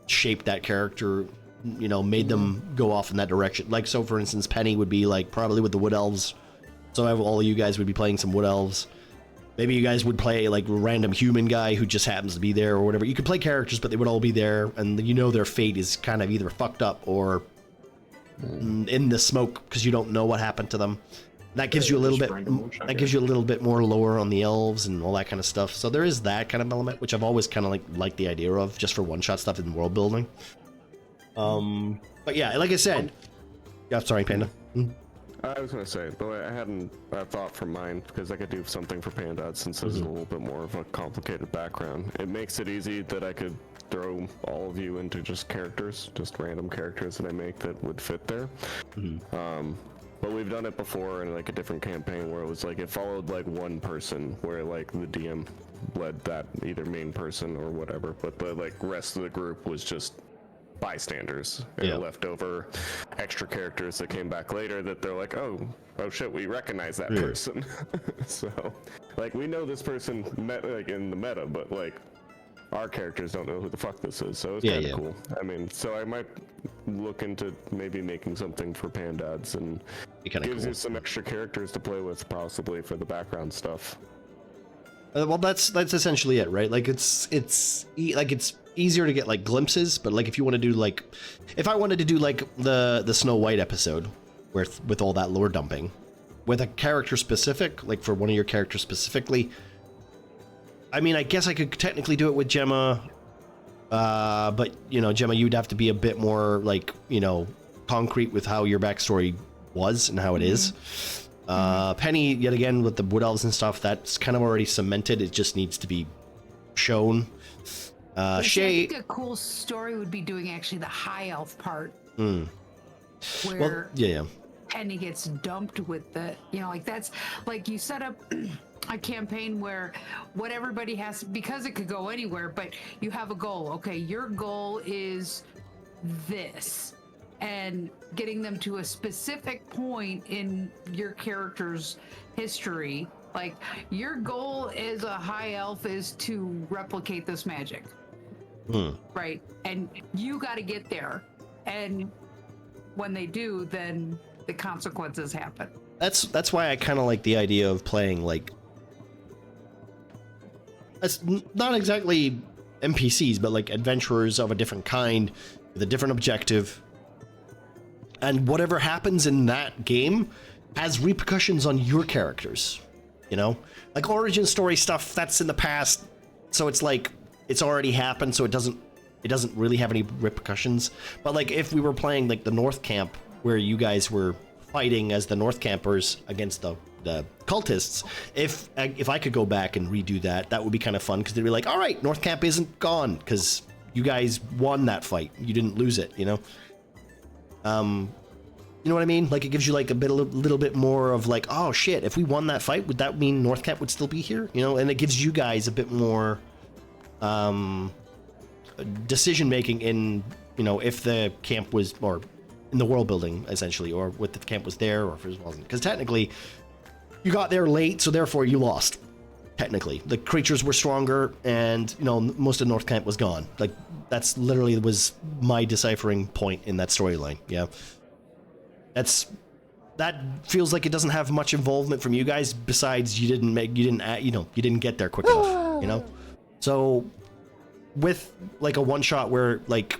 shape that character, made them go off in that direction. Like, so for instance, Penny would be like probably with the Wood Elves. So all of you guys would be playing some Wood Elves. Maybe you guys would play like a random human guy who just happens to be there or whatever. You could play characters, but they would all be there, and their fate is kind of either fucked up or in the smoke because you don't know what happened to them. That gives you a little bit. That gives you a little bit more lore on the elves and all that kind of stuff. So there is that kind of element, which I've always kind of liked the idea of, just for one-shot stuff in world building. But yeah, like I said, yeah. Sorry, Panda. I was gonna say, though I hadn't thought for mine because I could do something for Pandad since there's a little bit more of a complicated background. It makes it easy that I could throw all of you into just characters, just random characters that I make that would fit there. But we've done it before in like a different campaign where it was like it followed like one person, where like the DM led that either main person or whatever, but the like rest of the group was just bystanders, and Yeah. it left over extra characters that came back later that they're like, oh shit, we recognize that Yeah. person. So like we know this person like in the meta, but like our characters don't know who the fuck this is, so it's Yeah, kind of yeah. cool. I mean, so I might look into maybe making something for Pandads, and Be kind of gives cool. you some extra characters to play with possibly for the background stuff. Well, that's essentially it, right? Like it's easier to get like glimpses, but like if you want to do like, if I wanted to do like the Snow White episode, with all that lore dumping, with a character specific, like for one of your characters specifically, I mean, I guess I could technically do it with Gemma, but Gemma, you'd have to be a bit more like concrete with how your backstory was and how it is. Penny, yet again, with the Wood Elves and stuff, that's kind of already cemented. It just needs to be shown. I Shay, think a cool story would be doing actually the high elf part, well, where yeah. Penny gets dumped with the, like that's like you set up a campaign where what everybody has, because it could go anywhere, but you have a goal. Okay, your goal is this, and getting them to a specific point in your character's history. Like your goal as a high elf is to replicate this magic, right? And you got to get there, and when they do, then the consequences happen. That's why I kind of like the idea of playing like, that's not exactly NPCs, but like adventurers of a different kind with a different objective. And whatever happens in that game has repercussions on your characters, like origin story stuff that's in the past. So it's like, it's already happened. So it doesn't really have any repercussions. But like if we were playing like the North Camp, where you guys were fighting as the North Campers against the cultists, if I could go back and redo that would be kind of fun, because they'd be like, all right, North Camp isn't gone because you guys won that fight, you didn't lose it. You know what I mean? Like it gives you like a little bit more of like, oh shit, if we won that fight, would that mean North Camp would still be here? And it gives you guys a bit more decision making in if the camp was, or in the world building essentially, or if the camp was there or if it wasn't, because technically you got there late, so therefore you lost. Technically the creatures were stronger, and most of North Camp was gone. Like that's literally was my deciphering point in that storyline. Yeah, that feels like it doesn't have much involvement from you guys, besides you didn't get there quick enough. So with like a one shot where like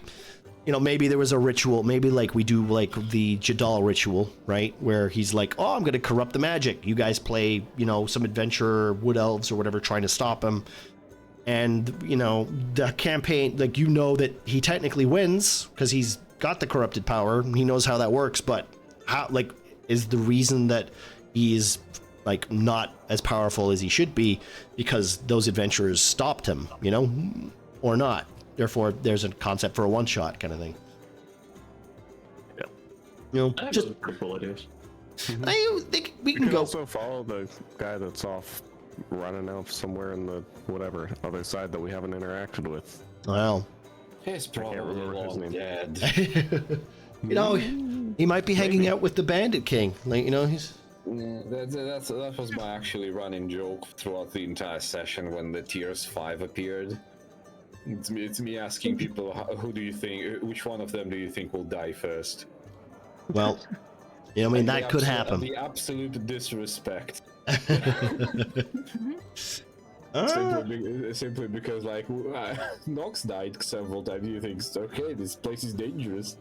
you know, maybe there was a ritual, maybe like we do like the Jadal ritual, right? Where he's like, oh, I'm going to corrupt the magic. You guys play, you know, some adventurer, wood elves or whatever, trying to stop him. And, you know, the campaign, like, you know that he technically wins because he's got the corrupted power. He knows how that works, but how, like, is the reason that he's like not as powerful as he should be because those adventurers stopped him, you know, or not? Therefore, there's a concept for a one-shot kind of thing. Yeah. You know, I have just a couple ideas. I think we can You can go. also follow the guy that's off running out somewhere in the whatever other side that we haven't interacted with. Well, He's probably remember his long name. dead. you know, he might be hanging out with the Bandit King. Like, you know, he's. Yeah, that was my actually running joke throughout the entire session when the Tiers 5 appeared. It's me asking people, who do you think, which one of them do you think will die first? Well, you know, I mean, The that could happen. The absolute disrespect. Simply because, like, Nox died several times. You think, okay, this place is dangerous.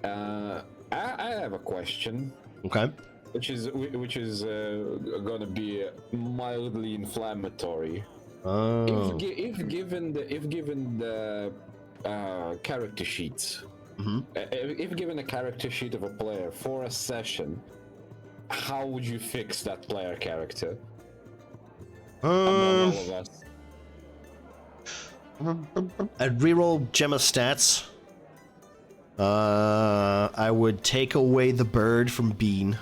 I have a question. Okay. Which is gonna be mildly inflammatory. Oh. If given the character sheets, if given a character sheet of a player for a session, how would you fix that player character? Among all of us. I'd reroll Gemma stats. I would take away the bird from Bean.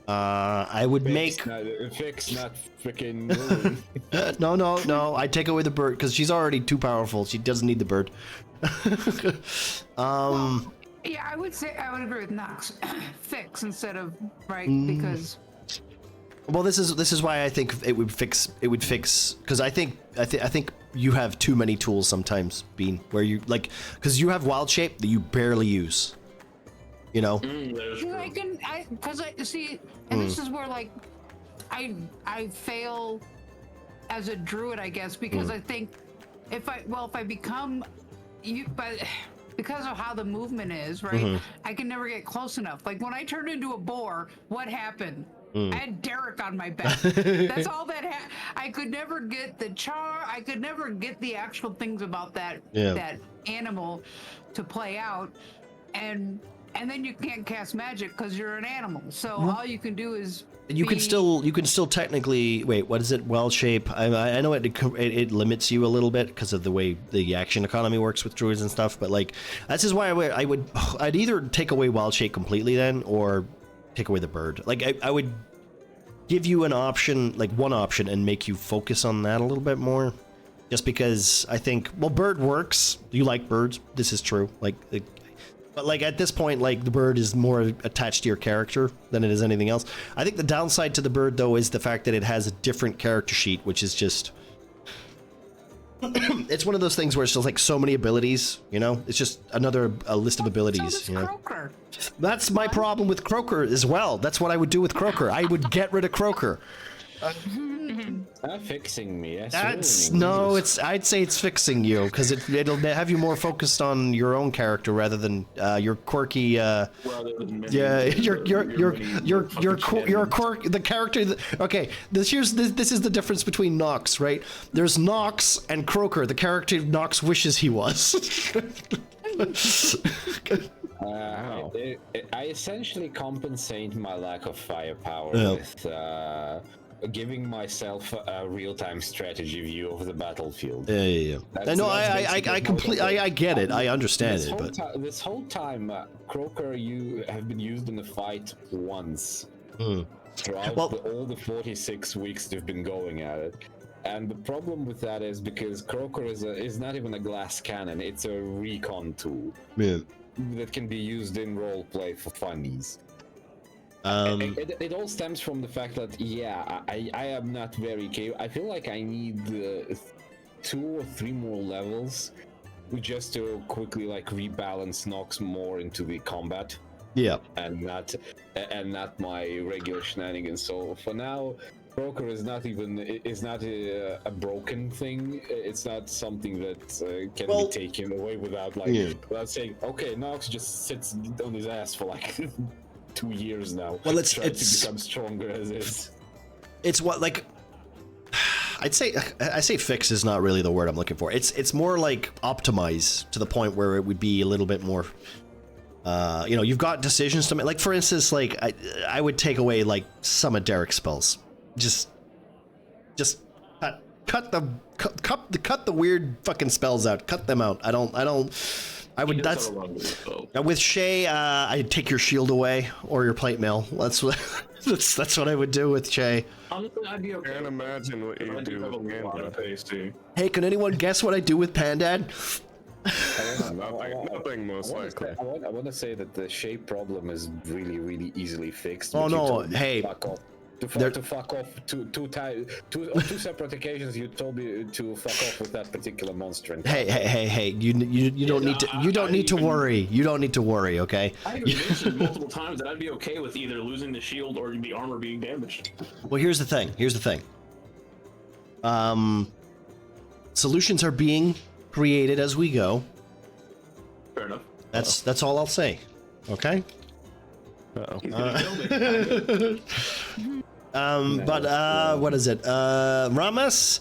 I would Fix, not freaking ruin. No. I'd take away the bird because she's already too powerful. She doesn't need the bird. Yeah, I would say I would agree with Nox. Fix instead of right because. Well, this is why I think it would fix because I think you have too many tools sometimes, Bean, where you like because you have wild shape that you barely use. You know. Because I see, and this is where like I fail as a druid, I guess, because I think if I become you, but because of how the movement is, right, I can never get close enough. Like when I turned into a boar, what happened? I had Derek on my back. That's all that I could never get the char. I could never get the actual things about that animal to play out, and then you can't cast magic because you're an animal. So all you can do is you can still technically wait. What is it? Well shape. I know it limits you a little bit because of the way the action economy works with druids and stuff. But like that's just why I'd either take away wild shape completely then or take away the bird. Like I would give you an option, like one option, and make you focus on that a little bit more. Just because I think, well, bird works. You like birds. This is true. But like at this point, like the bird is more attached to your character than it is anything else. I think the downside to the bird though is the fact that it has a different character sheet, which is just it's one of those things where it's just like so many abilities, you know? It's just a list of abilities, so you know? Croaker. That's my problem with Croaker as well. That's what I would do with Croaker. I would get rid of Croaker. Not fixing me. I'd say it's fixing you because it'll have you more focused on your own character rather than your quirky. The character. Okay, this is the difference between Nox, right? There's Nox and Croaker, the character Nox wishes he was. I essentially compensate my lack of firepower with giving myself a real-time strategy view of the battlefield. Yeah. I completely, I get it. I understand it, but this whole time, Croaker, you have been used in a fight once throughout all the 46 weeks they've been going at it. And the problem with that is because Croaker is not even a glass cannon; it's a recon tool that can be used in roleplay for funnies. It all stems from the fact that I am not very capable. I feel like I need 2 or 3 more levels just to quickly like rebalance Nox more into the combat. Yeah, and not my regular shenanigans. So for now, broker is not a broken thing. It's not something that can be taken away without without saying, okay, Nox just sits on his ass for like 2 years now. Well, it's trying to become stronger as is. It's what, like, I say fix is not really the word I'm looking for. It's more like optimize to the point where it would be a little bit more. You know, you've got decisions to make. Like, for instance, like I would take away like some of Derek's spells. Just cut the weird fucking spells out. Cut them out. I would. That's with Shay. I'd take your shield away or your plate mail. That's what. That's what I would do with Shay. Honestly, I'd be okay. I can't imagine what you do with Pandad. Hey, can anyone guess what I do with Pandad? Nothing, most likely. I want to say that the shape problem is really, really easily fixed. Oh but you no! told me to Hey, fuck off. To fuck off two separate occasions. You told me to fuck off with that particular monster. Hey! You don't need to. You don't need to worry. You don't need to worry. Okay. I have mentioned multiple times that I'd be okay with either losing the shield or the armor being damaged. Well, here's the thing. Solutions are being created as we go. Fair enough. That's all I'll say. Okay. But what is it? Ramas,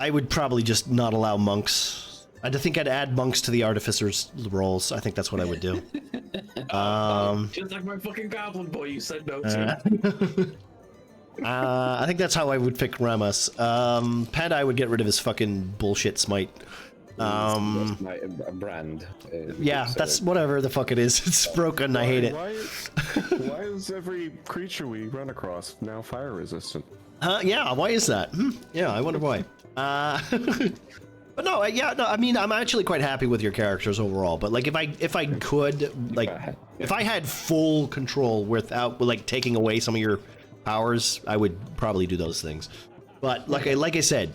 I would probably just not allow monks. I think I'd add monks to the artificers' roles. I think that's what I would do. Just like my fucking goblin boy, you said no to. I think that's how I would pick Ramas. Panda, I would get rid of his fucking bullshit smite. That's my brand. Yeah, that's whatever the fuck it is. It's broken. I hate it. Why is every creature we run across now fire resistant? Yeah, why is that? Yeah, I wonder why. But no, I mean, I'm actually quite happy with your characters overall. But like, if I could, like, if I had full control without like taking away some of your powers, I would probably do those things. But like I said,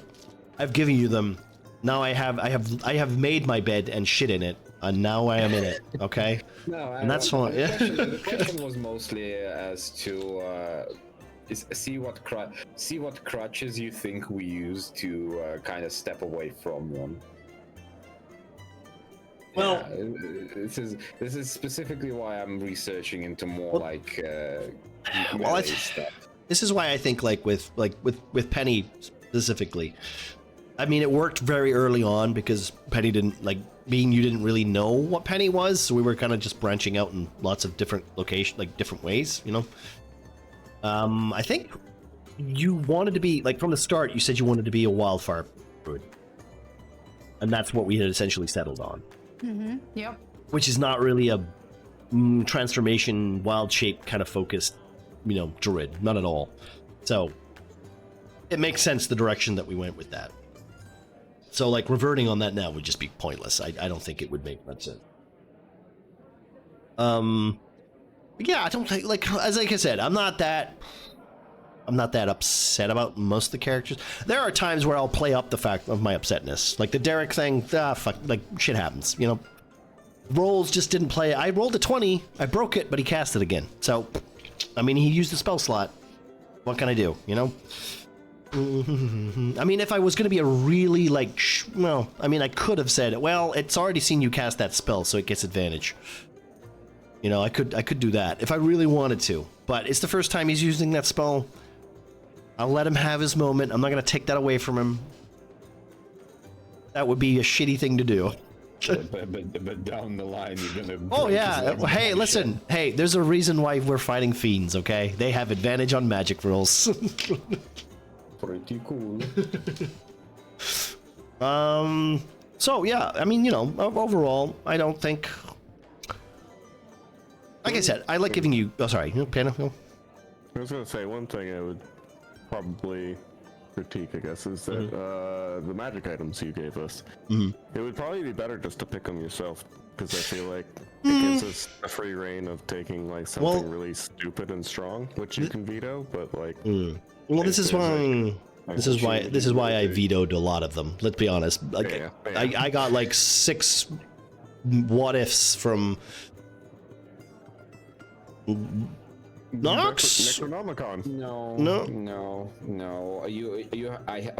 I've given you them. Now I have made my bed and shit in it, and now I am in it. Okay. No, and that's fine. Yeah. The question was mostly as to see what crutches you think we use to kind of step away from them. Well, this is specifically why I'm researching into more melee stuff. This is why I think like with Penny specifically. I mean, it worked very early on because Penny didn't you didn't really know what Penny was, so we were kind of just branching out in lots of different locations, like different ways, you know. I think you wanted to be from the start. You said you wanted to be a wildfire druid, and that's what we had essentially settled on. Mm-hmm. Yep. Which is not really a transformation, wild shape kind of focused, druid, not at all. So it makes sense the direction that we went with that. So, reverting on that now would just be pointless. I don't think it would make much sense. Yeah, I don't think, as I said, I'm not that upset about most of the characters. There are times where I'll play up the fact of my upsetness. Like the Derek thing, fuck, shit happens, Rolls just didn't play. I rolled a 20, I broke it, but he cast it again. So, I mean, he used the spell slot. What can I do, I mean, if I was going to be a really, I could have said, well, it's already seen you cast that spell, so it gets advantage. I could do that if I really wanted to. But it's the first time he's using that spell. I'll let him have his moment. I'm not going to take that away from him. That would be a shitty thing to do. but down the line, you're going to... Oh, yeah. Hey, listen. Hey, there's a reason why we're fighting fiends, okay? They have advantage on magic rolls. Pretty cool. So yeah, I mean, overall, I don't think. Like I said, I like giving you. Oh, sorry, Panda. I was gonna say one thing I would probably critique, I guess, is that the magic items you gave us. It would probably be better just to pick them yourself, because I feel like it gives us a free reign of taking something really stupid and strong, which you can veto, but Well, this is why I vetoed a lot of them. Let's be honest. I got 6 what ifs from Nox? Necronomicon. No.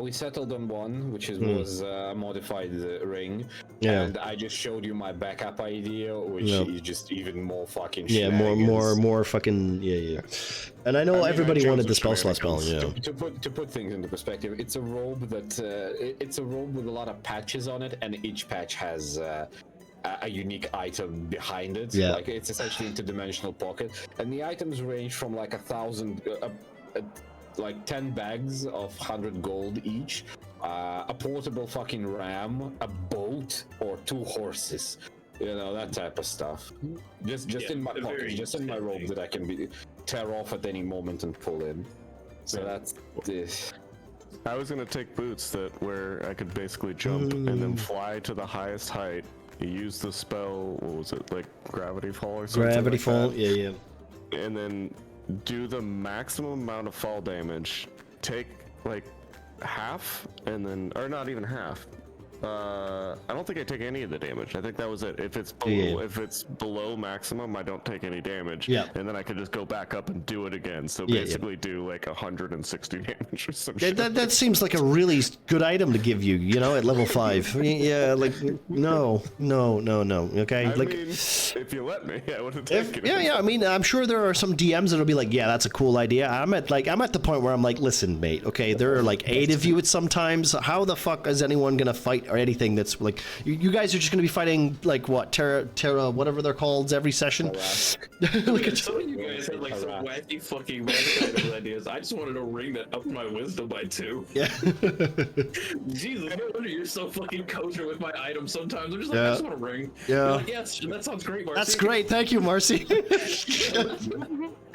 We settled on one, which was a modified ring. Yeah. And I just showed you my backup idea, which is just even more fucking Yeah, more fucking yeah. And I know everybody wanted the spell slot spell. Yeah. To put things into perspective, it's a robe that it's a robe with a lot of patches on it, and each patch has a unique item behind it. Yeah. Like it's essentially interdimensional pocket, and the items range from like 1,000, like 10 bags of 100 gold each, a portable fucking ram, a boat, or 2 horses. You know, that type of stuff. Just in my pocket, just in my robe that I can tear off at any moment and pull in. So that's this. I was gonna take boots where I could basically jump and then fly to the highest height. You use the spell, what was it, like Gravity Fall or something? Gravity like Fall, that. yeah. And then do the maximum amount of fall damage, take like half, and then, or not even half. I don't think I take any of the damage. I think that was it. If it's below maximum, I don't take any damage. Yeah. And then I could just go back up and do it again. So basically do like 160 damage or some shit. That seems like a really good item to give you, you know, at level 5. Yeah, like no. Okay, I like mean, if you let me, I would have taken it. Yeah. I mean, I'm sure there are some DMs that'll be like, yeah, that's a cool idea. I'm at the point where I'm like, listen, mate. Okay, there are like 8 of you at sometimes. How the fuck is anyone gonna fight or anything that's like you guys are just gonna be fighting like what Terra whatever they're called every session. Look at some of you guys had like some wacky fucking magic ideas. I just wanted a ring that upped my wisdom by 2. Yeah. Jesus, no wonder you're so fucking kosher with my items sometimes. I'm just like, I just want a ring. Yeah. You're like, yes, that sounds great, Marcy. That's great, thank you, Marcy. I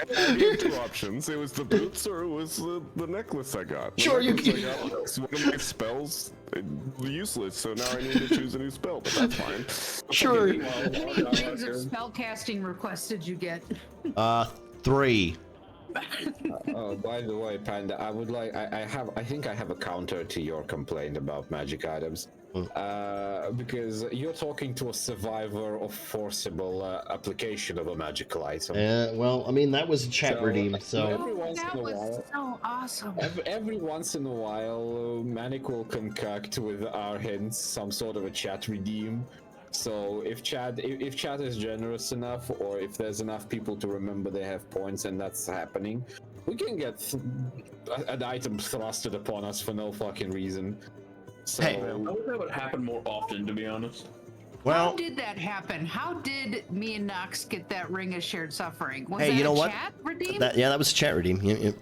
had 2 options. It was the boots or it was the necklace I got. The Sure, necklace I got was one of my spells useless, so now I need to choose a new spell, but that's fine. Sure. How many rings of spellcasting requests did you get? 3. Oh, by the way, Panda, I think I have a counter to your complaint about magic items. Because you're talking to a survivor of forcible application of a magical item. Well, I mean, that was a chat redeem, so... Every once That in a was while, so awesome. every once in a while, Manic will concoct with our hints some sort of a chat redeem. So if chat is generous enough, or if there's enough people to remember they have points and that's happening, we can get an item thrusted upon us for no fucking reason. So, Hey. I wish that would happen more often, to be honest. Well, How did that happen? How did me and Nox get that ring of shared suffering? Was hey, that you know a what? chat redeem? that was a chat redeem. Yeah.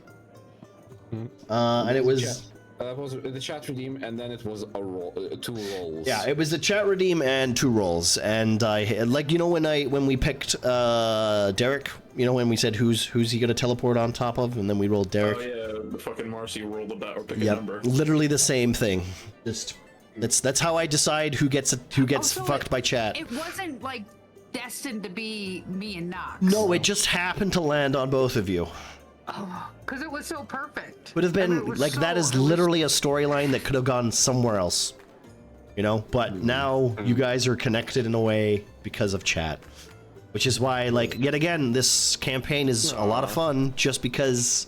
And it was... that was the chat redeem, and then it was a roll, 2 rolls. Yeah, it was a chat redeem and 2 rolls, and I like, you know, when we picked Derek, you know, when we said who's he gonna teleport on top of, and then we rolled Derek. Oh yeah, the fucking Marcy rolled about or pick a Yep, number. literally the same thing. Just that's how I decide who gets Also, fucked by chat. It wasn't like destined to be me and Nox. No, it just happened to land on both of you. Oh, because it was so perfect. Would have I mean, been it was like so- that is it was- literally a storyline that could have gone somewhere else, you know. But now you guys are connected in a way because of chat, which is why, like, yet again, this campaign is a lot of fun just because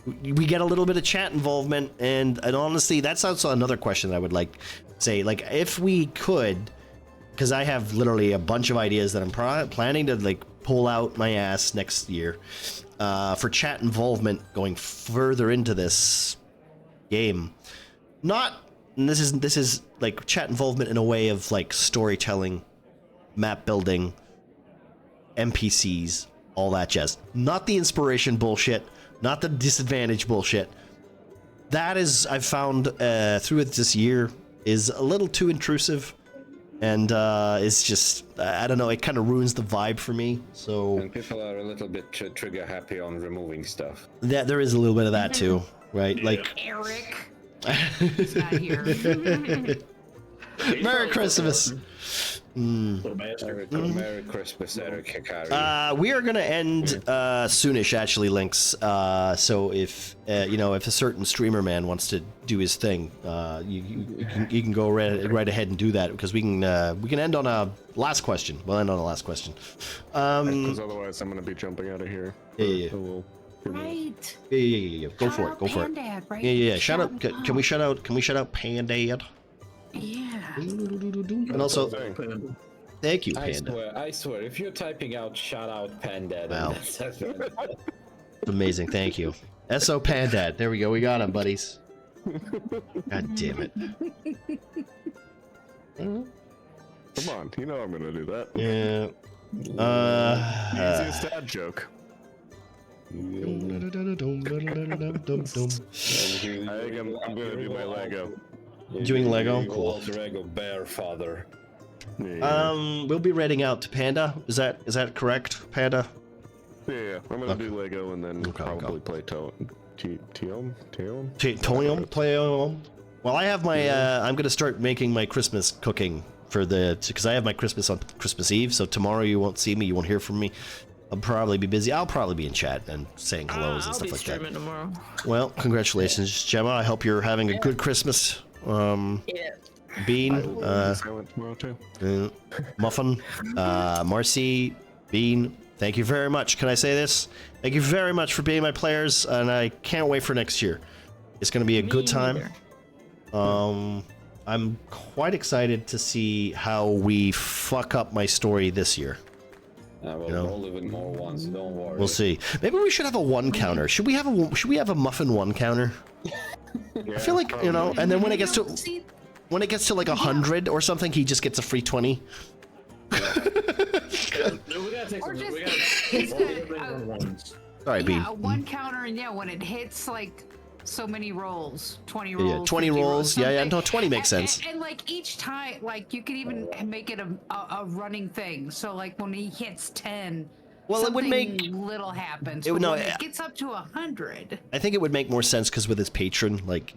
we get a little bit of chat involvement. And honestly, that's also another question that I would like to say, like, if we could, because I have literally a bunch of ideas that I'm planning to like pull out my ass next year. For chat involvement going further into this game. And this is like chat involvement in a way of like storytelling, map building, NPCs, all that jazz. Not the inspiration bullshit, not the disadvantage bullshit. That is, I've found through this year, is a little too intrusive. And it's just, I don't know, it kind of ruins the vibe for me. So And people are a little bit trigger happy on removing stuff. that there is a little bit of that too, right? Like, Eric. He's not here. Merry Christmas. Little bastard. Merry Christmas, Eric Hikari. We are gonna end soonish, actually, Lynx. So if you know, if a certain streamer man wants to do his thing, you can go right ahead and do that, because we can end on a last question. We'll end on a last question. Because otherwise I'm going to be jumping out of here. Yeah. A little Right. Yeah. Go for it. Go for it. Pandad, right? Yeah. Shout out. Can we shout out? Can we shout out Pandad? Yeah. And also, thank you, Panda. I swear, if you're typing out shout out Panda, Wow. that's Amazing. Thank you. SO Pandad. There we go. We got him, buddies. God damn it. Come on, you know I'm gonna do that. Yeah. Easiest dad joke. I think I'm gonna do my Lego. Doing Lego? Cool. Alter ego bear father. Yeah. We'll be raiding out to Panda. Is that correct, Panda? Yeah, I'm gonna do Lego and then Okay, probably play Toem. Toyom. Well, I have my. I'm gonna start making my Christmas cooking for because I have my Christmas on Christmas Eve. So tomorrow you won't see me. You won't hear from me. I'll probably be busy. I'll probably be in chat and saying hellos and stuff like that. I'll be streaming tomorrow. Well, congratulations, Gemma. I hope you're having a good Christmas. Yeah. Bean, I went tomorrow too. Muffin, Marcy, Bean. Thank you very much. Can I say this? Thank you very much for being my players, and I can't wait for next year. It's going to be a good time. I'm quite excited to see how we fuck up my story this year. We'll live in more ones. Don't worry. We'll see. Maybe we should have a 1 counter. Should we have a muffin 1 counter? I feel like, and then when it gets to like 100 or something, he just gets a free 20. Sorry, Bean. Yeah, 1 counter, and when it hits like so many rolls, 20 rolls. Yeah, 20 rolls. Yeah, no, 20 makes sense. And like each time, like you could even make it a running thing. So like when he hits 10, well, it would make little happens. When it gets up to 100. I think it would make more sense because with his patron, like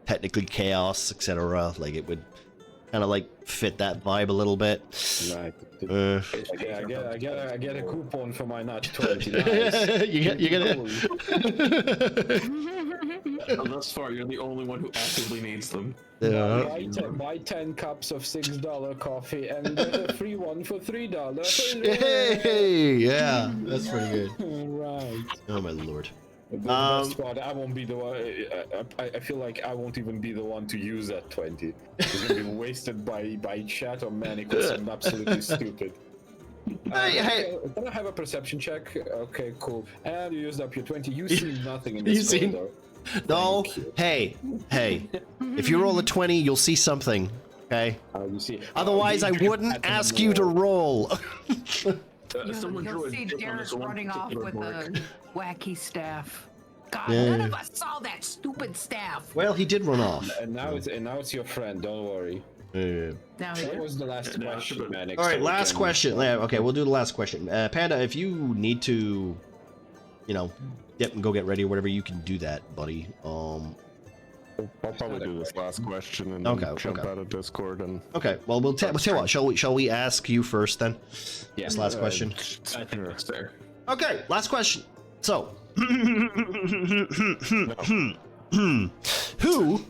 technically chaos, etc. Like it would kind of like fit that vibe a little bit. Right. I get a coupon for my notch 20. Nice. you get it. Thus far, you're the only one who actively needs them. Buy 10 cups of $6 coffee and get a free one for $3. Hey, yeah, that's pretty good. Right. Oh my lord. The best part, I won't be the one. I feel like I won't even be the one to use that 20. It's gonna be wasted by chat or Manic or something absolutely stupid. Hey. Can I have a perception check? Okay, cool. And you used up your 20. You see nothing in this You see- corridor. No. Hey. If you roll a 20, you'll see something. Okay. You see. Otherwise, I wouldn't ask you to roll. Someone You'll drew a see dick on Derek this one running off particular with brick. a wacky staff. God, Yeah. none of us saw that stupid staff. Well, he did run off. And now it's your friend. Don't worry. Now What was the last question, Manic? All right, So we last can- question. Yeah, okay, we'll do the last question. Panda, if you need to, dip and go get ready or whatever, you can do that, buddy. I'll probably do this last question and Okay, then jump okay. out of Discord and. Okay, well, we'll tell you what. Shall we ask you first then? Yeah. This last question. I think that's fair. Okay, last question. So, who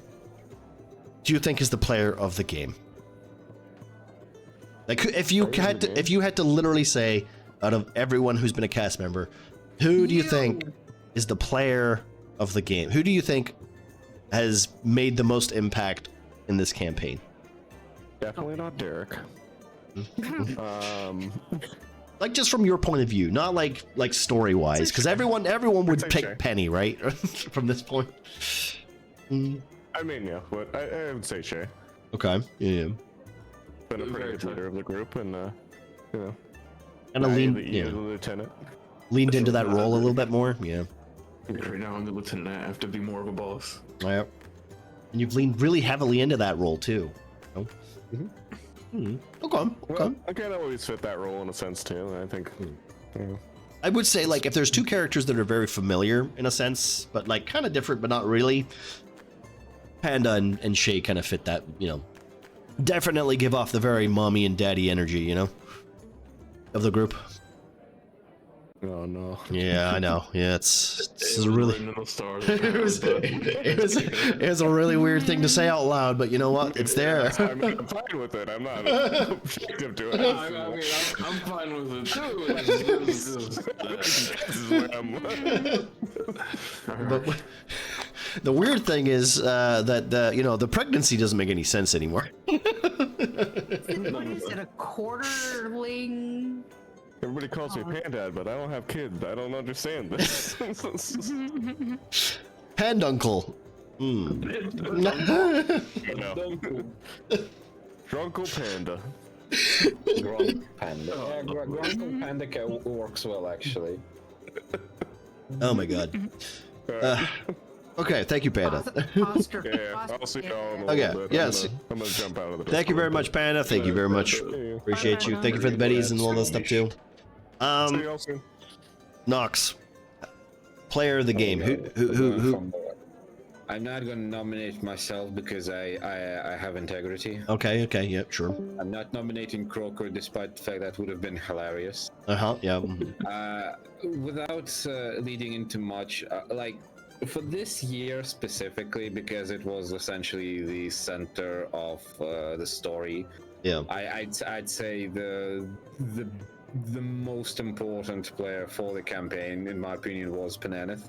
do you think is the player of the game? Like, if you had to literally say, out of everyone who's been a cast member, who do you think is the player of the game? Who do you think has made the most impact in this campaign? Definitely not Derek. Like, just from your point of view, not like story wise, because everyone would Say pick Shay. Penny, right? From this point. I mean, yeah, but I would say Shay. Okay. Yeah. Been a pretty good leader of the group, and And the lieutenant. leaned into that role a little bit more. Yeah. Right now, I'm the lieutenant. I have to be more of a boss. Yeah. And you've leaned really heavily into that role too. Oh. Okay. Well, I kind of always fit that role in a sense too, and I think. I would say, like, if there's two characters that are very familiar in a sense, but like kind of different, but not really, Panda and Shay kind of fit that, definitely give off the very mommy and daddy energy, of the group. Oh no. Yeah, I know. Yeah, this is Written really. in the stars, It was a really weird thing to say out loud, but you know what? It's there. I'm fine with it. I'm not objective to it. I mean, I'm fine with it too. This is where I'm. But the weird thing is that the pregnancy doesn't make any sense anymore. What is it? A quarterling? Everybody calls me Pandad, but I don't have kids. I don't understand this. Panduncle. No. Drunkle Panda. Grunk Panda. Yeah, Grunkle Panda works well, actually. Oh my god. Okay, thank you, Panda. Oscar. Yeah, I'll see y'all in a Okay, little bit. yes. I'm gonna jump out of the Thank you very much, Panda. Thank you very much. Appreciate you. Thank you for the betties and all that stuff too. See y'all soon. Nox, player of the game. Who? I'm not going to nominate myself because I have integrity. Okay, yep, sure. I'm not nominating Croker despite the fact that would have been hilarious. Yeah. Without leading into much, like for this year specifically, because it was essentially the center of the story. Yeah. I'd say the most important player for the campaign, in my opinion, was Penaneth.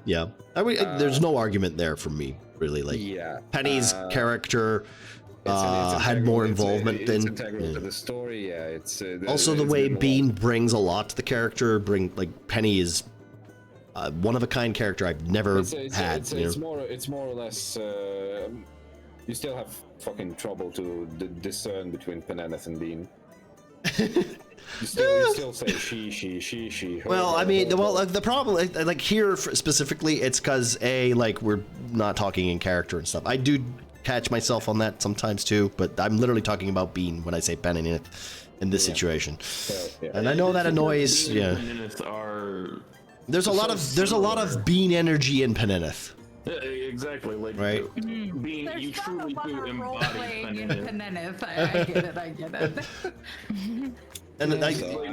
Yeah. There's no argument there for me, really. Like, yeah, Penny's character it's had more involvement it's than. integral to the story. Yeah, it's Also, the way Bean brings a lot to the character. Penny is one of a kind character I've never had. It's more or less. You still have fucking trouble to discern between Penaneth and Bean. You still say she. Her, Well, I her, mean, her, the problem, like here specifically, it's because we're not talking in character and stuff. I do catch myself on that sometimes too, but I'm literally talking about Bean when I say Penaneth in this situation. yeah. And I know that annoys. Bean Yeah. and Penaneth are There's a lot of Bean energy in Penaneth. yeah, exactly like Right. Being There's you not a truly lot do of embody role-playing in Penaneth. Penaneth. I get it. And yeah, I, so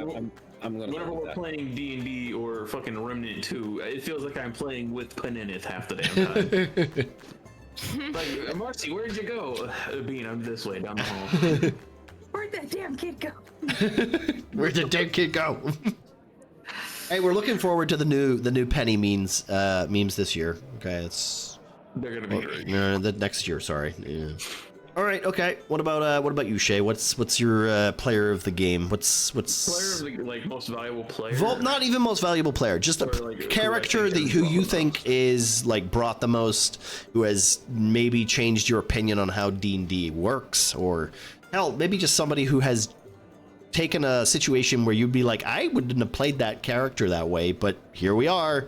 I'm gonna Whenever go with we're that. playing D&D or fucking Remnant 2, it feels like I'm playing with Penaneth half the damn time. Like, Marcy, where'd you go? Bean, I'm this way, down the hall. Where'd that damn kid go? where'd the dead kid go? Hey, we're looking forward to the new Penny memes this year. Okay, They're gonna be great. the next year. Sorry. Yeah. All right. Okay. What about you, Shay? What's your player of the game? What's Player of the, like, most valuable player? not even most valuable player, just a Or, like, character who I think who you is think is like brought the most, who has maybe changed your opinion on how D&D works, or hell, maybe just somebody who has taken a situation where you'd be like, I wouldn't have played that character that way, but here we are.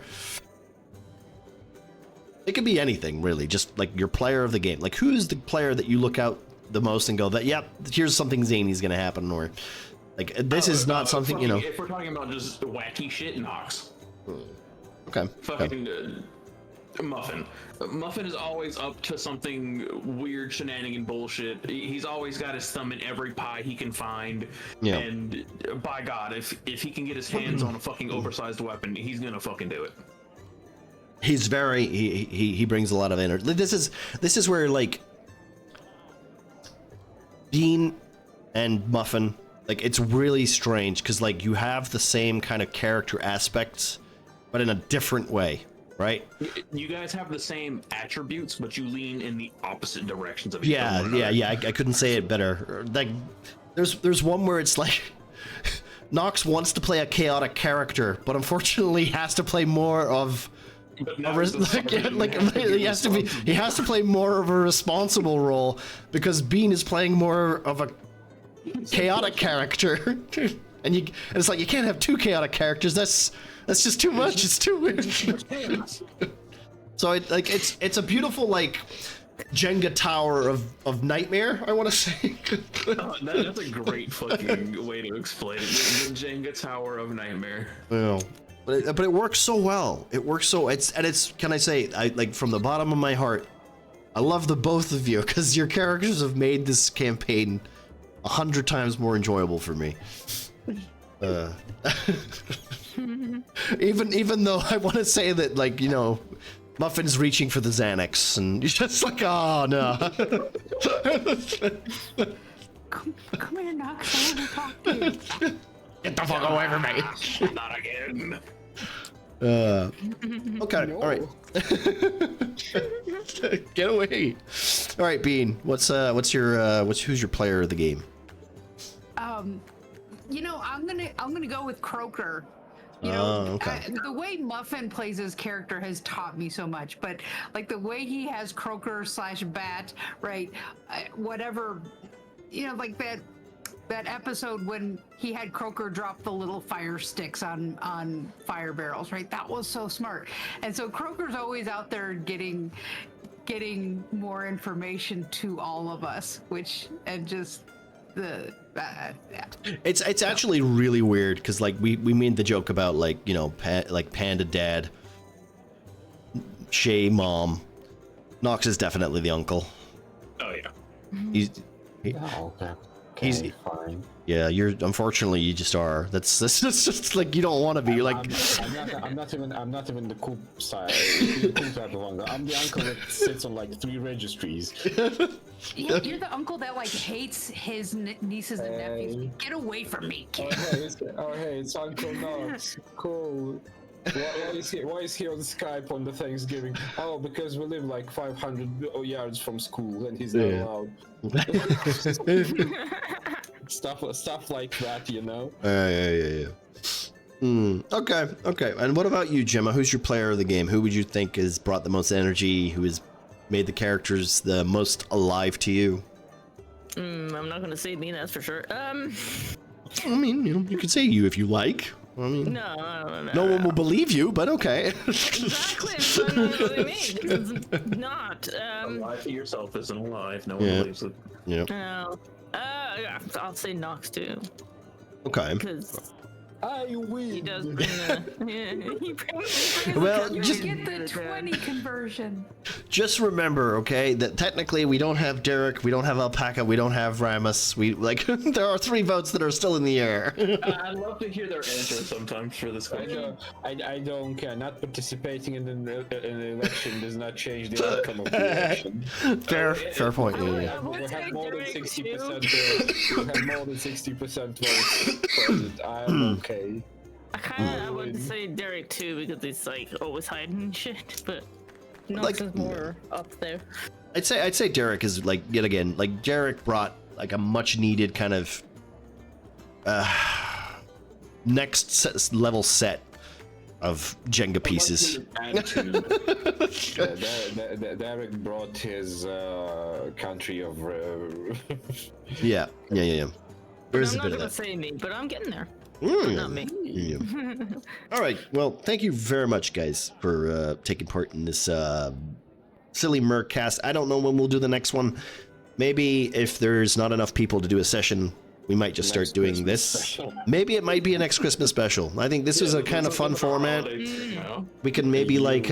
It could be anything, really, just like your player of the game. Like, who's the player that you look out the most and go, that, yep, here's something zany's gonna happen, or like this is not something, you know. If we're talking about just wacky shit, Nox. Okay. Fucking Muffin. Muffin is always up to something weird shenanigan bullshit. He's always got his thumb in every pie he can find. Yeah. And by God, if he can get his hands on a fucking oversized weapon, he's gonna fucking do it. He's very he brings a lot of energy. This is where like Bean and Muffin, like, it's really strange because like you have the same kind of character aspects, but in a different way, right? You guys have the same attributes, but you lean in the opposite directions of each Yeah, other. yeah. I couldn't say it better. Like, there's one where it's like Nox wants to play a chaotic character, but unfortunately has to play more of. But now he's the sergeant, He has to play more of a responsible role because Bean is playing more of a chaotic character, and it's like you can't have two chaotic characters. That's just too much. It's too weird. So it's a beautiful like Jenga tower of nightmare, I want to say. That's a great fucking way to explain it. The Jenga Tower of Nightmare. Well, but it works so well. It works so it's can I say, I like from the bottom of my heart, I love the both of you because your characters have made this campaign 100 times more enjoyable for me. Even though I want to say that, like, you know, Muffin's reaching for the Xanax, and you're just like, oh no. Come here, Nox. I want to talk to you. Get the fuck away from me. Not again. Okay, all right. Get away. All right, Bean. Who's your player of the game? You know, I'm gonna go with Croaker. You know, okay. The way Muffin plays his character has taught me so much, but like the way he has Croaker / Bat, right? Whatever, you know, like that episode when he had Croaker drop the little fire sticks on fire barrels, right? That was so smart. And so Croaker's always out there getting more information to all of us, It's actually really weird because like we made the joke about like, you know, like Panda Dad, Shay Mom, Nox is definitely the uncle. Oh yeah. He's fine. Yeah, unfortunately you just are. That's just like you don't want to be. You're like I'm not even the cool side. The cool type of uncle. I'm the uncle that sits on like 3 registries. You're the uncle that like hates his nieces and nephews. Get away from me, kid. Hey, it's Uncle Nox. Cool. Why is he on Skype on the Thanksgiving? Oh, because we live like 500 yards from school and he's not allowed. Stuff like that, you know? Yeah. Okay. And what about you, Gemma? Who's your player of the game? Who would you think has brought the most energy? Who has made the characters the most alive to you? I'm not gonna say me, that's for sure. I mean, you know, you can say you if you like. I mean, no one will believe you, but okay. Exactly. But not really me. This is not. Lie to yourself isn't alive. No one believes it. Yeah. No. Yeah, I'll say Nox too. Okay. Because I win. he does bring the. He brings Well, You just get the 20 conversion. Just remember, okay, that technically we don't have Derek, we don't have Alpaca, we don't have Ramus. We like there are 3 votes that are still in the air. I'd love to hear their answer sometimes for this question. I don't care. Not participating in an election does not change the outcome of the election. Fair point. We have more than 60%. We have more than 60% votes present. I am okay. I would say Derek too because he's like always hiding shit, but Nox Like- is more up there. I'd say Derek is like yet again, like Derek brought like a much needed kind of level set of Jenga pieces. Derek brought his country of. Yeah. There's I'm a not bit of gonna that. say me, but I'm getting there. Mm. Not me. Yeah. All right. Well, thank you very much, guys, for taking part in this silly Murkcast. I don't know when we'll do the next one. Maybe if there's not enough people to do a session, we might just start doing Christmas this. special. Maybe it might be a next Christmas special. I think this is a kind of fun format. We could maybe like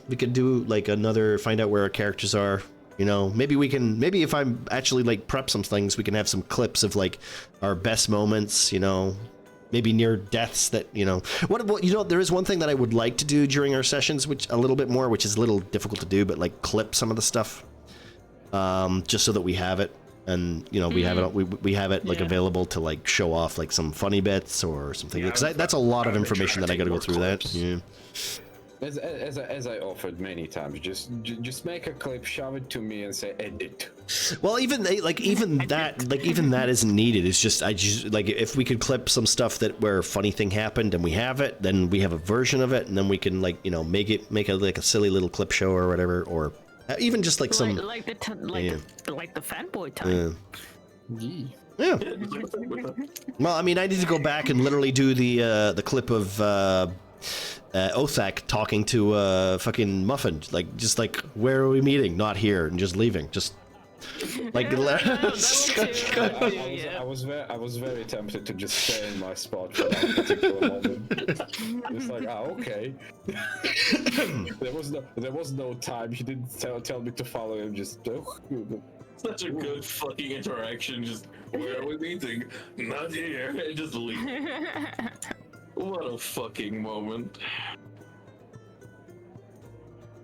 we could do like another find out where our characters are. You know, maybe if I'm actually like prep some things, we can have some clips of like our best moments, you know, maybe near deaths that, you know, what you know, there is one thing that I would like to do during our sessions, which a little bit more, which is a little difficult to do, but like clip some of the stuff, just so that we have it. And you know we have it we have it like available to like show off like some funny bits or something, because that's a lot of information that I got to go through that. Yeah. As I offered many times, just make a clip, shove it to me, and say edit. Well, even that isn't needed. It's just I just like if we could clip some stuff where a funny thing happened and we have it, then we have a version of it, and then we can like, you know, make a silly little clip show or whatever, or even just like some like the fanboy time. Yeah. Well, I mean, I need to go back and literally do the clip of Othak talking to fucking Muffin, like just like, where are we meeting? Not here, and just leaving. Just Like, I was very tempted to just stay in my spot for that particular moment. It's like, okay. there was no time. He didn't tell me to follow him. Just Such a good fucking interaction. Just, where are we meeting? Not here. And just leave. What a fucking moment.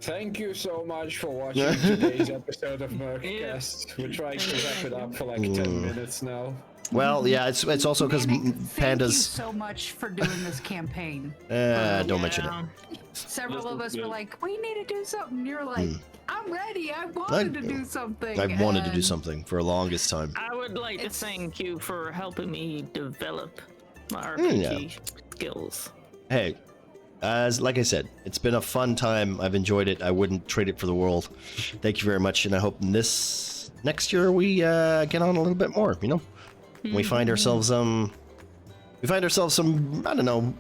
Thank you so much for watching today's episode of Murkcast. We're trying to wrap it up for like 10 minutes now. well, yeah, it's also because Thank you Panda's. so much for doing this campaign. Don't mention it. Several of us were like, we need to do something. You're like, I'm ready. I wanted to do something. I've wanted to do And something for the longest time. I would like to thank you for helping me develop my yeah. RPG skills. Hey, like I said, it's been a fun time. I've enjoyed it. I wouldn't trade it for the world. Thank you very much, and I hope this next year we get on a little bit more. You know, we find ourselves some I don't know.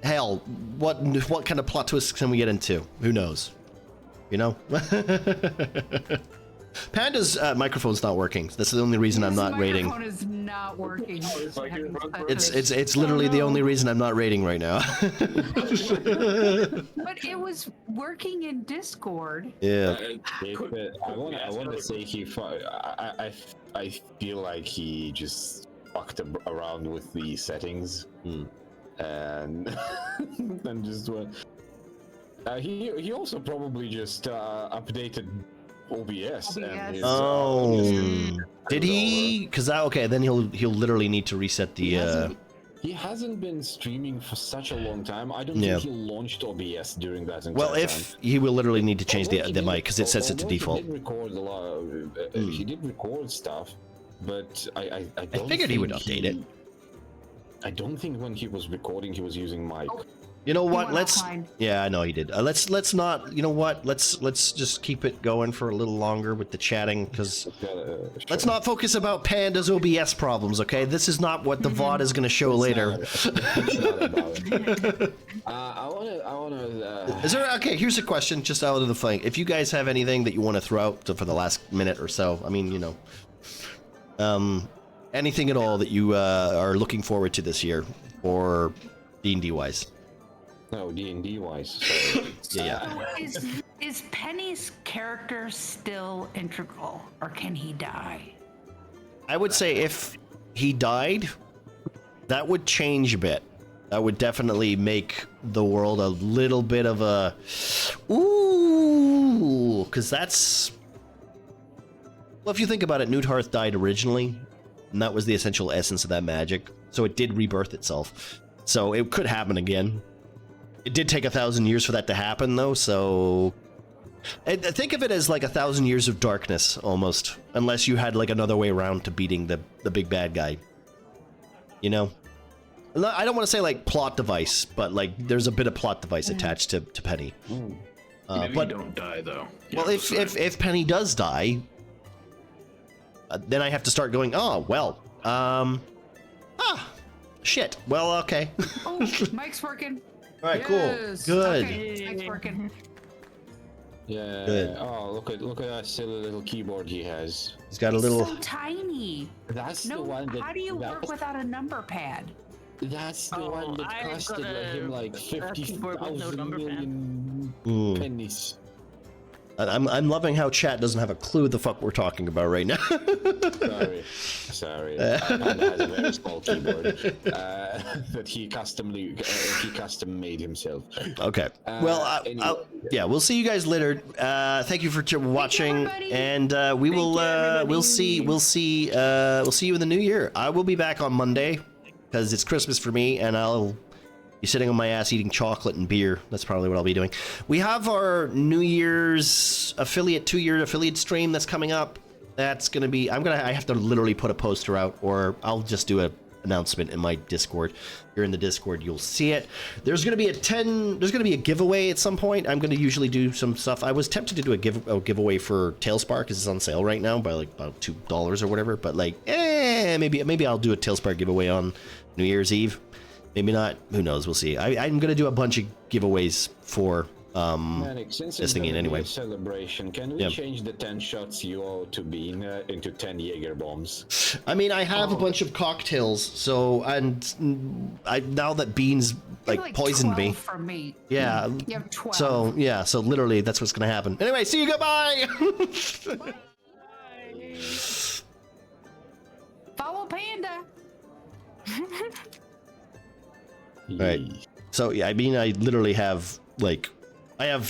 Hell, what kind of plot twists can we get into? Who knows? You know. Panda's microphone's not working. That's the only reason I'm not rating. Microphone is not working. It's literally the only reason I'm not rating right now. But it was working in Discord. Yeah. I want to say I feel like he just fucked around with the settings and and just went. He also probably just updated OBS. And his, did he? Because okay, then he'll literally need to reset the. He hasn't been streaming for such a long time. I don't think he launched OBS during that entire well, if time. he will literally need to change the mic because it sets it to default. He did record a lot. He did record stuff, but I don't figured he would update it. I don't think when he was recording he was using mic. You know what? went Let's. offline. Yeah, I know he did. Let's not. You know what? Let's just keep it going for a little longer with the chatting because let's not focus about Panda's OBS problems. Okay, this is not what the VOD is going to show later. It's not about it. I wanna. Is there? Okay, here's a question, just out of the thing. If you guys have anything that you want to throw out for the last minute or so, I mean, you know, anything at all that you are looking forward to this year, or D&D wise. No, D&D wise. So, Yeah. So is Penny's character still integral, or can he die? I would say if he died, that would change a bit. That would definitely make the world a little bit of a ooh, because that's well, if you think about it, Newt Hearth died originally, and that was the essential essence of that magic. So it did rebirth itself. So it could happen again. It did take 1,000 years for that to happen, though, so think of it as like 1,000 years of darkness, almost, unless you had like another way around to beating the big bad guy. You know? I don't want to say like plot device, but like there's a bit of plot device attached to Penny. Maybe but you don't die though. well, if Penny does die, then I have to start going. Oh well. Shit. Well, okay. Oh, mic's working. All right. Yes. Cool. Good. Okay, mic's working. yeah. Good. Oh, look at that silly little keyboard he has. He's got a little. So tiny. That's the No, one that. how do you work without a number pad? That's the one that I've costed got him like a keyboard with no 50,000 number pad. million pennies. I'm loving how chat doesn't have a clue what the fuck we're talking about right now. Sorry. Panda has a very small keyboard that he custom made himself. Okay. Well, anyway. yeah, we'll see you guys later. Thank you for watching, everybody. and we will. We'll see you in the new year. I will be back on Monday because it's Christmas for me, and I'll be sitting on my ass eating chocolate and beer. That's probably what I'll be doing. We have our New Year's affiliate 2-year affiliate stream that's coming up. That's gonna be. I have to literally put a poster out, or I'll just do an announcement in my Discord. If you're in the Discord, you'll see it. There's gonna be a giveaway at some point. I'm gonna usually do some stuff. I was tempted to do a giveaway for Tailspar because it's on sale right now by like about $2 or whatever. But like, maybe I'll do a Tailspar giveaway on New Year's Eve. Maybe not. Who knows? We'll see. I'm gonna do a bunch of giveaways for Manic, since it's this thing in gonna be anyway. a celebration, can we Yeah. change the 10 shots you owe to Bean into 10 Jaeger bombs? I mean, I have a bunch of cocktails, so now that Beans like poisoned 12 me. from me. Yeah. You have 12. So yeah, so literally that's what's gonna happen. Anyway, see you. Goodbye. Follow Panda. Right. So yeah, I mean, I literally have like, I have